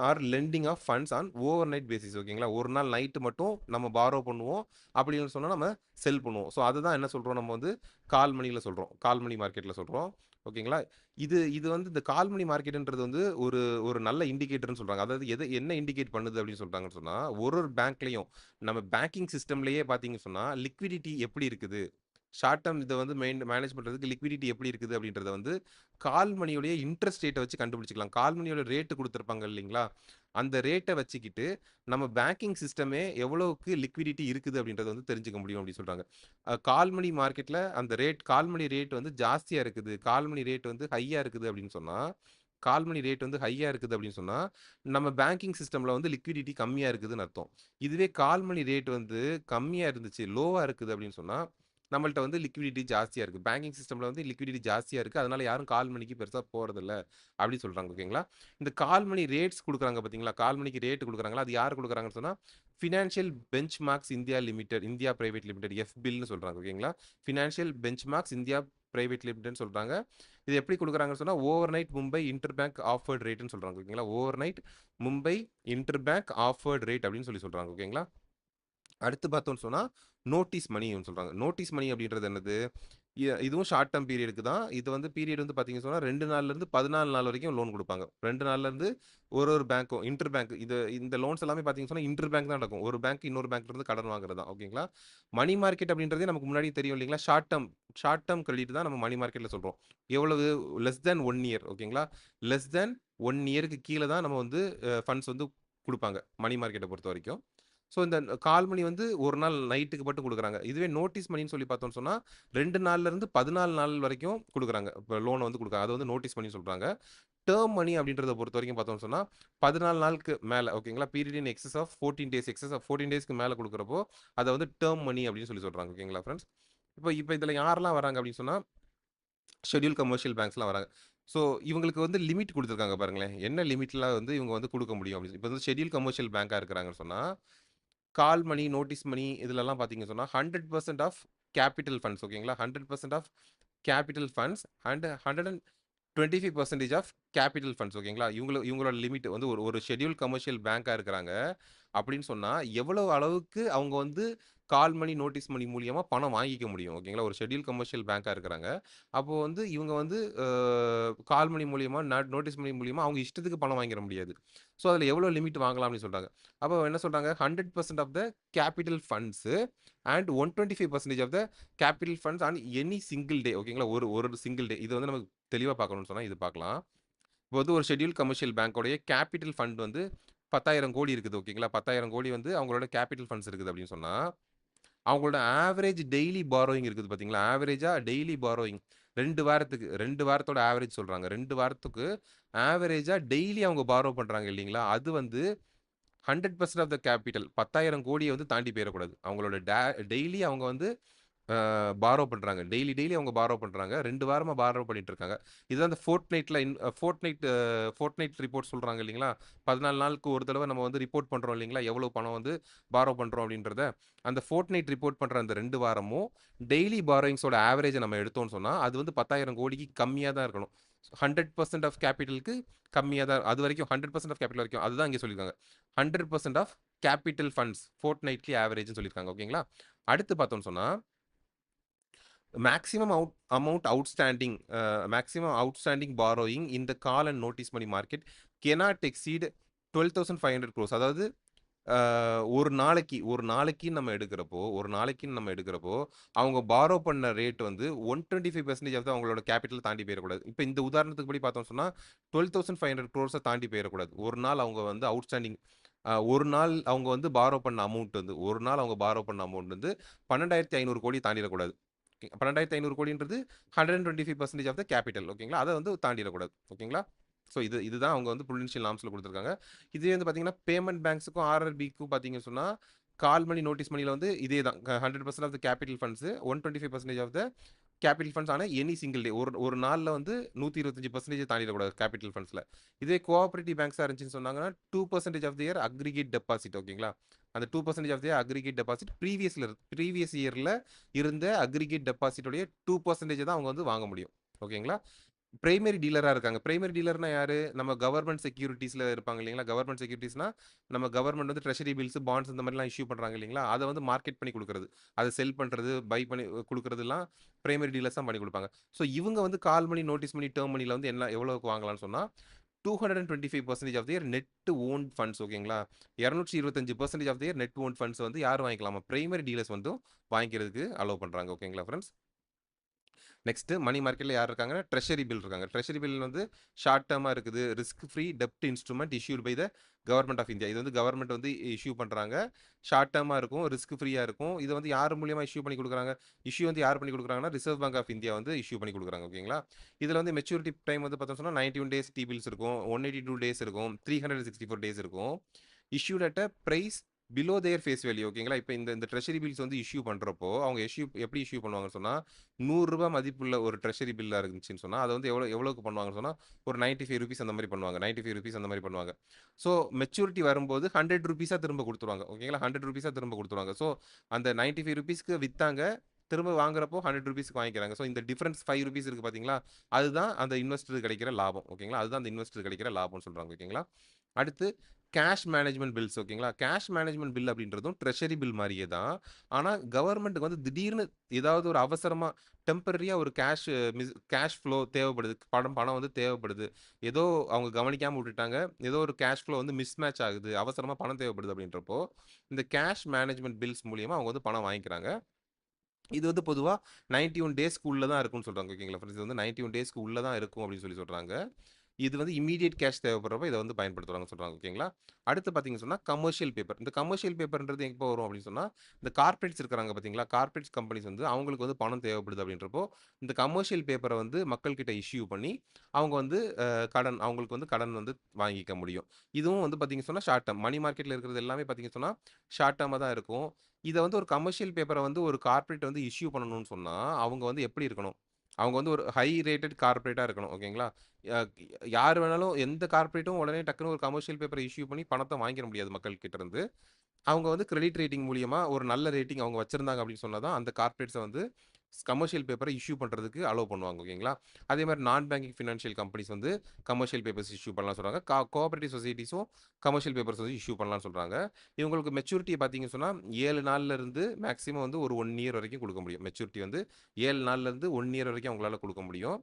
or lending of funds on overnight basis ஓகேங்களா? ஒரு நாள் நைட்டு மட்டும் நம்ம பாரோ பண்ணுவோம். அப்படின்னு சொன்னா நம்ம செல் பண்ணுவோம். ஸோ அதுதான் என்ன சொல்றோம் நம்ம வந்து கால் மணில சொல்றோம். கால் மணி மார்க்கெட்ல சொல்றோம். ஓகேங்களா? இது இது வந்து இந்த கால் மணி மார்க்கெட்ன்றது வந்து ஒரு ஒரு நல்ல இண்டிகேட்டர்ன்னு சொல்றாங்க. அதாவது என்ன இண்டிகேட் பண்ணுது அப்படின்னு சொல்றாங்கன்னு சொன்னா, ஒரு பேங்க்லயும் நம்ம பேங்கிங் சிஸ்டம்லயே பார்த்தீங்கன்னு சொன்னா, லிக்விடிட்டி எப்படி இருக்குது? ஷார்ட் டெர்ம் இத வந்து மேனேஜ் பண்றதுக்கு லிக்விடிட்டி எப்படி இருக்குது அப்படின்றத வந்து கால் மணியோடைய இன்ட்ரெஸ்ட் ரேட்ட வச்சு கண்டுபிடிச்சுக்கலாம். கால் மணியோட ரேட் குடுத்திருப்பாங்க இல்லைங்களா? அந்த ரேட்ட வச்சுக்கிட்டு நம்ம பேங்கிங் சிஸ்டமே எவ்வளவுக்கு லிக்விடிட்டி இருக்குது அப்படின்றத வந்து தெரிஞ்சுக்க முடியும் அப்படின்னு சொல்றாங்க. கால் மணி மார்க்கெட்ல அந்த கால் மணி ரேட் வந்து ஜாஸ்தியா இருக்குது. கால் மணி ரேட் வந்து ஹையா இருக்குது அப்படின்னு சொன்னா, கால் மணி ரேட் வந்து ஹையா இருக்குது அப்படின்னு சொன்னா, நம்ம பேங்கிங் சிஸ்டம்ல வந்து லிக்விடிட்டி கம்மியா இருக்குதுன்னு அர்த்தம். இதுவே கால் மணி ரேட் வந்து கம்மியா இருந்துச்சு, லோவா இருக்குது அப்படின்னு சொன்னா, நம்மள்ட்ட வந்து லிக்விடிட்டி ஜாஸ்தியா இருக்கு. பேங்கிங் சிஸ்டம்ல வந்து லிக்விடிட்டி ஜாஸ்தியா இருக்கு. அதனால யாரும் கால் மணிக்கு பெருசா போறதில்ல அப்படின்னு சொல்றாங்க. ஓகேங்களா? இந்த கால் மணி ரேட்ஸ் குடுக்குறாங்க பார்த்தீங்களா? கால் மணிக்கு ரேட் குடுக்குறாங்களா? அது யார் குடுக்குறாங்கன்னு சொன்னா, financial benchmarks India limited, India private limited எஃப்பில்னு சொல்றாங்க. ஓகேங்களா? ஃபினான்ஷியல் பெஞ்ச்மார்க்ஸ் இந்தியா பிரைவேட் லிமிடெட்ன்னு சொல்றாங்க. இது எப்படி குடுக்குறாங்கன்னு சொன்னா, overnight Mumbai interbank offered ரேட்ன்னு சொல்றாங்க. ஓகேங்களா? Overnight Mumbai interbank offered rate அப்படின்னு சொல்லி சொல்றாங்க. ஓகேங்களா? அடுத்து பார்த்தோம்னு சொன்னா, நோட்டீஸ் மணின்னு சொல்றாங்க. நோட்டீஸ் மணி அப்படின்றது என்னது? இதுவும் ஷார்ட் டெர்ம் பீரியடுக்கு தான். இது வந்து பீரியட் வந்து பார்த்தீங்கன்னு சொன்னா, 2 நாள்லேருந்து 14 நாள் வரைக்கும் லோன் குடுப்பாங்க. 2 நாள்லேருந்து ஒரு பேங்க்கும் இன்டர் பேங்க் இந்த லோன்ஸ் எல்லாமே பார்த்தீங்கன்னு சொன்னா, இன்டர் பேங்க் தான் நடக்கும். ஒரு பேங்க் இன்னொரு பேங்க்ல இருந்து கடன் வாங்குறது தான். ஓகேங்களா? மணி மார்க்கெட் அப்படின்றதே நமக்கு முன்னாடியே தெரியும் இல்லைங்களா? ஷார்ட் டெர்ம் கிரெடிட் தான் நம்ம மணி மார்க்கெட்ல சொல்றோம். எவ்வளவு? லெஸ் தேன் 1 இயர் ஓகேங்களா? லெஸ் தேன் 1 இயருக்கு கீழ தான் நம்ம வந்து ஃபண்ட்ஸ் வந்து குடுப்பாங்க. மணி மார்க்கெட்ட பொறுத்தவரைக்கும். ஸோ இந்த கால் மணி வந்து ஒரு நாள் நைட்டுக்கு மட்டும் குடுக்குறாங்க. இதுவே நோட்டீஸ் மணின்னு சொல்லி பார்த்தோம்னு சொன்னா, 2 நாள்ல இருந்து 14 நாள் வரைக்கும் குடுக்குறாங்க. இப்ப லோன வந்து குடுக்குறாங்க. அது வந்து நோட்டீஸ் மணின்னு சொல்றாங்க. டெர்ம் மணி அப்படின்றத பொறுத்தவரைக்கும் பார்த்தோம்னு சொன்னா, 14 நாளுக்கு மேல ஓகேங்களா? Period in excess of 14 days excess of 14 டேஸ்க்கு மேல குடுக்குறப்போ, அத வந்து டெர்ம் மணி அப்படின்னு சொல்லி சொல்றாங்க. ஓகேங்களா ஃபிரெண்ட்ஸ்? இப்ப இப்ப இதுல யாரெல்லாம் வராங்க அப்படின்னு சொன்னா, ஷெட்யூல் கமர்ஷியல் பேங்க்ஸ்லாம் வராங்க. ஸோ இவங்களுக்கு வந்து லிமிட் குடுத்துருக்காங்க பாருங்களேன். என்ன லிமிட்ல வந்து இவங்க வந்து குடுக்க முடியும் அப்படின்னு. இப்ப வந்து ஷெட்யூல் கமர்ஷியல் பேங்கா இருக்கிறாங்கன்னு சொன்னா, கால் மணி, நோட்டீஸ் மணி இதுலலாம் பார்த்தீங்கன்னு சொன்னா, 100% ஆஃப் கேப்பிட்டல் ஃபண்ட்ஸ் ஓகேங்களா? 100% of capital funds and 125% of capital funds ஓகேங்களா? இவங்களோட லிமிட் வந்து ஒரு ஒரு ஷெட்யூல் கமர்ஷியல் பேங்கா இருக்கிறாங்க அப்படின்னு சொன்னா, எவ்வளவு அளவுக்கு அவங்க வந்து கால் மணி, நோட்டீஸ் மணி மூலியமா பணம் வாங்கிக்க முடியும் ஓகேங்களா? ஒரு ஷெட்யூல் கமர்ஷியல் பேங்கா இருக்கிறாங்க. அப்போ வந்து இவங்க வந்து கால் மணி மூலியமா, நோட்டீஸ் மணி மூலியமா அவங்க இஷ்டத்துக்கு பணம் வாங்கிற முடியாது. ஸோ அதில எவ்வளோ லிமிட் வாங்கலாம் அப்படின்னு சொல்றாங்க. அப்போ என்ன சொல்றாங்க 100% of the capital funds and 125% of the capital funds on any single day ஓகேங்களா? ஒரு ஒரு சிங்கிள் டே. இது வந்து நமக்கு தெளிவா பார்க்கணும்னு சொன்னா இது பார்க்கலாம். இப்போ வந்து ஒரு ஷெட்யூல் கமர்ஷியல் பேங்கோடைய கேப்பிட்டல் ஃபண்ட் வந்து 10,000 கோடி இருக்குது ஓகேங்களா? 10,000 கோடி வந்து அவங்களோட கேப்பிட்டல் ஃபண்ட்ஸ் இருக்குது அப்படின்னு சொன்னா, அவங்களோட ஆவரேஜ் டெய்லி பாரோயிங் இருக்குது பார்த்தீங்களா? ஆவரேஜா டெய்லி பாரோயிங் 2 வாரத்தோட ஆவரேஜ் சொல்றாங்க. 2 வாரத்துக்கு ஆவரேஜா டெய்லி அவங்க பாரோ பண்றாங்க இல்லீங்களா? அது வந்து 100% ஆஃப் த கேப்பிட்டல் 10,000 கோடிய வந்து தாண்டி போயிறக்கூடாது. அவங்களோட டெய்லி அவங்க வந்து பாரோ பண்றாங்க. டெய்லி அவங்க பாரோ பண்றாங்க. 2 வாரமா பாரோ பண்ணிட்டு இருக்காங்க. இதுதான் அந்த ஃபோர்ட்நைட் ரிப்போர்ட் சொல்றாங்க இல்லைங்களா? 14 நாளுக்கு ஒரு தடவ நம்ம வந்து ரிப்போர்ட் பண்றோம் இல்லைங்களா? எவ்வளோ பணம் வந்து பாரோ பண்றோம் அப்படின்றத. அந்த ஃபோர்ட்நைட் ரிப்போர்ட் பண்ற அந்த 2 வாரமும் டெய்லி பாரோயிங்ஸோட ஆவரேஜ நம்ம எடுத்தோம்னு சொன்னா, அது வந்து 10,000 கோடிக்கு கம்மியா தான் இருக்கணும். 100% ஆஃப் கேப்பிட்டலுக்கு கம்மியா தான் அதுவரைக்கும் 100% ஆஃப் கேப்பிட்டல் வரைக்கும். அதுதான் இங்க சொல்லியிருக்காங்க. 100% ஆஃப் கேப்பிட்டல் ஃபண்ட்ஸ் ஃபோர்ட்நைட்லி ஆவரேஜ்ன்னு சொல்லியிருக்காங்க. ஓகேங்களா? அடுத்து பார்த்தோம்னு சொன்னா maximum outstanding borrowing in the call and notice money market cannot exceed 12,500 crores. அதாவது ஒரு நாளைக்கு நம்ம எடுக்கிறப்போ அவங்க பாரோ பண்ண ரேட் வந்து 125% ஆஃப் அவங்களோட கேபிட்டல் தாண்டி போயிடக்கூடாது. இப்போ இந்த உதாரணத்துக்கு படி பார்த்தோம் சொன்னா 12,500 க்ரோர்ஸை தாண்டி போயிடக்கூடாது. ஒரு நாள் அவங்க வந்து அவுட்ஸ்டாண்டிங் ஒரு நாள் அவங்க வந்து பாரோ பண்ண அமௌண்ட் வந்து 12,500 கோடி தாண்டிடக்கூடாது. 12,500 கோடின்றது 125% ஆஃப் த கேபிட்டல். ஓகேங்களா? அதை வந்து தாண்டிடக்கூடாது. ஓகேங்களா? ஸோ இதுதான் அவங்க வந்து ப்ரூடென்ஷியல் நார்ம்ஸில் கொடுத்துருக்காங்க. இதே வந்து பார்த்தீங்கன்னா பேமெண்ட் பேங்க்ஸுக்கும் ஆர்ஆர்பிக்கும் பார்த்தீங்கன்னு சொன்னால் கால் மணி நோட்டீஸ் மணியில் வந்து இதே தான் 100% of the capital funds 125% of the capital funds ஆனால் எனி சிங்கிள் டே ஒரு ஒரு நாளில் வந்து 125% தாண்டிடக்கூடாது கேபிட்டல் ஃபண்ட்ஸில். இதே கோஆபரேட்டிவ் பேங்க்ஸாக இருந்துச்சுன்னு சொன்னாங்கன்னா 2% ஆஃப் தியர் அக்ரிகேட் டெபாசிட். ஓகேங்களா? அந்த 2% of their aggregate deposit previous இயரில் இருந்த அக்ரிகேட் டெபாசிட்டோடைய 2% தான் அவங்க வந்து வாங்க முடியும். ஓகேங்களா? பிரைமரி டீலரா இருக்காங்க. பிரைமரி டீலர்னா யாரு? நம்ம கவர்ன்மெண்ட் செக்யூரிட்டீஸ்ல இருப்பாங்க இல்லைங்களா? கவர்ன்மெண்ட் செக்யூரிட்டீஸ்னா, நம்ம கவர்ன்மெண்ட் வந்து ட்ரெஷரி பில்ஸ், பாண்ட்ஸ் இந்த மாரிலாம் இஷ்யூ பண்றாங்க இல்லைங்களா? அத வந்து மார்க்கெட் பண்ணி குடுக்குறது. அத செல் பண்றது, பை பண்ணி குடுக்குறதெல்லாம் பிரைமரி டீலர்ஸ் தான் பண்ணி குடுப்பாங்க. ஸோ இவங்க வந்து கால் மணி, நோட்டீஸ் மணி, டெர்ம் மணில வந்து எவ்வளவுக்கு வாங்கலாம்னு சொன்னா, 225% of their net owned funds. ஓகேங்களா? 225% of their net owned funds வந்து யார் வாங்கிக்கலாமா? பிரைமரி டீலர்ஸ் வந்து வாங்கிக்கிறதுக்கு அலோவ் பண்றாங்க. ஓகேங்களா ஃபிரெண்ட்ஸ்? நெக்ஸ்ட் மணி மார்க்கெட்ல யார் இருக்காங்க? ட்ரெஷரி பில் இருக்காங்க. ட்ரெஷரி பில் வந்து ஷார்ட் டேர்மா இருக்குது. ரிஸ்க் ஃப்ரீ டெப்ட் instrument issued by the government of India. இது வந்து கவர்மெண்ட் வந்து இஷ்யூ பண்றாங்க. ஷார்ட் டேர்மா இருக்கும், ரிஸ்க் ஃப்ரீயா இருக்கும். இது வந்து யார் மூலியமா இஷ்யூ பண்ணி கொடுக்குறாங்க? இஷ்யூ வந்து யார் பண்ணி கொடுக்குறாங்கன்னா ரிசர்வ் பேங்க் ஆஃப் இந்தியா வந்து இஷ்யூ பண்ணி கொடுக்குறாங்க. ஓகேங்களா? இதுல வந்து மெச்சூரிட்டி டைம் வந்து பார்த்தோம்னா சொன்னா 91 டேஸ் டி பில்ஸ் இருக்கும், 182 டேஸ் இருக்கும், 364 டேஸ் இருக்கும். Issued at a price below their face value. ஓகேங்களா? இப்போ இந்த இந்த ட்ரெஷரி பில்ஸ் வந்து இஷ்யூ பண்றப்போ அவங்க எப்படி இஷ்யூ பண்ணுவாங்கன்னு சொன்னா ரூ. 100 மதிப்புள்ள ஒரு ட்ரெஷரி பில்லா இருந்துச்சுன்னு சொன்னா, அத வந்து எவ்வளவுக்கு பண்ணுவாங்கன்னு சொன்னா, ஒரு ₹95 அந்த மாரி பண்ணுவாங்க. ₹95 அந்த மாரி பண்ணுவாங்க. ஸோ மெச்சூரிட்டி வரும்போது ₹100 திரும்ப குடுத்துருவாங்க. ஓகேங்களா? ₹100 திரும்ப குடுத்துருவாங்க. ஸோ அந்த ₹95க்கு வித்தாங்க. திரும்ப வாங்குறப்போ ₹100க்கு வாங்கிக்கிறாங்க. ஸோ இந்த டிஃபரன்ஸ் ₹5 இருக்கு பார்த்தீங்களா? அதுதான் அந்த இன்வெஸ்டருக்கு கிடைக்கிற லாபம். ஓகேங்களா? அதுதான் அந்த இன்வெஸ்டருக்கு கிடைக்கிற லாபம்னு சொல்றாங்க. ஓகேங்களா? அடுத்து கேஷ் மேனேஜ்மென்ட் பில்ஸ். ஓகேங்களா? கேஷ் மேனேஜ்மென்ட் பில் அப்படின்றதும் ட்ரெஷரி பில் மாரியே தான். ஆனா கவர்ன்மெண்ட்க்கு வந்து திடீர்னு ஏதாவது ஒரு அவசரமா டெம்பரரியா ஒரு கேஷ் ஃப்ளோ தேவைப்படுது. பணம் வந்து தேவைப்படுது. ஏதோ அவங்க கவனிக்காம விட்டுட்டாங்க. ஏதோ ஒரு கேஷ் ஃப்ளோ வந்து மிஸ்மேட்ச் ஆகுது. அவசரமா பணம் தேவைப்படுது அப்படின்றப்போ, இந்த கேஷ் மேனேஜ்மென்ட் பில்ஸ் மூலியமா அவங்க வந்து பணம் வாங்கிக்கிறாங்க. இது வந்து பொதுவா 91 டேஸ்க்கு உள்ள தான் இருக்கும்னு சொல்றாங்க. ஓகேங்களா? ஃப்ரெண்ட்ஸ் இது வந்து 91 டேஸ்க்கு உள்ள தான் இருக்கும் அப்படின்னு சொல்றாங்க. இது வந்து இம்மீடியேட் கேஷ் தேவைப்படுறப்ப இத வந்து பயன்படுத்துறாங்கன்னு சொல்றாங்க. ஓகேங்களா? அடுத்து பார்த்தீங்கன்னு சொன்னா, கமர்ஷியல் பேப்பர். இந்த கமர்ஷியல் பேப்பர்ன்றது எப்போ வரும் அப்படின்னு சொன்னா, இந்த கார்ப்பரேட்ஸ் இருக்கிறாங்க பார்த்தீங்களா? கார்ப்பரேட்ஸ் கம்பெனிஸ் வந்து அவங்களுக்கு வந்து பணம் தேவைப்படுது அப்படின்றப்போ, இந்த கமர்ஷியல் பேப்பர வந்து மக்கள் கிட்ட இஷ்யூ பண்ணி, அவங்க வந்து அவங்களுக்கு வந்து கடன் வந்து வாங்கிக்க முடியும். இதுவும் வந்து பார்த்தீங்கன்னு சொன்னா, ஷார்ட் டெர்ம். மணி மார்க்கெட்ல இருக்கிறது எல்லாமே பார்த்தீங்கன்னு சொன்னா, ஷார்ட் டெர்மா தான் இருக்கும். இத வந்து ஒரு கமர்ஷியல் பேப்பர வந்து ஒரு கார்ப்பரேட் வந்து இஷ்யூ பண்ணணும்னு சொன்னா, அவங்க வந்து எப்படி இருக்கணும்? அவங்க வந்து ஒரு ஹை ரேட்டட் கார்ப்பரேட்டா இருக்கணும். ஓகேங்களா? ய யார் வேணாலும் எந்த கார்ப்பரேட்டும் உடனே டக்குனு ஒரு கமர்ஷியல் பேப்பர இஷ்யூ பண்ணி பணத்த வாங்கிற முடியாது மக்கள் கிட்ட இருந்து. அவங்க வந்து கிரெடிட் ரேட்டிங் மூலியமா ஒரு நல்ல ரேட்டிங் அவங்க வச்சிருந்தாங்க அப்படின்னு சொன்னா தான், அந்த கார்ப்பரேட்ஸ வந்து கமர்ஷியல் பேப்பர இஷ்யூ பண்றதுக்கு அலோவ் பண்ணுவாங்க. ஓகேங்களா? அதே மாரி நான் பேங்கிங் ஃபினான்ஷியல் கம்பெனிஸ் வந்து கமர்ஷியல் பேப்பர்ஸ் இஷ்யூ பண்ணலாம்னு சொல்றாங்க. கோஆப்பரேட்டிவ் சொசைட்டீஸும் கமர்ஷியல் பேப்பர்ஸ் வந்து இஷ்யூ பண்ணலாம்னு சொல்றாங்க. இவங்களுக்கு மெச்சூரிட்டி பார்த்தீங்கன்னு சொன்னா 7 நாள்ல இருந்து மேக்ஸிமம் வந்து ஒரு 1 இயர் வரைக்கும் குடுக்க முடியும். மெச்சூரிட்டி வந்து 7 நாள்ல இருந்து 1 இயர் வரைக்கும் அவங்களால குடுக்க முடியும்.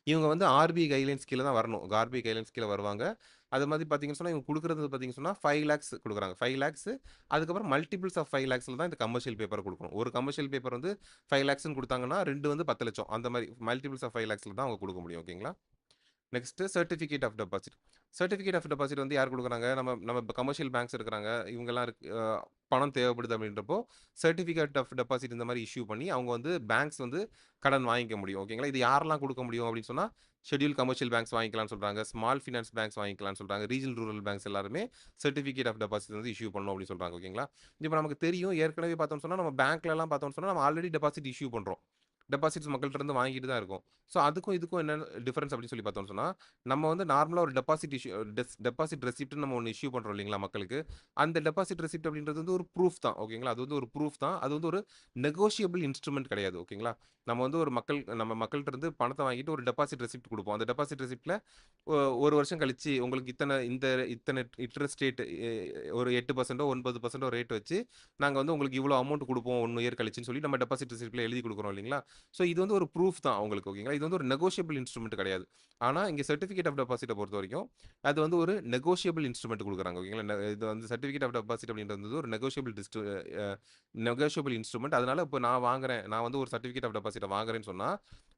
இவங்க வந்து ஆர்பிஐ கைட்லைன்ஸ் கீழ தான் வரணும். ஆர்பிஐ கைட்லைன்ஸ் கீழ வருவாங்க. அது மாதிரி பார்த்தீங்கன்னு சொன்னா, இவங்க குடுக்குறது பார்த்தீங்கன்னு சொன்னா 5 லேக்ஸ் குடுக்குறாங்க. 5 லேக்ஸ் அதுக்கப்புறம் மல்டிபிள்ஸ் ஆஃப் 5 லேக்ஸ்ல தான் இந்த கமர்ஷியல் பேப்பர குடுக்கணும். ஒரு கமர்ஷியல் பேப்பர் வந்து 5 லேக்ஸ்ன்னு குடுத்தாங்கன்னா, 2 வந்து 10,00,000 அந்த மாரி மல்டிபிள்ஸ் ஆஃப் 5 லேக்ஸ்ல தான் அவங்க குடுக்க முடியும். ஓகேங்களா? Next certificate of deposit. Certificate of deposit வந்து யார் குடுக்குறாங்க? நம்ம நம்ம கமர்ஷியல் பேங்க்ஸ் இருக்கிறாங்க. இவங்கலாம் பணம் தேவைப்படுது அப்படின்றப்போ சர்டிஃபிகேட் ஆஃப் டெபாசிட் இந்த மாதிரி இஷ்யூ பண்ணி அவங்க வந்து பேங்க்ஸ் வந்து கடன் வாங்கிக்க முடியும். ஓகேங்களா? இது யாரெல்லாம் குடுக்க முடியும் அப்படின்னு சொன்னா, ஷெட்யூல்ட் கமர்ஷியல் பேங்க்ஸ் வாங்கிக்கலாம்னு சொல்றாங்க. ஸ்மால் ஃபினான்ஸ் பேங்க்ஸ் வாங்கிக்கலாம்னு சொல்றாங்க. ரீஜனல் ரூரல் பேங்க்ஸ் எல்லாருமே சர்டிஃபிகேட் ஆஃப் டெபாசிட் வந்து இஷ்யூ பண்ணணும் அப்படின்னு சொல்றாங்க. ஓகேங்களா? இப்ப நமக்கு தெரியும் ஏற்கனவே பார்த்தோம்னு சொன்னா, நம்ம பேங்க்லலாம் பார்த்தோம்னு சொன்னா, நம்ம ஆல்ரெடி டெபாசிட் இஷ்யூ பண்றோம். டெபாசிட்ஸ் மக்கள்ட்ட இருந்து வாங்கிட்டு தான் இருக்கோம். ஸோ அதுக்கும் இதுக்கும் என்ன டிஃபரன்ஸ் அப்படின்னு சொல்லி பார்த்தோம்னு சொன்னா, நம்ம வந்து நார்மலா ஒரு டெபாசிட் இஷ்யூ டெபாசிட் ரெசிப்ட்ன்னு நம்ம ஒண்ணு இஷ்யூ பண்றோம் இல்லைங்களா மக்களுக்கு. அந்த டெபாசிட் ரெசிப்ட் அப்படின்றது வந்து ஒரு ப்ரூஃப் தான். ஓகேங்களா? அது வந்து ஒரு ப்ரூஃப் தான். அது வந்து ஒரு நெகோஷியபிள் இன்ஸ்ட்ருமென்ட் கிடையாது. ஓகேங்களா? நம்ம வந்து ஒரு நம்ம மக்கள்ட்ட இருந்து பணத்த வாங்கிட்டு ஒரு டெபாசிட் ரெசிப்ட் குடுப்போம். அந்த டெபாசிட் ரெசிப்ட்ல ஒ 1 வருஷம் கழிச்சு உங்களுக்கு இத்தன இன்ட்ரெஸ்ட் ரேட் ஒரு 8% 9% ரேட் வச்சு நாங்க வந்து உங்களுக்கு இவ்வளோ அமௌண்ட் குடுப்போம் 1 இயர் கழிச்சுன்னு சொல்லி நம்ம டெபாசிட் ரெசிப்ட்ல எழுதி குடுக்குறோம் இல்லைங்களா? ஸோ இது வந்து ஒரு ப்ரூஃப் தான் அவங்களுக்கு. ஓகேங்களா? இது வந்து ஒரு நெகோஷியபிள் இன்ஸ்ட்ருமென்ட் கிடையாது. ஆனா இங்க சர்டிஃபிகேட் ஆஃப் டெபாசிட்ட பொறுத்தவரைக்கும் அது வந்து ஒரு நெகோஷியபிள் இன்ஸ்ட்ருமென்ட் குடுக்குறாங்க. ஓகேங்களா? இது வந்து சர்டிஃபிகேட் ஆஃப் டெபாசிட் அப்படின்றது வந்து ஒரு நெகோஷியபிள் இன்ஸ்ட்ருமென்ட். அதனால இப்ப நான் வந்து ஒரு சர்டிஃபிகேட் ஆஃப் டெபாசிட்ட வாங்குறேன்னு சொன்னா,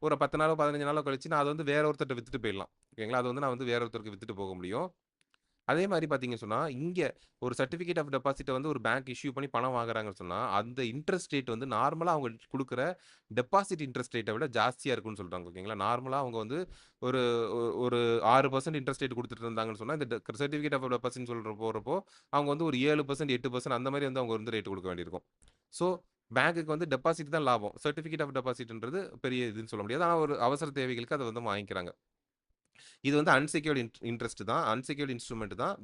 ஒரு 10 நாளோ, 15 நாளோ கழிச்சு நான் அத வந்து வேற ஒருத்தர்ட்ட வித்துட்டு போயிடலாம். ஓகேங்களா? அது வந்து நான் வந்து வேற ஒருத்தருக்கு வித்துட்டு போக முடியும். அதே மாரி பார்த்தீங்கன்னு சொன்னா, இங்க ஒரு சர்டிஃபிகேட் ஆஃப் டெபாசிட்ட வந்து ஒரு பேங்க் இஷ்யூ பண்ணி பணம் வாங்குறாங்கன்னு சொன்னா, அந்த இன்ட்ரெஸ்ட் ரேட் வந்து நார்மலா அவங்க குடுக்குற டெபாசிட் இன்ட்ரெஸ்ட் ரேட்ட விட ஜாஸ்தியா இருக்குன்னு சொல்றாங்க. ஓகேங்களா? நார்மலா அவங்க வந்து ஒரு ஒரு 6% இன்ட்ரெஸ்ட் ரேட் குடுத்துட்டு இருந்தாங்கன்னு சொன்னா, இந்த சர்டிஃபிகேட் ஆஃப் டெபாசிட்ன்னு போறப்போ, அவங்க வந்து ஒரு 7%, 8% அந்த மாரி வந்து அவங்க வந்து ரேட் குடுக்க வேண்டியிருக்கும். ஸோ, பேங்க்குக்கு வந்து டெபாசிட் தான் லாபம். சர்டிஃபிகேட் ஆஃப் டெபாசிட்ன்றது பெரிய இதுன்னு சொல்ல முடியாது. ஆனா ஒரு அவசர தேவைகளுக்கு அத வந்து வாங்கிக்கிறாங்க. இது வந்து அன்செக்யூர்ட் இன்ட்ரெஸ்ட் தான். அன்செக்யூர்ட் இன்ஸ்ட்ருமென்ட் தான்.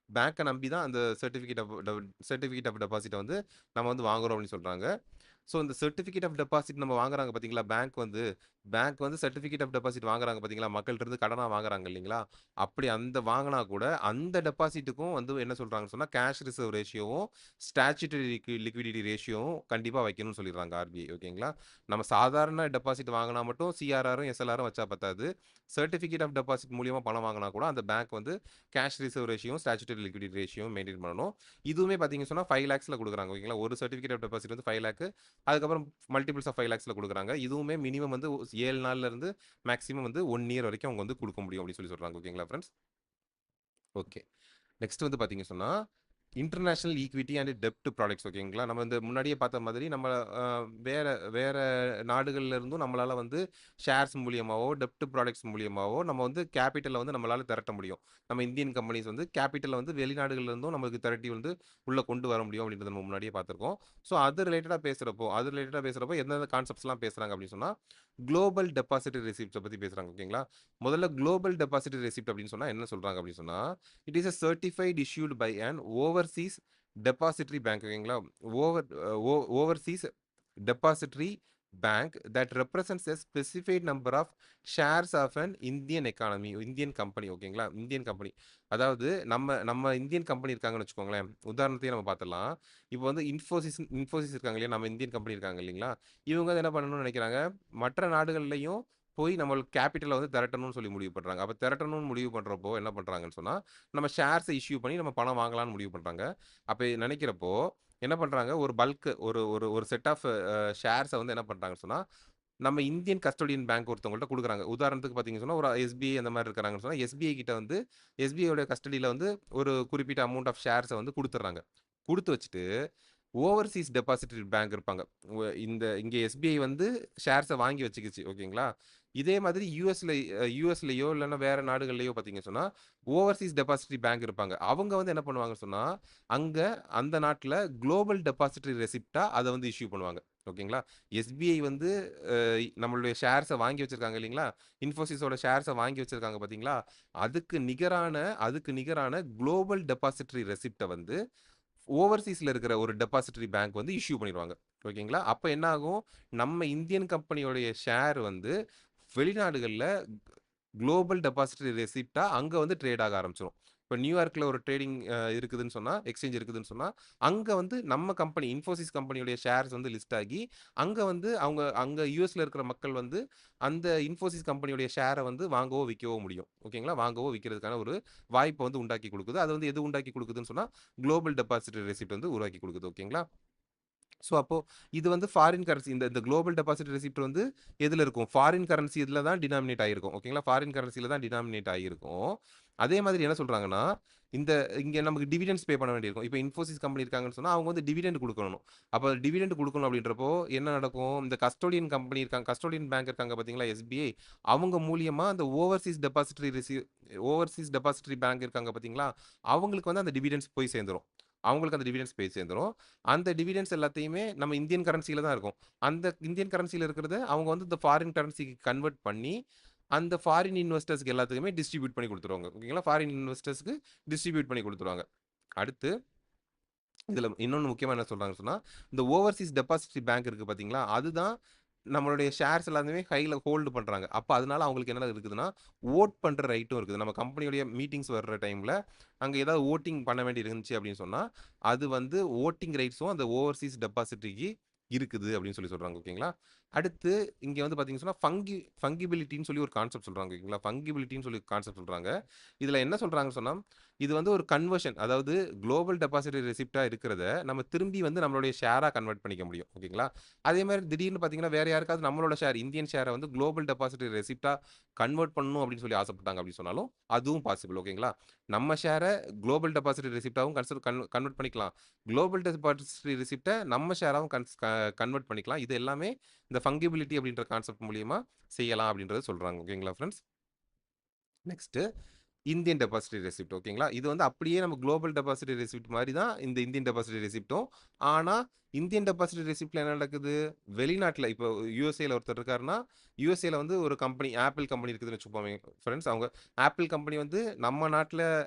பேங்க்க நம்பி தான் அந்த சர்டிஃபிகேட் ஆஃப் டெபாசிட்ட வந்து நம்ம வந்து வாங்குறோம் அப்படின்னு சொல்றாங்க. ஸோ இந்த சர்டிஃபிகேட் ஆஃப் டெபாசிட் நம்ம வாங்குறாங்க பார்த்தீங்களா, பேங்க் வந்து சர்டிஃபிகேட் ஆஃப் டெபாசிட் வாங்குறாங்க பார்த்தீங்களா, மக்கள்ட்ட இருந்து கடனா வாங்குறாங்க இல்லைங்களா? அப்படி அந்த வாங்குனா கூட அந்த டெபாசிட்டுக்கும் வந்து என்ன சொல்றாங்கன்னு சொன்னா, கேஷ் ரிசர்வ் ரேஷியோவும், ஸ்டாட்யூட்டரி லிக்விடிட்டி ரேஷியோவும் கண்டிப்பா வைக்கணும்னு சொல்லிடுறாங்க ஆர்பிஐ. ஓகேங்களா? நம்ம சாதாரண டெபாசிட் வாங்குனா மட்டும் சிஆர்ஆரும், எஸ்எல்ஆரும் வச்சா பத்தாது. சர்டிஃபிகேட் ஆஃப் டெபாசிட் மூலியமா பணம் வாங்குனா கூட அந்த பேங்க் வந்து கேஷ் ரிசர்வ் ரேஷியோவும், ஸ்டாட்யூட்டரி லிக்விடிட்டி ரேஷியோவும் மெயின்டெயின் பண்ணணும். இதுவுமே பார்த்தீங்கன்னு சொன்னா 5 லேக்ஸ்ல குடுக்குறாங்க. ஓகேங்களா? ஒரு சர்டிஃபிகேட் ஆஃப் டெபாசிட் வந்து 5 லேக் அதுக்கப்புறம் மல்டிபிள்ஸ் ஆஃப் 5 லேக்ஸ்ல குடுக்குறாங்க. இதுவுமே மினிமம் வந்து 7 நாள்ல இருந்து மேக்ஸிமம் வந்து 1 இயர் வரைக்கும் அவங்க வந்து குடுக்க முடியும் அப்படின்னு சொல்லி சொல்றாங்க. ஓகேங்களா ஃபிரெண்ட்ஸ்? ஓகே. நெக்ஸ்ட் வந்து பார்த்தீங்க சொன்னா, international equity and dept products ஓகேங்களா? நம்ம இந்த முன்னாடியே பார்த்த மாதிரி நம்ம அ வேற வேற நாடுகள்ல இருந்தும் நம்மளால வந்து ஷேர்ஸ் மூலியமாவோ, டெப்ட் ப்ராடக்ட்ஸ் மூலியமாவோ நம்ம வந்து கேப்பிட்டல வந்து நம்மளால திரட்ட முடியும். நம்ம இந்தியன் கம்பெனிஸ் வந்து கேப்பிட்டல வந்து வெளிநாடுகள்ல இருந்தும் நமக்கு திரட்டி வந்து உள்ள கொண்டு வர முடியும் அப்படின்றத நம்ம முன்னாடியே பார்த்துருக்கோம். ஸோ அது ரிலேட்டடா பேசுறப்போ எந்தெந்த கான்செப்ட்ஸ்லாம் பேசுறாங்க அப்படின்னு சொன்னா, குளோபல் டெபாசிட்டரி ரெசிப்ட்ஸ பத்தி பேசுறாங்க. ஓகேங்களா? முதல்ல குளோபல் டெபாசிட்டரி ரெசிப்ட் அப்படின்னு சொன்னா என்ன சொல்றாங்க அப்படின்னு சொன்னா, it is certified issued by an overseas depository bank ஓகேங்களா? Over overseas depository bank that represents a specified number of shares of an Indian economy Indian company ஓகேங்களா? Indian company. அதாவது நம்ம நம்ம இந்தியன் கம்பெனி இருக்காங்கன்னு வச்சுக்கோங்களேன். உதாரணத்தையே நம்ம பார்த்துடலாம். இப்போ வந்து இன்ஃபோசிஸ் இருக்காங்க இல்லையா? நம்ம இந்தியன் கம்பெனி இருக்காங்க இல்லைங்களா? இவங்க வந்து என்ன பண்ணணும்னு நினைக்கிறாங்க, மற்ற நாடுகள்லயும் போய் நம்மளுக்கு கேப்பிட்டல வந்து திரட்டணும்னு சொல்லி முடிவு பண்றாங்க. அப்ப திரட்டணும்னு முடிவு பண்றப்போ என்ன பண்றாங்கன்னு சொன்னா, நம்ம ஷேர்ஸ இஷ்யூ பண்ணி நம்ம பணம் வாங்கலாம்னு முடிவு பண்றாங்க. அப்ப நெனைக்கிறப்போ என்ன பண்றாங்க, ஒரு பல்க் ஒரு ஒரு ஒரு செட் ஆஃப் ஷேர்ஸ வந்து என்ன பண்றாங்கன்னு சொன்னா, நம்ம இந்தியன் கஸ்டோடியன் பேங்க் ஒருத்தவங்கள்ட்ட குடுக்குறாங்க. உதாரணத்துக்கு பார்த்தீங்கன்னு சொன்னா, ஒரு எஸ்பிஐ அந்த மாரி இருக்கிறாங்கன்னு சொன்னா, எஸ்பிஐ கிட்ட வந்து எஸ்பிஐயோட கஸ்டடியில வந்து ஒரு குறிப்பிட்ட அமௌண்ட் ஆஃப் ஷேர்ஸ வந்து குடுத்துடுறாங்க. குடுத்து வச்சுட்டு ஓவர்சீஸ் டெபாசிட்டரி பேங்க் இருப்பாங்க. இங்க எஸ்பிஐ வந்து ஷேர்ஸ வாங்கி வச்சுக்கிச்சு. ஓகேங்களா? இதே மாதிரி யுஎஸ்லயோ இல்லன்னா வேற நாடுகள்லயோ பார்த்தீங்கன்னு சொன்னா, ஓவர்சீஸ் டெபாசிட்டரி பேங்க் இருப்பாங்க. அவங்க வந்து என்ன பண்ணுவாங்கன்னு சொன்னா, அங்க அந்த நாட்ல குளோபல் டெபாசிட்டரி ரெசிப்ட்டா அத வந்து இஷ்யூ பண்ணுவாங்க. ஓகேங்களா? எஸ்பிஐ வந்து நம்மளுடைய ஷேர்ஸ வாங்கி வச்சிருக்காங்க இல்லீங்களா? இன்ஃபோசிஸோட ஷேர்ஸ வாங்கி வச்சிருக்காங்க பார்த்தீங்களா? அதுக்கு நிகரான குளோபல் டெபாசிட்டரி ரெசிப்ட்ட வந்து ஓவர்சீஸ்ல இருக்கிற ஒரு டெபாசிட்டரி பேங்க் வந்து இஷ்யூ பண்ணிருவாங்க. ஓகேங்களா? அப்ப என்ன ஆகும்? நம்ம இந்தியன் கம்பெனியோடைய ஷேர் வந்து வெளிநாடுகள்ல குளோபல் டெபாசிட்டரி ரெசிப்ட்டா அங்க வந்து ட்ரேட் ஆக ஆரம்பிச்சுரும். இப்ப நியூயார்க்ல ஒரு ட்ரேடிங் இருக்குதுன்னு சொன்னா, எக்ஸ்சேஞ்ச் இருக்குதுன்னு சொன்னா, அங்க வந்து நம்ம கம்பெனி இன்ஃபோசிஸ் கம்பெனியுடைய ஷேர்ஸ் வந்து லிஸ்ட் ஆகி, அங்க யுஎஸ்ல இருக்கிற மக்கள் வந்து அந்த இன்ஃபோசிஸ் கம்பெனியுடைய ஷேர வந்து வாங்கவோ, விக்கவோ முடியும். ஓகேங்களா? வாங்கவோ, விக்கிறதுக்கான ஒரு வாய்ப்ப வந்து உண்டாக்கி குடுக்குது. அது வந்து எது உண்டாக்கி குடுக்குதுன்னு சொன்னா, குளோபல் டெபாசிட்டரி ரெசிப்ட் வந்து உருவாக்கி குடுக்குது. ஓகேங்களா? ஸோ அப்போ இது வந்து ஃபாரின் கரன்சி இந்த குளோபல் டெபாசிட் ரெசிப்ட் வந்து எதில் இருக்கும்? ஃபாரின் கரன்சி இதில் தான் டினாமினேட் ஆகிருக்கும். ஓகேங்களா? ஃபாரின் கரன்சியில் தான் டினாமினேட் ஆகிருக்கும். அதே மாதிரி என்ன சொல்கிறாங்கன்னா, இந்த இங்கே நமக்கு டிவிடெண்ட்ஸ் பே பண்ண வேண்டியிருக்கும். இப்போ இன்ஃபோசிஸ் கம்பெனி இருக்காங்கன்னு சொன்னால் அவங்க வந்து டிவிடெண்ட் கொடுக்கணும். அப்போ டிவிடெண்ட் கொடுக்கணும் அப்படின்றப்போ என்ன நடக்கும்? இந்த கஸ்டோடியன் கம்பெனி இருக்காங்க, கஸ்டோடியன் பேங்க் இருக்காங்க பார்த்தீங்களா, எஸ்பிஐ, அவங்க மூலியமாக அந்த ஓவர்சீஸ் டெபாசிட்டரி பேங்க் இருக்காங்க பார்த்தீங்களா, அவங்களுக்கு வந்து அந்த டிவிடெண்ட்ஸ் போய் சேர்ந்துரும். அவங்களுக்கு அந்த டிவிடெண்ட்ஸ் போய் சேர்ந்துரும். அந்த டிவிடெண்ட்ஸ் எல்லாத்தையுமே நம்ம இந்தியன் கரன்சியில தான் இருக்கும். அந்த இந்தியன் கரன்சியில இருக்கிறத அவங்க வந்து இந்த ஃபாரின் கரன்சிக்கு கன்வெர்ட் பண்ணி, அந்த ஃபாரின் இன்வெஸ்டர்ஸ்க்கு எல்லாத்துக்குமே டிஸ்ட்ரிபியூட் பண்ணி குடுத்துருவாங்க. ஓகேங்களா? ஃபாரின் இன்வெஸ்டர்ஸ்க்கு டிஸ்ட்ரிபியூட் பண்ணி குடுத்துருவாங்க. அடுத்து இதில இன்னொன்னு முக்கியமா என்ன சொல்றாங்கன்னு சொன்னா, இந்த ஓவர்சீஸ் டெபாசிட்டரி பேங்க் இருக்கு பார்த்தீங்களா, அதுதான் நம்மளுடைய ஷேர்ஸ் எல்லாத்தையுமே கையில ஹோல்டு பண்றாங்க. அப்ப அதனால அவங்களுக்கு என்ன இருக்குதுன்னா, வோட் பண்ற ரைட்டும் இருக்குது. நம்ம கம்பெனியுடைய மீட்டிங்ஸ் வர்ற டைம்ல, அங்க ஏதாவது வோட்டிங் பண்ண வேண்டி இருந்துச்சு அப்படின்னு சொன்னா, அது வந்து வோட்டிங் ரைட்ஸும் அந்த ஓவர்சீஸ் டெபாசிட்டரிக்கு இருக்குது அப்படின்னு சொல்லி சொல்றாங்க. ஓகேங்களா? அடுத்து இங்க வந்து பார்த்தீங்கன்னு சொன்னா, ஃபங்கிபிலிட்டின்னு சொல்லி ஒரு கான்செப்ட் சொல்றாங்க. ஓகேங்களா? ஃபங்கிபிலிட்டின்னு சொல்லி கான்செப்ட் சொல்றாங்க. இதுல என்ன சொல்றாங்கன்னு சொன்னா, இது வந்து ஒரு கன்வர்ஷன். அதாவது குளோபல் டெபாசிட்டரி ரெசிப்ட்டா இருக்கிறத நம்ம திரும்பி வந்து நம்மளுடைய ஷேரா கன்வெர்ட் பண்ணிக்க முடியும். ஓகேங்களா? அதே மாரி திடீர்னு பார்த்தீங்கன்னா, வேற யாருக்காவது நம்மளோட ஷேர், இந்தியன் ஷேர வந்து குளோபல் டெபாசிட்டரி ரெசிப்ட்டா கன்வெர்ட் பண்ணணும் அப்படின்னு சொல்லி ஆசைப்பட்டாங்க அப்படின்னு சொன்னாலும், அதுவும் பாசிபிள். ஓகேங்களா? நம்ம ஷேர குளோபல் டெபாசிட்டரி ரெசிப்ட்டாவும் கன்வெர்ட் பண்ணிக்கலாம். குளோபல் டெபாசிட்டரி ரெசிப்ட்ட நம்ம ஷேராவும் கன்வெர்ட் பண்ணிக்கலாம். இது எல்லாமே இந்த ஃபங்கிபிலிட்டி அப்படின்ற கான்செப்ட் மூலியமா செய்யலாம் அப்படின்றத சொல்றாங்க. ஓகேங்களா friends? Next Indian depository receipt. ஓகேங்களா? இது வந்து அப்படியே நம்ம குளோபல் டெபாசிட்டரி ரெசிப்ட் மாரி தான் இந்த இந்தியன் டெபாசிட்டரி ரெசிப்ட்டும். ஆனா, இந்தியன் டெபாசிட்டரி ரெசிப்ட்ல என்ன நடக்குது? வெளிநாட்ல இப்போ யுஎஸ்ஏல ஒருத்தர் இருக்காருன்னா, யுஎஸ்ஏல வந்து ஒரு கம்பெனி, ஆப்பிள் கம்பெனி இருக்குதுன்னு வச்சுக்கோமே ஃபிரெண்ட்ஸ். அவங்க ஆப்பிள் கம்பெனி வந்து நம்ம நாட்ல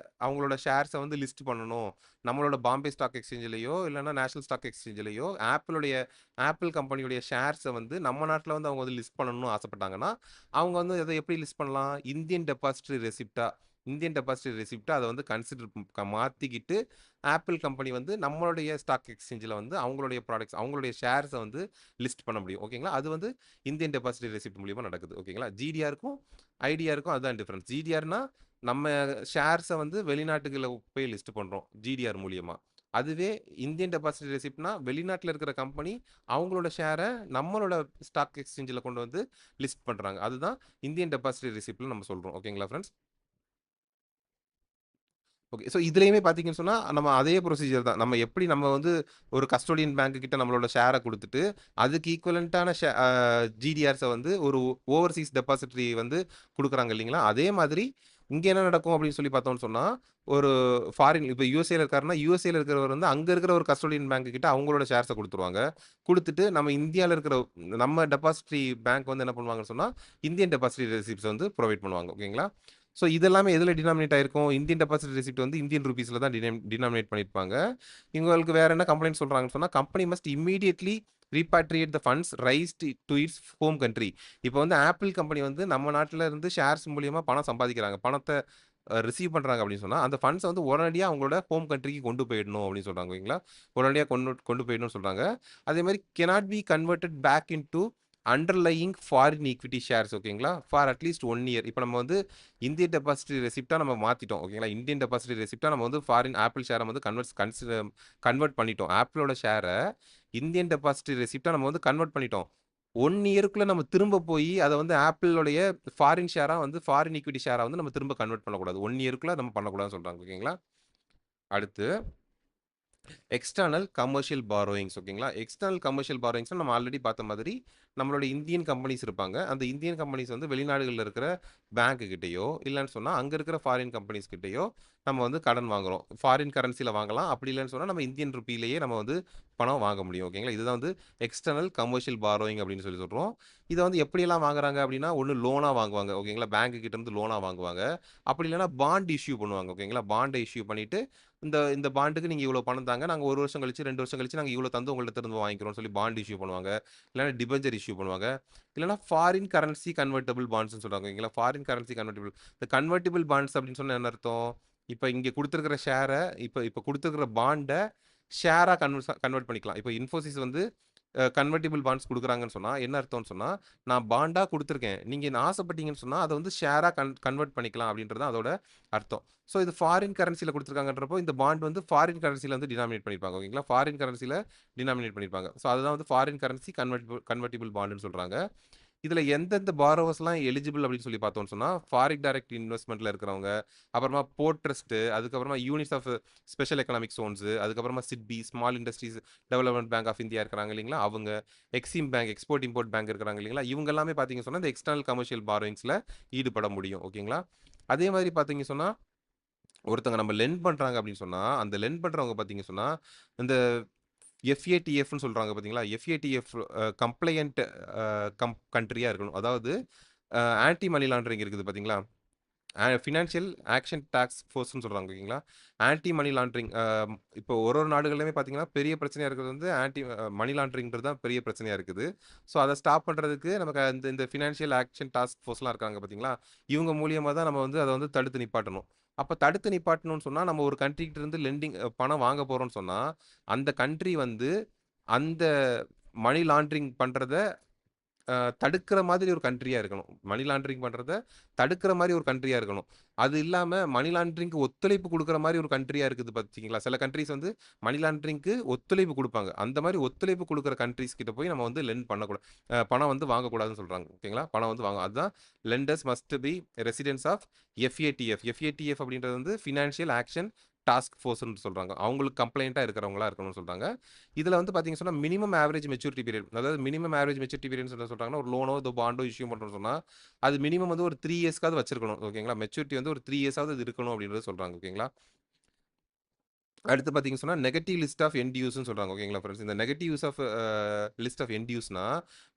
அவங்களோட ஷேர்ஸ வந்து லிஸ்ட் பண்ணணும். நம்மளோட பாம்பே ஸ்டாக் எக்ஸ்சேஞ்சிலயோ, இல்லன்னா நேஷனல் ஸ்டாக் எக்ஸ்சேஞ்சிலயோ ஆப்பிள் கம்பெனியுடைய ஷேர்ஸ வந்து நம்ம நாட்ல வந்து அவங்க வந்து லிஸ்ட் பண்ணணும்னு ஆசைப்பட்டாங்கன்னா, அவங்க வந்து அத எப்படி லிஸ்ட் பண்ணலாம்? இந்தியன் டெபாசிட்டரி ரெசிப்ட்டா அத வந்து மாத்திக்கிட்டு, ஆப்பிள் கம்பெனி வந்து நம்மளுடைய ஸ்டாக் எக்ஸ்சேஞ்சில வந்து அவங்களுடைய ப்ராடக்ட்ஸ், அவங்களுடைய ஷேர்ஸ வந்து லிஸ்ட் பண்ண முடியும். ஓகேங்களா? அது வந்து இந்தியன் டெபாசிட்டரி ரெசிப்ட் மூலியமா நடக்குது. ஓகேங்களா? ஜிடிஆருக்கும், ஐடிஆருக்கும் அதுதான் டிஃபரன்ஸ். ஜிடிஆர்னா நம்ம ஷேர்ஸ வந்து வெளிநாட்டுகள்ல போய் லிஸ்ட் பண்றோம். ஜிடிஆர் மூலியமா. அதுவே இந்தியன் டெபாசிட்டரி ரெசிப்ட்னா வெளிநாட்ல இருக்கிற கம்பெனி அவங்களோட ஷேர நம்மளோட ஸ்டாக் எக்ஸ்சேஞ்சில கொண்டு வந்து லிஸ்ட் பண்றாங்க. அதுதான் இந்தியன் டெபாசிட்டரி ரெசிப்ட்ன்னு நம்ம சொல்றோம். ஓகேங்களா ஃபிரெண்ட்ஸ்? ஓகே. ஸோ இதுலயுமே பார்த்தீங்கன்னு சொன்னா, நம்ம அதே ப்ரொசீஜர் தான். நம்ம வந்து ஒரு கஸ்டோடியன் பேங்க் கிட்ட நம்மளோட ஷேர குடுத்துட்டு, அதுக்கு ஈக்குவலன்ட்டான ஜிடிஆர்ஸ வந்து ஒரு ஓவர்சீஸ் டெபாசிட்டரி வந்து குடுக்குறாங்க இல்லீங்களா? அதே மாதிரி இங்க என்ன நடக்கும் அப்படின்னு சொல்லி பார்த்தோம்னு சொன்னா, ஒரு ஃபாரின் இப்ப யுஎஸ்ஏல இருக்காருன்னா, யுஎஸ்ஏல இருக்கிறவர் வந்து அங்க இருக்கிற ஒரு கஸ்டோடியன் பேங்க் கிட்ட அவங்களோட ஷேர்ஸ குடுத்துருவாங்க. குடுத்துட்டு நம்ம இந்தியால இருக்கிற நம்ம டெபாசிட்டரி பேங்க் வந்து என்ன பண்ணுவாங்கன்னு சொன்னா, இந்தியன் டெபாசிட்டரி ரெசிப்ட்ஸ் வந்து புரொவைட் பண்ணுவாங்க. ஓகேங்களா? ஸோ இதெல்லாமே எதுல டினாமினேட் ஆயிருக்கும்? இந்தியன் டெபாசிட் ரெசிப்ட் வந்து இந்தியன் ரூபீஸ்ல தான் டினாமினேட் பண்ணியிருப்பாங்க. இவங்களுக்கு வேற என்ன கம்ப்ளைண்ட் சொல்றாங்கன்னு சொன்னா, company must immediately repatriate the funds raised to its home country. இப்போ வந்து ஆப்பிள் கம்பெனி வந்து நம்ம நாட்டுல இருந்து ஷேர்ஸ் மூலியமா பணம் சம்பாதிக்கிறாங்க. பணத்த ரிசீவ் பண்றாங்க அப்படின்னு சொன்னா, அந்த ஃபண்ட்ஸ வந்து உடனடியா அவங்களோட ஹோம் கண்ட்ரிக்கு கொண்டு போயிடணும் அப்படின்னு சொல்றாங்க. ஓகேங்களா? உடனடியா கொண்டு கொண்டு போயிடணும்னு சொல்றாங்க. அதே மாரி cannot be converted back into underlying foreign equity shares. ஓகேங்களா? For at least 1 year. இப்ப நம்ம வந்து இந்தியன் டெபாசிட்டரி ரெசிப்ட்டா நம்ம மாத்திட்டோம். ஓகேங்களா? இந்தியன் டெபாசிட்டரி ரெசிப்ட்டா நம்ம வந்து ஃபாரின் ஆப்பிள் ஷேர வந்து கன்வெர்ட் பண்ணிட்டோம். ஆப்பிளோட ஷேர இந்தியன் டெபாசிட்டரி ரெசிப்ட்டா நம்ம வந்து கன்வெர்ட் பண்ணிட்டோம். 1 இயர்க்குள்ள நம்ம திரும்ப போயி அத வந்து ஆப்பிளோடைய ஃபாரின் ஈக்விட்டி ஷேரா வந்து நம்ம திரும்ப கன்வெர்ட் பண்ணக்கூடாது. 1 இயர்க்குள்ள நம்ம பண்ணக்கூடாதுன்னு சொல்றாங்க. ஓகேங்களா? அடுத்து எக்ஸ்டர்னல் கமர்ஷியல் பாரோயிங்ஸ். ஓகேங்களா? எக்ஸ்டர்னல் கமர்ஷியல் பாரோயிங்ஸ்னா நம்ம ஆல்ரெடி பார்த்த மாதிரி, நம்மளோட இந்தியன் கம்பெனிஸ் இருப்பாங்க. அந்த இந்தியன் கம்பெனிஸ் வந்து வெளிநாடுகள்ல இருக்கிற பேங்க் கிட்டயோ, இல்லன்னு சொன்னா அங்க இருக்கிற ஃபாரின் கம்பெனிஸ் கிட்டயோ நம்ம வந்து கடன் வாங்குறோம். ஃபாரின் கரன்சில வாங்கலாம். அப்படி இல்லன்னு சொன்னா நம்ம இந்தியன் ரூபியிலேயே நம்ம வந்து பணம் வாங்க முடியும். ஓகேங்களா? இதுதான் வந்து எக்ஸ்டர்னல் கமர்ஷியல் பாரோயிங் அப்படின்னு சொல்லி சொல்றோம். இத வந்து எப்படியெல்லாம் வாங்குறாங்க அப்படின்னா, ஒண்ணு லோனா வாங்குவாங்க. ஓகேங்களா? பேங்க் கிட்ட இருந்து லோனா வாங்குவாங்க. அப்படி இல்லன்னா பாண்ட் இஷ்யூ பண்ணுவாங்க. ஓகேங்களா? பாண்ட இஷ்யூ பண்ணிட்டு இந்த இந்த பாண்டுக்கு நீங்க இவ்வளோ பணம் தாங்க. நாங்க 1 வருஷம் கழிச்சு, 2 வருஷம் கழிச்சு நாங்க இவ்வளோ தந்து உங்கள்ட்ட இருந்து வாங்கிக்கிறோம்னு சொல்லி பாண்ட் இஷ்யூ பண்ணுவாங்க. இல்லன்னா டிபென்ச்சர் இஷ்யூ பண்ணுவாங்க. இல்லன்னா ஃபாரின் கரன்சி கன்வெர்ட்டிபிள் பாண்ட்ஸ்ன்னு சொல்றாங்க. ஓகேங்களா? Foreign currency convertible. இந்த கன்வெர்ட்டிபிள் பாண்ட்ஸ் அப்படின்னு சொன்னா என்ன அர்த்தம்? இப்ப இங்க குடுத்திருக்கிற ஷேர இப்ப இப்ப குடுத்திருக்கிற பாண்ட ஷேரா கன்வெர்ட் பண்ணிக்கலாம். இப்ப இன்ஃபோசிஸ் வந்து கன்வெர்ட்டிபிள் பாண்ட்ஸ் குடுக்குறாங்கன்னு சொன்னா, என்ன அர்த்தம்னு சொன்னா, நான் பாண்டா குடுத்துருக்கேன். நீங்க என்ன ஆசைப்பட்டீங்கன்னு சொன்னா, அத வந்து ஷேரா கன்வெர்ட் பண்ணிக்கலாம் அப்படின்றது தான் அதோட அர்த்தம். ஸோ இது ஃபாரின் கரன்சில குடுத்துருக்காங்கன்றப்போ, இந்த பாண்ட் வந்து ஃபாரின் கரன்சில வந்து டினாமினேட் பண்ணியிருப்பாங்க. ஓகேங்களா? ஃபாரின் கரன்சில டினாமினேட் பண்ணியிருப்பாங்க. ஸோ அதுதான் வந்து ஃபாரின் கரன்சி கன்வெர்ட்டிபிள் பாண்டுன்னு சொல்றாங்க. இதுல எந்தெந்த பாரோவர்ஸ்லாம் எலிஜிபிள் அப்படின்னு சொல்லி பார்த்தோம்னு சொன்னா, ஃபாரின் டைரக்ட் இன்வெஸ்ட்மென்ட்ல இருக்கிறவங்க, அப்புறமா போர்ட் ட்ரஸ்ட், அதுக்கப்புறமா units of special economic zones, அதுக்கப்புறமா SIDBI, small industries development bank of India இருக்கிறாங்க இல்லைங்களா? அவங்க, EXIM bank, export import bank இருக்கிறாங்க இல்லைங்களா? இவங்க எல்லாமே பார்த்தீங்கன்னு சொன்னா, இந்த எக்ஸ்டர்னல் கமர்ஷியல் பாரோயிங்ஸ்ல ஈடுபட முடியும். ஓகேங்களா? அதே மாதிரி பார்த்தீங்க சொன்னா, ஒருத்தங்க நம்ம லெண்ட் பண்றாங்க அப்படின்னு சொன்னா, அந்த லெண்ட் பண்றவங்க பார்த்தீங்க சொன்னா, இந்த எஃப்ஏடிஎஃப்னு சொல்றாங்க பார்த்தீங்களா? எஃப்ஏடிஎஃப் கம்ப்ளையன்ட் கண்ட்ரியா இருக்கணும். அதாவது ஆன்டி மனி லாண்டரிங் இருக்குது பார்த்தீங்களா? ஃபினான்ஷியல் ஆக்ஷன் டாஸ்க் ஃபோர்ஸ்ன்னு சொல்றாங்க ஓகேங்களா? ஆன்டி மனி லாண்டரிங் இப்போ ஒரு நாடுகள்லயுமே பார்த்தீங்கன்னா, பெரிய பிரச்சனையா இருக்கிறது வந்து ஆன்டி மனி லாண்டரிங்ன்றது தான் பெரிய பிரச்சனையா இருக்குது. ஸோ அத ஸ்டாப் பண்றதுக்கு நமக்கு இந்த இந்த ஃபினான்ஷியல் ஆக்ஷன் டாஸ்க் ஃபோர்ஸ்லாம் இருக்காங்க பார்த்தீங்களா? இவங்க மூலியமா தான் நம்ம வந்து அத வந்து தடுத்து நிப்பாட்டணும். அப்ப தடுத்து நிப்பாட்டணும்னு சொன்னா, நம்ம ஒரு கண்ட்ரிகிட்ட இருந்து பணம் வாங்க போறோம்னு சொன்னா, அந்த கண்ட்ரி வந்து அந்த மனி லாண்டரிங் பண்றத தடுக்கிற மாதிரி ஒரு கண்ட்ரியா இருக்கணும். மனி லாண்டரிங் பண்றத தடுக்கிற மாரி ஒரு கண்ட்ரியா இருக்கணும். அது இல்லாம மனி லாண்டரிங்க்கு ஒத்துழைப்பு குடுக்குற மாரி ஒரு கண்ட்ரியா இருக்குது பாத்தீங்களா? சில கண்ட்ரீஸ் வந்து மனி லாண்டரிங்க்கு ஒத்துழைப்பு குடுப்பாங்க. அந்த மாரி ஒத்துழைப்பு குடுக்குற கண்ட்ரீஸ் கிட்ட போய் நம்ம வந்து லெண்ட் பண்ணக்கூடாது. பணம் வந்து வாங்கக்கூடாதுன்னு சொல்றாங்க. ஓகேங்களா? பணம் வந்து அதுதான் lenders must be residents of FATF. FATF அப்படின்றது வந்து ஃபினான்ஷியல் ஆக்ஷன் டாஸ்க் ஃபோர்ஸ்ன்னு சொல்றாங்க. அவங்களுக்கு கம்ப்ளையன்ட்டா இருக்கிறவங்களா இருக்கணும்னு சொல்றாங்க. இதுல வந்து பாத்தீங்கன்னு சொன்னா, மினிமம் ஆவரேஜ் மெச்சூரிட்டி பீரியட். அதாவது மினிமம் ஆவரேஜ் மெச்சூரிட்டி பீரியட்ன்னு என்ன சொல்றாங்கன்னா, ஒரு லோனோ, பாண்டோ இஷ்யூ பண்றோம்னு சொன்னா, அது மினிமம் வந்து ஒரு 3 இயர்ஸ்க்காவது வச்சிருக்கணும். ஓகேங்களா? மெச்சூரிட்டி வந்து ஒரு 3 இயர்ஸாவது இது இருக்கணும் அப்படின்றத சொல்றாங்க. ஓகேங்களா? அடுத்து பார்த்தீங்கன்னு சொன்னா, நெகட்டிவ் லிஸ்ட் ஆஃப் எண்ட் யூஸ்ன்னு சொல்றாங்க. ஓகேங்களா ஃபிரெண்ட்ஸ். இந்த negative use of list of end யூஸ்னா,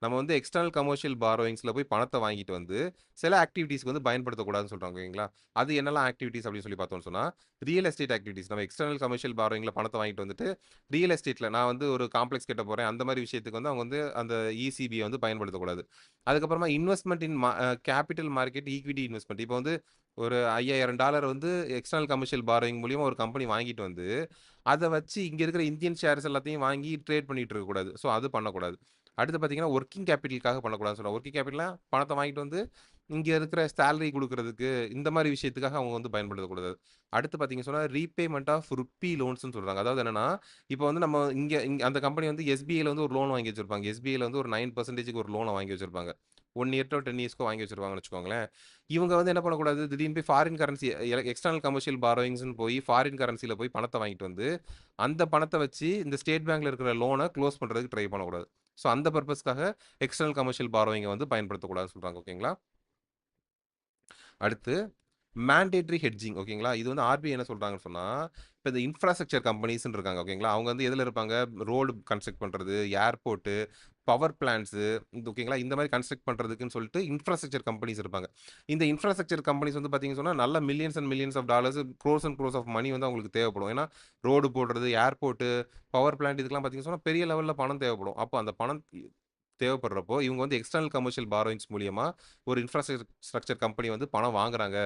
நம்ம வந்து எக்ஸ்டர்னல் கமர்ஷியல் பாரோயிங்ஸ்ல போய் பணத்த வாங்கிட்டு வந்து, சில ஆக்டிவிட்டீஸ்க்கு வந்து பயன்படுத்தக்கூடாதுன்னு சொல்றாங்க. ஓகேங்களா? அது என்னலாம் ஆக்டிவிட்டீஸ் அப்படின்னு சொல்லி பார்த்தோம்னு சொன்னா, ரியல் எஸ்டேட் ஆக்டிவிட்டீஸ். நம்ம எக்ஸ்டர்னல் கமர்ஷியல் பாரோயிங்ல பணத்த வாங்கிட்டு வந்துட்டு, ரியல் எஸ்டேட்ல நான் வந்து ஒரு காம்ப்ளெக்ஸ் கட்ட போறேன். அந்த மாரி விஷயத்துக்கு வந்து அவங்க வந்து அந்த இசிபிய வந்து பயன்படுத்தக்கூடாது. அதுக்கப்புறமா இன்வெஸ்ட்மென்ட் இன் கேப்பிட்டல் மார்க்கெட் ஈக்விட்டி இன்வெஸ்ட்மென்ட். இப்போ வந்து ஒரு $5000 வந்து எக்ஸ்டர்னல் கமர்ஷியல் பாரோயிங் மூலியமா ஒரு கம்பெனி வாங்கிட்டு வந்து, அத வச்சு இங்க இருக்கிற இந்தியன் ஷேர்ஸ் எல்லாத்தையும் வாங்கி ட்ரேட் பண்ணிட்டு இருக்கக்கூடாது. ஸோ அது பண்ணக்கூடாது. அடுத்து பார்த்தீங்கன்னா, ஒர்க்கிங் கேப்பிட்டலுக்காக பண்ணக்கூடாதுன்னு சொல்றாங்க. ஒர்க்கிங் கேப்பிட்டல்னா பணத்த வாங்கிட்டு வந்து, இங்க இருக்கிற சேலரி குடுக்குறதுக்கு, இந்த மாரி விஷயத்துக்காக அவங்க வந்து பயன்படுத்தக்கூடாது. அடுத்து பார்த்தீங்கன்னு சொன்னா, ரீபேமெண்ட் ஆஃப் ருப்பி லோன்ஸ்ன்னு சொல்றாங்க. அதாவது என்னன்னா, இப்போ வந்து நம்ம இங்க அந்த கம்பெனி வந்து எஸ்பிஐல வந்து ஒரு லோன் வாங்கி வச்சிருப்பாங்க. எஸ்பிஐல வந்து ஒரு 9%க்கு ஒரு லோன வாங்கி வச்சிருப்பாங்க. 1 இயர் டூ 10 இயர்ஸ்க்கோ வாங்கி வச்சிருப்பாங்கன்னு வச்சுக்கோங்களேன். இவங்க வந்து என்ன பண்ணக்கூடாது, திடீர்னு போய் ஃபாரின் கரன்சி எக்ஸ்டர்னல் கமர்ஷியல் பாரோயிங்ஸ்ன்னு போய் ஃபாரின் கரன்சில போய் பணத்த வாங்கிட்டு வந்து, அந்த பணத்த வச்சு இந்த ஸ்டேட் பேங்க்ல இருக்கிற லோன குளோஸ் பண்றதுக்கு ட்ரை பண்ணக்கூடாது. ஸோ அந்த பர்ப்பஸ்க்காக எக்ஸ்டர்னல் கமர்ஷியல் பாரோயிங்க வந்து பயன்படுத்தக்கூடாதுன்னு சொல்றாங்க. ஓகேங்களா? அடுத்து மேண்டேட்டரி ஹெட்ஜிங் ஓகேங்களா? இது வந்து ஆர்பிஐ என்ன சொல்றாங்கன்னு சொன்னா, இப்ப இந்த இன்ஃப்ராஸ்ட்ரக்சர் கம்பெனிஸ்ன்னு இருக்காங்க ஓகேங்களா? அவங்க வந்து எதுல இருப்பாங்க? ரோடு கன்ஸ்ட்ரக்ட் பண்றது, ஏர்போர்ட்டு, பவர் பிளான்ட்ஸு ஓகேங்களா? இந்த மாரி கன்ஸ்ட்ரக்ட் பண்றதுக்குன்னு சொல்லிட்டு இன்ஃப்ராஸ்ட்ரக்சர் கம்பெனிஸ் இருப்பாங்க. இந்த இன்ஃப்ராஸ்ட்ரக்சர் கம்பெனிஸ் வந்து பார்த்தீங்கன்னு சொன்னா, நல்ல millions and millions of dollars, crores and crores of money வந்து அவங்களுக்கு தேவைப்படும். ஏன்னா, ரோடு போடுறது, ஏர்போர்ட்டு, பவர் பிளான்ட் இதுக்கெல்லாம் பார்த்தீங்கன்னு சொன்னா, பெரிய லெவல்ல பணம் தேவைப்படும். அப்போ அந்த பணம் தேவைப்படுறப்போ, இவங்க வந்து எக்ஸ்டர்னல் கமர்ஷியல் பாரோயிங்ஸ் மூலியமா ஒரு ஸ்ட்ரக்சர் கம்பெனி வந்து பணம் வாங்குறாங்க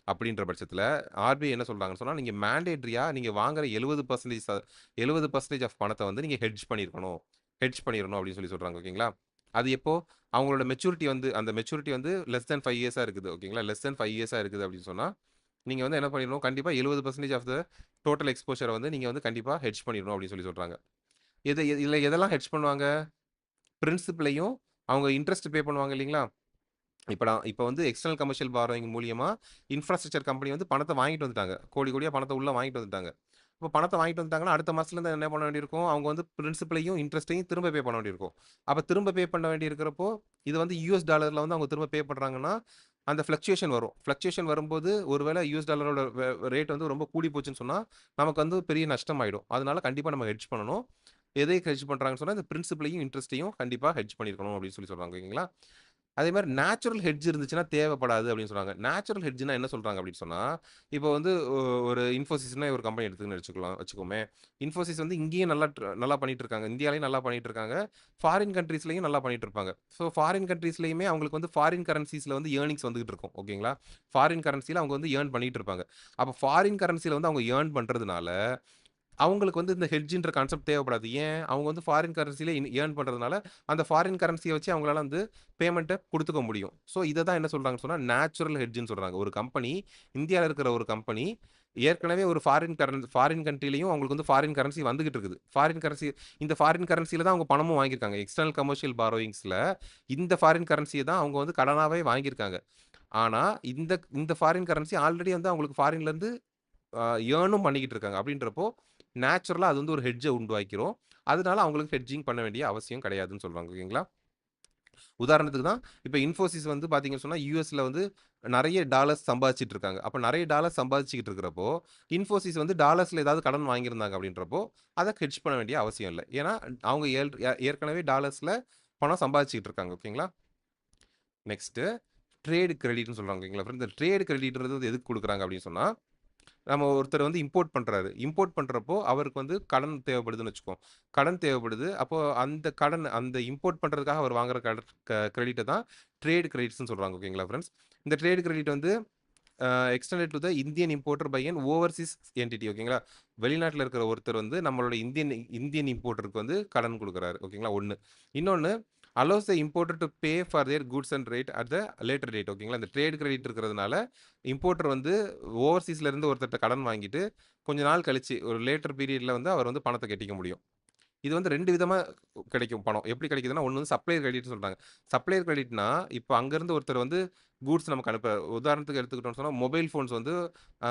அப்படின்ற பட்சத்தில, ஆர்பிஐ என்ன சொல்றாங்கன்னு சொன்னா, நீங்க மேண்டேட்டரியா நீங்க வாங்குற 70% ஆஃப் பணத்த வந்து நீங்க ஹெட்ஜ் பண்ணியிருக்கணும். ஹெட்ஜ் பண்ணிறணும் அப்படின்னு சொல்றாங்க. ஓகேங்களா? அது எப்போ? அவங்களோட மெச்சூரிட்டி வந்து அந்த மெச்சூரிட்டி வந்து லெஸ் தென் 5 இயர்ஸா இருக்குது. ஓகேங்களா? லெஸ் தென் 5 இயர்ஸா இருக்குது அப்படின்னு சொன்னா, நீங்க வந்து என்ன பண்ணிறணும், கண்டிப்பா 70% ஆஃப் த டோட்டல் எக்ஸ்போஷர வந்து நீங்க வந்து கண்டிப்பா ஹெட்ஜ் பண்ணிறணும் அப்படின்னு சொல்றாங்க. இதுல எதெல்லாம் ஹெட்ஜ் பண்ணுவாங்க? பிரின்சிபலையும் அவங்க இன்ட்ரெஸ்ட் பே பண்ணுவாங்க இல்லைங்களா? இப்ப வந்து எக்ஸ்டர்னல் கமர்ஷியல் பாரோயிங் மூலியமா இன்ஃப்ராஸ்ட்ரக்சர் கம்பெனி வந்து பணத்த வாங்கிட்டு வந்துட்டாங்க. கோடி கோடியா பணத்த உள்ள வாங்கிட்டு வந்துட்டாங்க. அப்ப பணத்த வாங்கிட்டு வந்துட்டாங்கன்னா, அடுத்த மாசத்துலருந்து என்ன பண்ண வேண்டியிருக்கும்? அவங்க வந்து பிரின்சிபலையும், இன்ட்ரெஸ்ட்டையும் திரும்ப பே பண்ண வேண்டியிருக்கும். அப்ப திரும்ப பே பண்ண வேண்டியிருக்கிறப்போ, இது வந்து யுஎஸ் டாலர்ல வந்து அவங்க திரும்ப பே பண்றாங்கன்னா, அந்த ஃப்ளக்சுவேஷன் வரும். ஃப்ளக்சுவேஷன் வரும்போது, ஒருவேள யுஎஸ் டாலரோட ரேட் வந்து ரொம்ப கூடி போச்சுன்னு சொன்னா, நமக்கு வந்து பெரிய நஷ்டம் ஆயிடும். அதனால கண்டிப்பா நம்ம ஹெட்ஜ் பண்ணணும். எதை ஹெட்ஜ் பண்றாங்கன்னு சொன்னா, இந்த பிரின்சிபலையும், இன்ட்ரெஸ்ட்டையும் கண்டிப்பா ஹெட்ஜ் பண்ணியிருக்கணும் அப்படின்னு சொல்றாங்க. ஓகேங்களா? அதே மாரி நேச்சுரல் ஹெட்ஜ் இருந்துச்சுன்னா தேவைப்படாது அப்படின்னு சொல்றாங்க. நேச்சுரல் ஹெட்ஜ்னா என்ன சொல்றாங்க அப்படின்னு சொன்னா, இப்போ வந்து ஒரு இன்ஃபோசிஸ்ன்னு ஒரு கம்பெனி வச்சுக்கோமே. இன்ஃபோசிஸ் வந்து இங்கேயும் நல்லா பண்ணிட்டு இருக்காங்க. இந்தியாலயும் நல்லா பண்ணிட்டு இருக்காங்க. ஃபாரின் கண்ட்ரீஸ்லயும் நல்லா பண்ணிட்டு இருப்பாங்க. ஸோ ஃபாரின் கண்ட்ரீஸ்லயுமே அவங்களுக்கு வந்து ஃபாரின் கரன்சிஸ்ல வந்து ஏர்னிங்ஸ் வந்துகிட்டு இருக்கும். ஓகேங்களா? ஃபாரின் கரன்சில அவங்க வந்து ஏர்ன் பண்ணிட்டு இருப்பாங்க. அப்ப ஃபாரின் கரன்சில வந்து அவங்க ஏர்ன் பண்றதுனால அவங்களுக்கு வந்து இந்த ஹெட்ஜ்ன்ற கான்செப்ட் தேவைப்படாது. ஏன்? அவங்க வந்து ஃபாரின் கரன்சில ஏர்ன் பண்றதுனால, அந்த ஃபாரின் கரன்சிய வச்சு அவங்களால வந்து பேமெண்ட்ட குடுத்துக்க முடியும். ஸோ இத தான் என்ன சொல்றாங்கன்னு சொன்னா, நேச்சுரல் ஹெட்ஜ்ன்னு சொல்றாங்க. ஒரு கம்பெனி இந்தியால இருக்கிற ஒரு கம்பெனி ஏற்கனவே ஒரு ஃபாரின் கண்ட்ரிலயும் அவங்களுக்கு வந்து ஃபாரின் கரன்சி வந்துகிட்டு இருக்குது. இந்த ஃபாரின் கரன்சில தான் அவங்க பணமும் வாங்கியிருக்காங்க. எக்ஸ்டர்னல் கமர்ஷியல் பாரோயிங்ஸ்ல இந்த ஃபாரின் கரன்சிய தான் அவங்க வந்து கடனாவே வாங்கியிருக்காங்க. ஆனா, இந்த இந்த ஃபாரின் கரன்சி ஆல்ரெடி வந்து அவங்களுக்கு ஃபாரின்லேருந்து ஏர்னும் பண்ணிக்கிட்டு இருக்காங்க. அப்படின்றப்போ, நேச்சுரலா அது வந்து ஒரு ஹெட்ஜ உண்டாக்கிரும். அதனால அவங்களுக்கு ஹெட்ஜிங் பண்ண வேண்டிய அவசியம் கிடையாதுன்னு சொல்றாங்க. ஓகேங்களா? உதாரணத்துக்கு தான், இப்ப இன்ஃபோசிஸ் வந்து பார்த்தீங்கன்னு சொன்னா, யுஎஸ்ல வந்து நெறைய டாலர்ஸ் சம்பாதிச்சுட்டு இருக்காங்க. அப்ப நெறைய டாலர்ஸ் சம்பாதிச்சுக்கிட்டு இருக்கிறப்போ, இன்ஃபோசிஸ் வந்து டாலர்ஸ்ல ஏதாவது கடன் வாங்கியிருந்தாங்க அப்படின்றப்போ, அத ஹெட்ஜ் பண்ண வேண்டிய அவசியம் இல்ல. ஏன்னா, அவங்க ஏற்கனவே டாலர்ஸ்ல பணம் சம்பாதிச்சுக்கிட்டு இருக்காங்க. ஓகேங்களா? நெக்ஸ்ட்டு ட்ரேட் கிரெடிட்ன்னு சொல்றாங்க. ஓகேங்களா ஃப்ரெண்ட்ஸ். இந்த ட்ரேட் கிரெடிட்ன்றது வந்து எதுக்கு குடுக்குறாங்க அப்படின்னு சொன்னா, நம்ம ஒருத்தர் வந்து இம்போர்ட் பண்றாரு. இம்போர்ட் பண்றப்போ, அவருக்கு வந்து கடன் தேவைப்படுதுன்னு வச்சுக்குவோம். கடன் தேவைப்படுது. அப்போ அந்த இம்போர்ட் பண்றதுக்காக அவர் வாங்குற கிரெடிட்ட தான் ட்ரேட் கிரெடிட்ஸ்ன்னு சொல்றாங்க. ஓகேங்களா ஃபிரெண்ட்ஸ். இந்த ட்ரேட் கிரெடிட் வந்து extended to the Indian importer by an overseas entity. ஓகேங்களா. வெளிநாட்டுல இருக்கிற ஒருத்தர் வந்து நம்மளோட இந்தியன் இந்தியன் இம்போர்ட்டருக்கு வந்து கடன் குடுக்குறாரு. ஓகேங்களா 1. இன்னொன்னு allows the importer to pay for their goods and rate at the later date. ஓகேங்களா. இந்த ட்ரேட் கிரெடிட் இருக்கிறதுனால, இம்போர்ட்டர் வந்து ஓவர்சீஸ்ல இருந்து ஒருத்தர்ட்ட கடன் வாங்கிட்டு, கொஞ்ச நாள் கழிச்சு ஒரு லேட்டர் பீரியட்ல வந்து அவர் வந்து பணத்த கட்டிக்க முடியும். இது வந்து 2 விதமா கிடைக்கும் பணம். எப்படி கிடைக்குதுன்னா, ஒண்ணு வந்து சப்ளையர் கிரெடிட்ன்னு சொல்றாங்க. சப்ளையர் கிரெடிட்னா, இப்ப அங்கருந்து ஒருத்தர் வந்து கூட்ஸ் நமக்கு உதாரணத்துக்கு எடுத்துக்கிட்டோம்னு சொன்னா, மொபைல் ஃபோன்ஸ் வந்து ஆ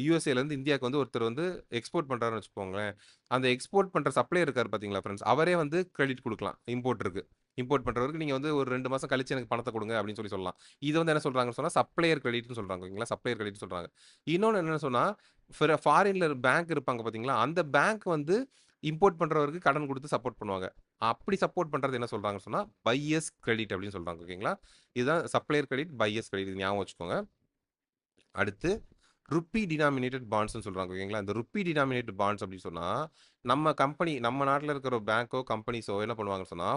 யுஎஸ்ஏலேருந்து இந்தியாவுக்கு வந்து ஒருத்தர் வந்து எக்ஸ்போர்ட் பண்றாருன்னு வச்சுக்கோங்களேன். அந்த எக்ஸ்போர்ட் பண்ற சப்ளையர் இருக்காரு பார்த்தீங்களா ஃபிரெண்ட்ஸ், அவரே வந்து கிரெடிட் குடுக்கலாம் இம்போர்ட்டருக்கு. இம்போர்ட் பண்றவருக்கு நீங்க வந்து ஒரு 2 மாசம் கழிச்சு எனக்கு பணத்த குடுங்க அப்படின்னு சொல்லலாம். இது வந்து என்ன சொல்றாங்கன்னு சொன்னா, சப்ளையர் கிரெடிட்ன்னு சொல்றாங்க. ஓகேங்களா. சப்ளையர் கிரெடிட்ன்னு சொல்றாங்க. இன்னொன்னு என்னன்னு சொன்னா, ஃபாரின்ல பேங்க் இருப்பாங்க பார்த்தீங்களா, அந்த பேங்க் வந்து இம்போர்ட் பண்றவருக்கு கடன் குடுத்து சப்போர்ட் பண்ணுவாங்க. அப்படி சப்போர்ட் பண்றது என்ன சொல்றாங்கன்னு சொன்னா, பையர்ஸ் கிரெடிட் அப்படின்னு சொல்றாங்க. ஓகேங்களா. இதுதான் சப்ளையர் கிரெடிட், பையர்ஸ் கிரெடிட். இது ஞாபகம் வச்சுக்கோங்க. அடுத்து ருப்பி டினாமினேட்டட் பாண்ட்ஸ்ன்னு சொல்றாங்க. ஓகேங்களா. இந்த ருப்பி டினாமினேட்டட் பாண்ட்ஸ் அப்படின்னு சொன்னா, நம்ம நாட்டுல இருக்கிற பேங்கோ, கம்பெனிஸோ என்ன பண்ணுவாங்கன்னு சொன்னா,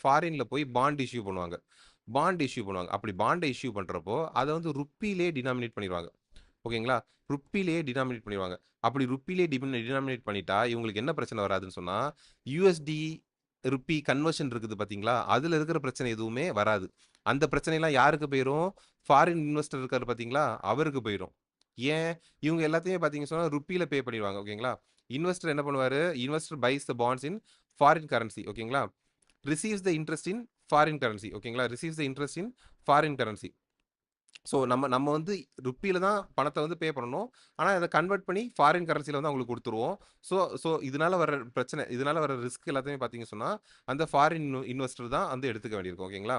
ஃபாரின்ல போய் பாண்ட் இஷ்யூ பண்ணுவாங்க. அப்படி பாண்ட இஷ்யூ பண்றப்போ, அத வந்து ருப்பியிலே டினாமினேட் பண்ணிருவாங்க. ஓகேங்களா. ருப்பியிலேயே டினாமினேட் பண்ணிருவாங்க. அப்படி ருப்பியிலேயே டினாமினேட் பண்ணிட்டா, இவங்களுக்கு என்ன பிரச்சனை வராதுன்னு சொன்னா, யுஎஸ்டி ருப்பி கன்வர்ஷன் இருக்குது பார்த்தீங்களா? அதுல இருக்கிற பிரச்சனை எதுவுமே வராது. அந்த பிரச்சனைலாம் யாருக்கு போயிரும்? ஃபாரின் இன்வெஸ்டர் இருக்காரு பார்த்தீங்களா? அவருக்கு போயிரும். ஏன்? இவங்க எல்லாத்தையுமே பார்த்தீங்கன்னு சொன்னா, ருப்பியில பே பண்ணிருவாங்க. ஓகேங்களா. இன்வெஸ்டர் என்ன பண்ணுவாரு? Investor buys the bonds in foreign currency. ஓகேங்களா. Receives the interest in foreign currency. ஓகேங்களா. Receives the interest in foreign currency. So நம்ம நம்ம வந்து ருப்பியில தான் பணத்த வந்து பே பண்ணணும். ஆனா அத கன்வெர்ட் பண்ணி ஃபாரின் கரன்சில வந்து அவங்களுக்கு குடுத்துருவோம். ஸோ ஸோ இதனால வர ரிஸ்க் எல்லாத்தையுமே பார்த்தீங்கன்னு சொன்னா, அந்த ஃபாரின் இன்வெஸ்டர் தான் வந்து எடுத்துக்க வேண்டியிருக்கும். ஓகேங்களா?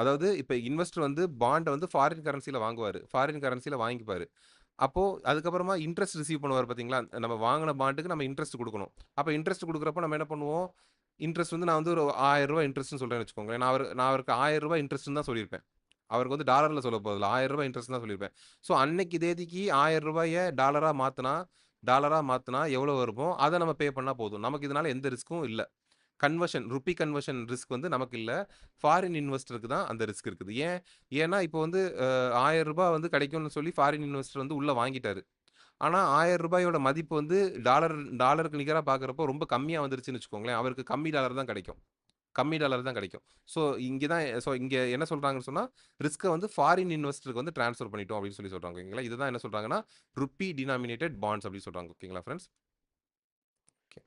அதாவது இப்ப இன்வெஸ்டர் வந்து பாண்ட வந்து ஃபாரின் கரன்சில வாங்குவாரு. ஃபாரின் கரன்சில வாங்கிப்பாரு. அப்போ அதுக்கப்புறமா இன்ட்ரெஸ்ட் ரிசீவ் பண்ணுவாரு பார்த்தீங்களா? நம்ம வாங்குன பாண்டுக்கு நம்ம இன்ட்ரெஸ்ட் குடுக்கணும். அப்ப இன்ட்ரெஸ்ட் குடுக்குறப்போ நம்ம என்ன பண்ணுவோம்? இன்ட்ரெஸ்ட் வந்து நான் வந்து ஒரு ரூ. 1000 இன்ட்ரெஸ்ட்ன்னு சொல்றேன்னு வச்சுக்கோங்களேன். நான் அவருக்கு ரூ. 1000 இன்ட்ரெஸ்ட்ன்னு தான் சொல்லியிருப்பேன். அவருக்கு வந்து டாலர்ல சொல்லப் போறதில்ல. ரூ. 1000 இன்ட்ரெஸ்ட் தான் சொல்லியிருப்பேன். ஸோ அன்னைக்கு தேதிக்கு ரூ. 1000 டாலரா மாத்துனா எவ்வளோ வருமோ, அத நம்ம பே பண்ணா போதும். நமக்கு இதனால எந்த ரிஸ்க்கும் இல்ல. ருப்பி கன்வர்ஷன் ரிஸ்க் வந்து நமக்கு இல்ல. ஃபாரின் இன்வெஸ்டருக்கு தான் அந்த ரிஸ்க் இருக்குது. ஏன்னா இப்போ வந்து ரூ. 1000 வந்து கிடைக்கும்னு சொல்லி ஃபாரின் இன்வெஸ்டர் வந்து உள்ள வாங்கிட்டாரு. ஆனா ரூ. 1000 மதிப்பு வந்து டாலருக்கு நிகரா பார்க்கிறப்போ ரொம்ப கம்மியா வந்துருச்சுன்னு வச்சுக்கோங்களேன். அவருக்கு கம்மி டாலர் தான் கிடைக்கும். இங்க என்ன சொல்றாங்கன்னு சொன்னா, ரிஸ்க்க வந்து ஃபாரின் இன்வெஸ்டருக்கு வந்து ட்ரான்ஸ்ஃபர் பண்ணிட்டோம் அப்படின்னு சொல்றாங்க. ஓகேங்களா. இதுதான் என்ன சொல்றாங்கன்னா, ருப்பி டினாமினேட்டட் பாண்ட்ஸ் அப்படின்னு சொல்றாங்க. ஓகேங்களா ஃபிரெண்ட்ஸ். ஓகே.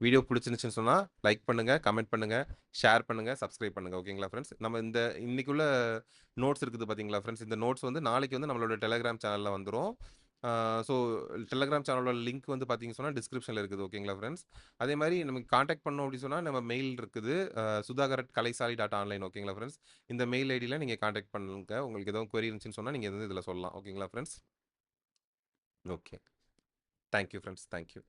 வீடியோ புடிச்சிருந்துச்சுன்னு சொன்னா, லைக் பண்ணுங்க, கமெண்ட் பண்ணுங்க, ஷேர் பண்ணுங்க, சப்ஸ்கிரைப் பண்ணுங்க. ஓகேங்களா ஃபிரெண்ட்ஸ். நம்ம இந்த இன்னைக்குள்ள நோட்ஸ் இருக்குது பார்த்தீங்களா ஃபிரெண்ட்ஸ். இந்த நோட்ஸ் வந்து நாளைக்கு வந்து நம்மளோட டெலகிராம் சேனல்ல வந்துரும். ஆ ஸோ டெலகிராம் சேனலோட லிங்க் வந்து பார்த்தீங்கன்னு சொன்னா, டிஸ்கிரிப்ஷன்ல இருக்குது. ஓகேங்களா ஃபிரெண்ட்ஸ். அதே மாரி நமக்கு கான்டாக்ட் பண்ணணும் அப்படின்னு சொன்னா, நம்ம மெயில் இருக்குது. sudagar@kalaisari.online. ஓகேங்களா ஃபிரெண்ட்ஸ். இந்த மெயில் ஐடியில நீங்க கான்டாக்ட் பண்ணுங்க. உங்களுக்கு ஏதாவது குவெரி இருந்துச்சுன்னு சொன்னா, நீங்க வந்து இதுல சொல்லலாம். ஓகேங்களா friends. Okay. Thank you friends. Thank you.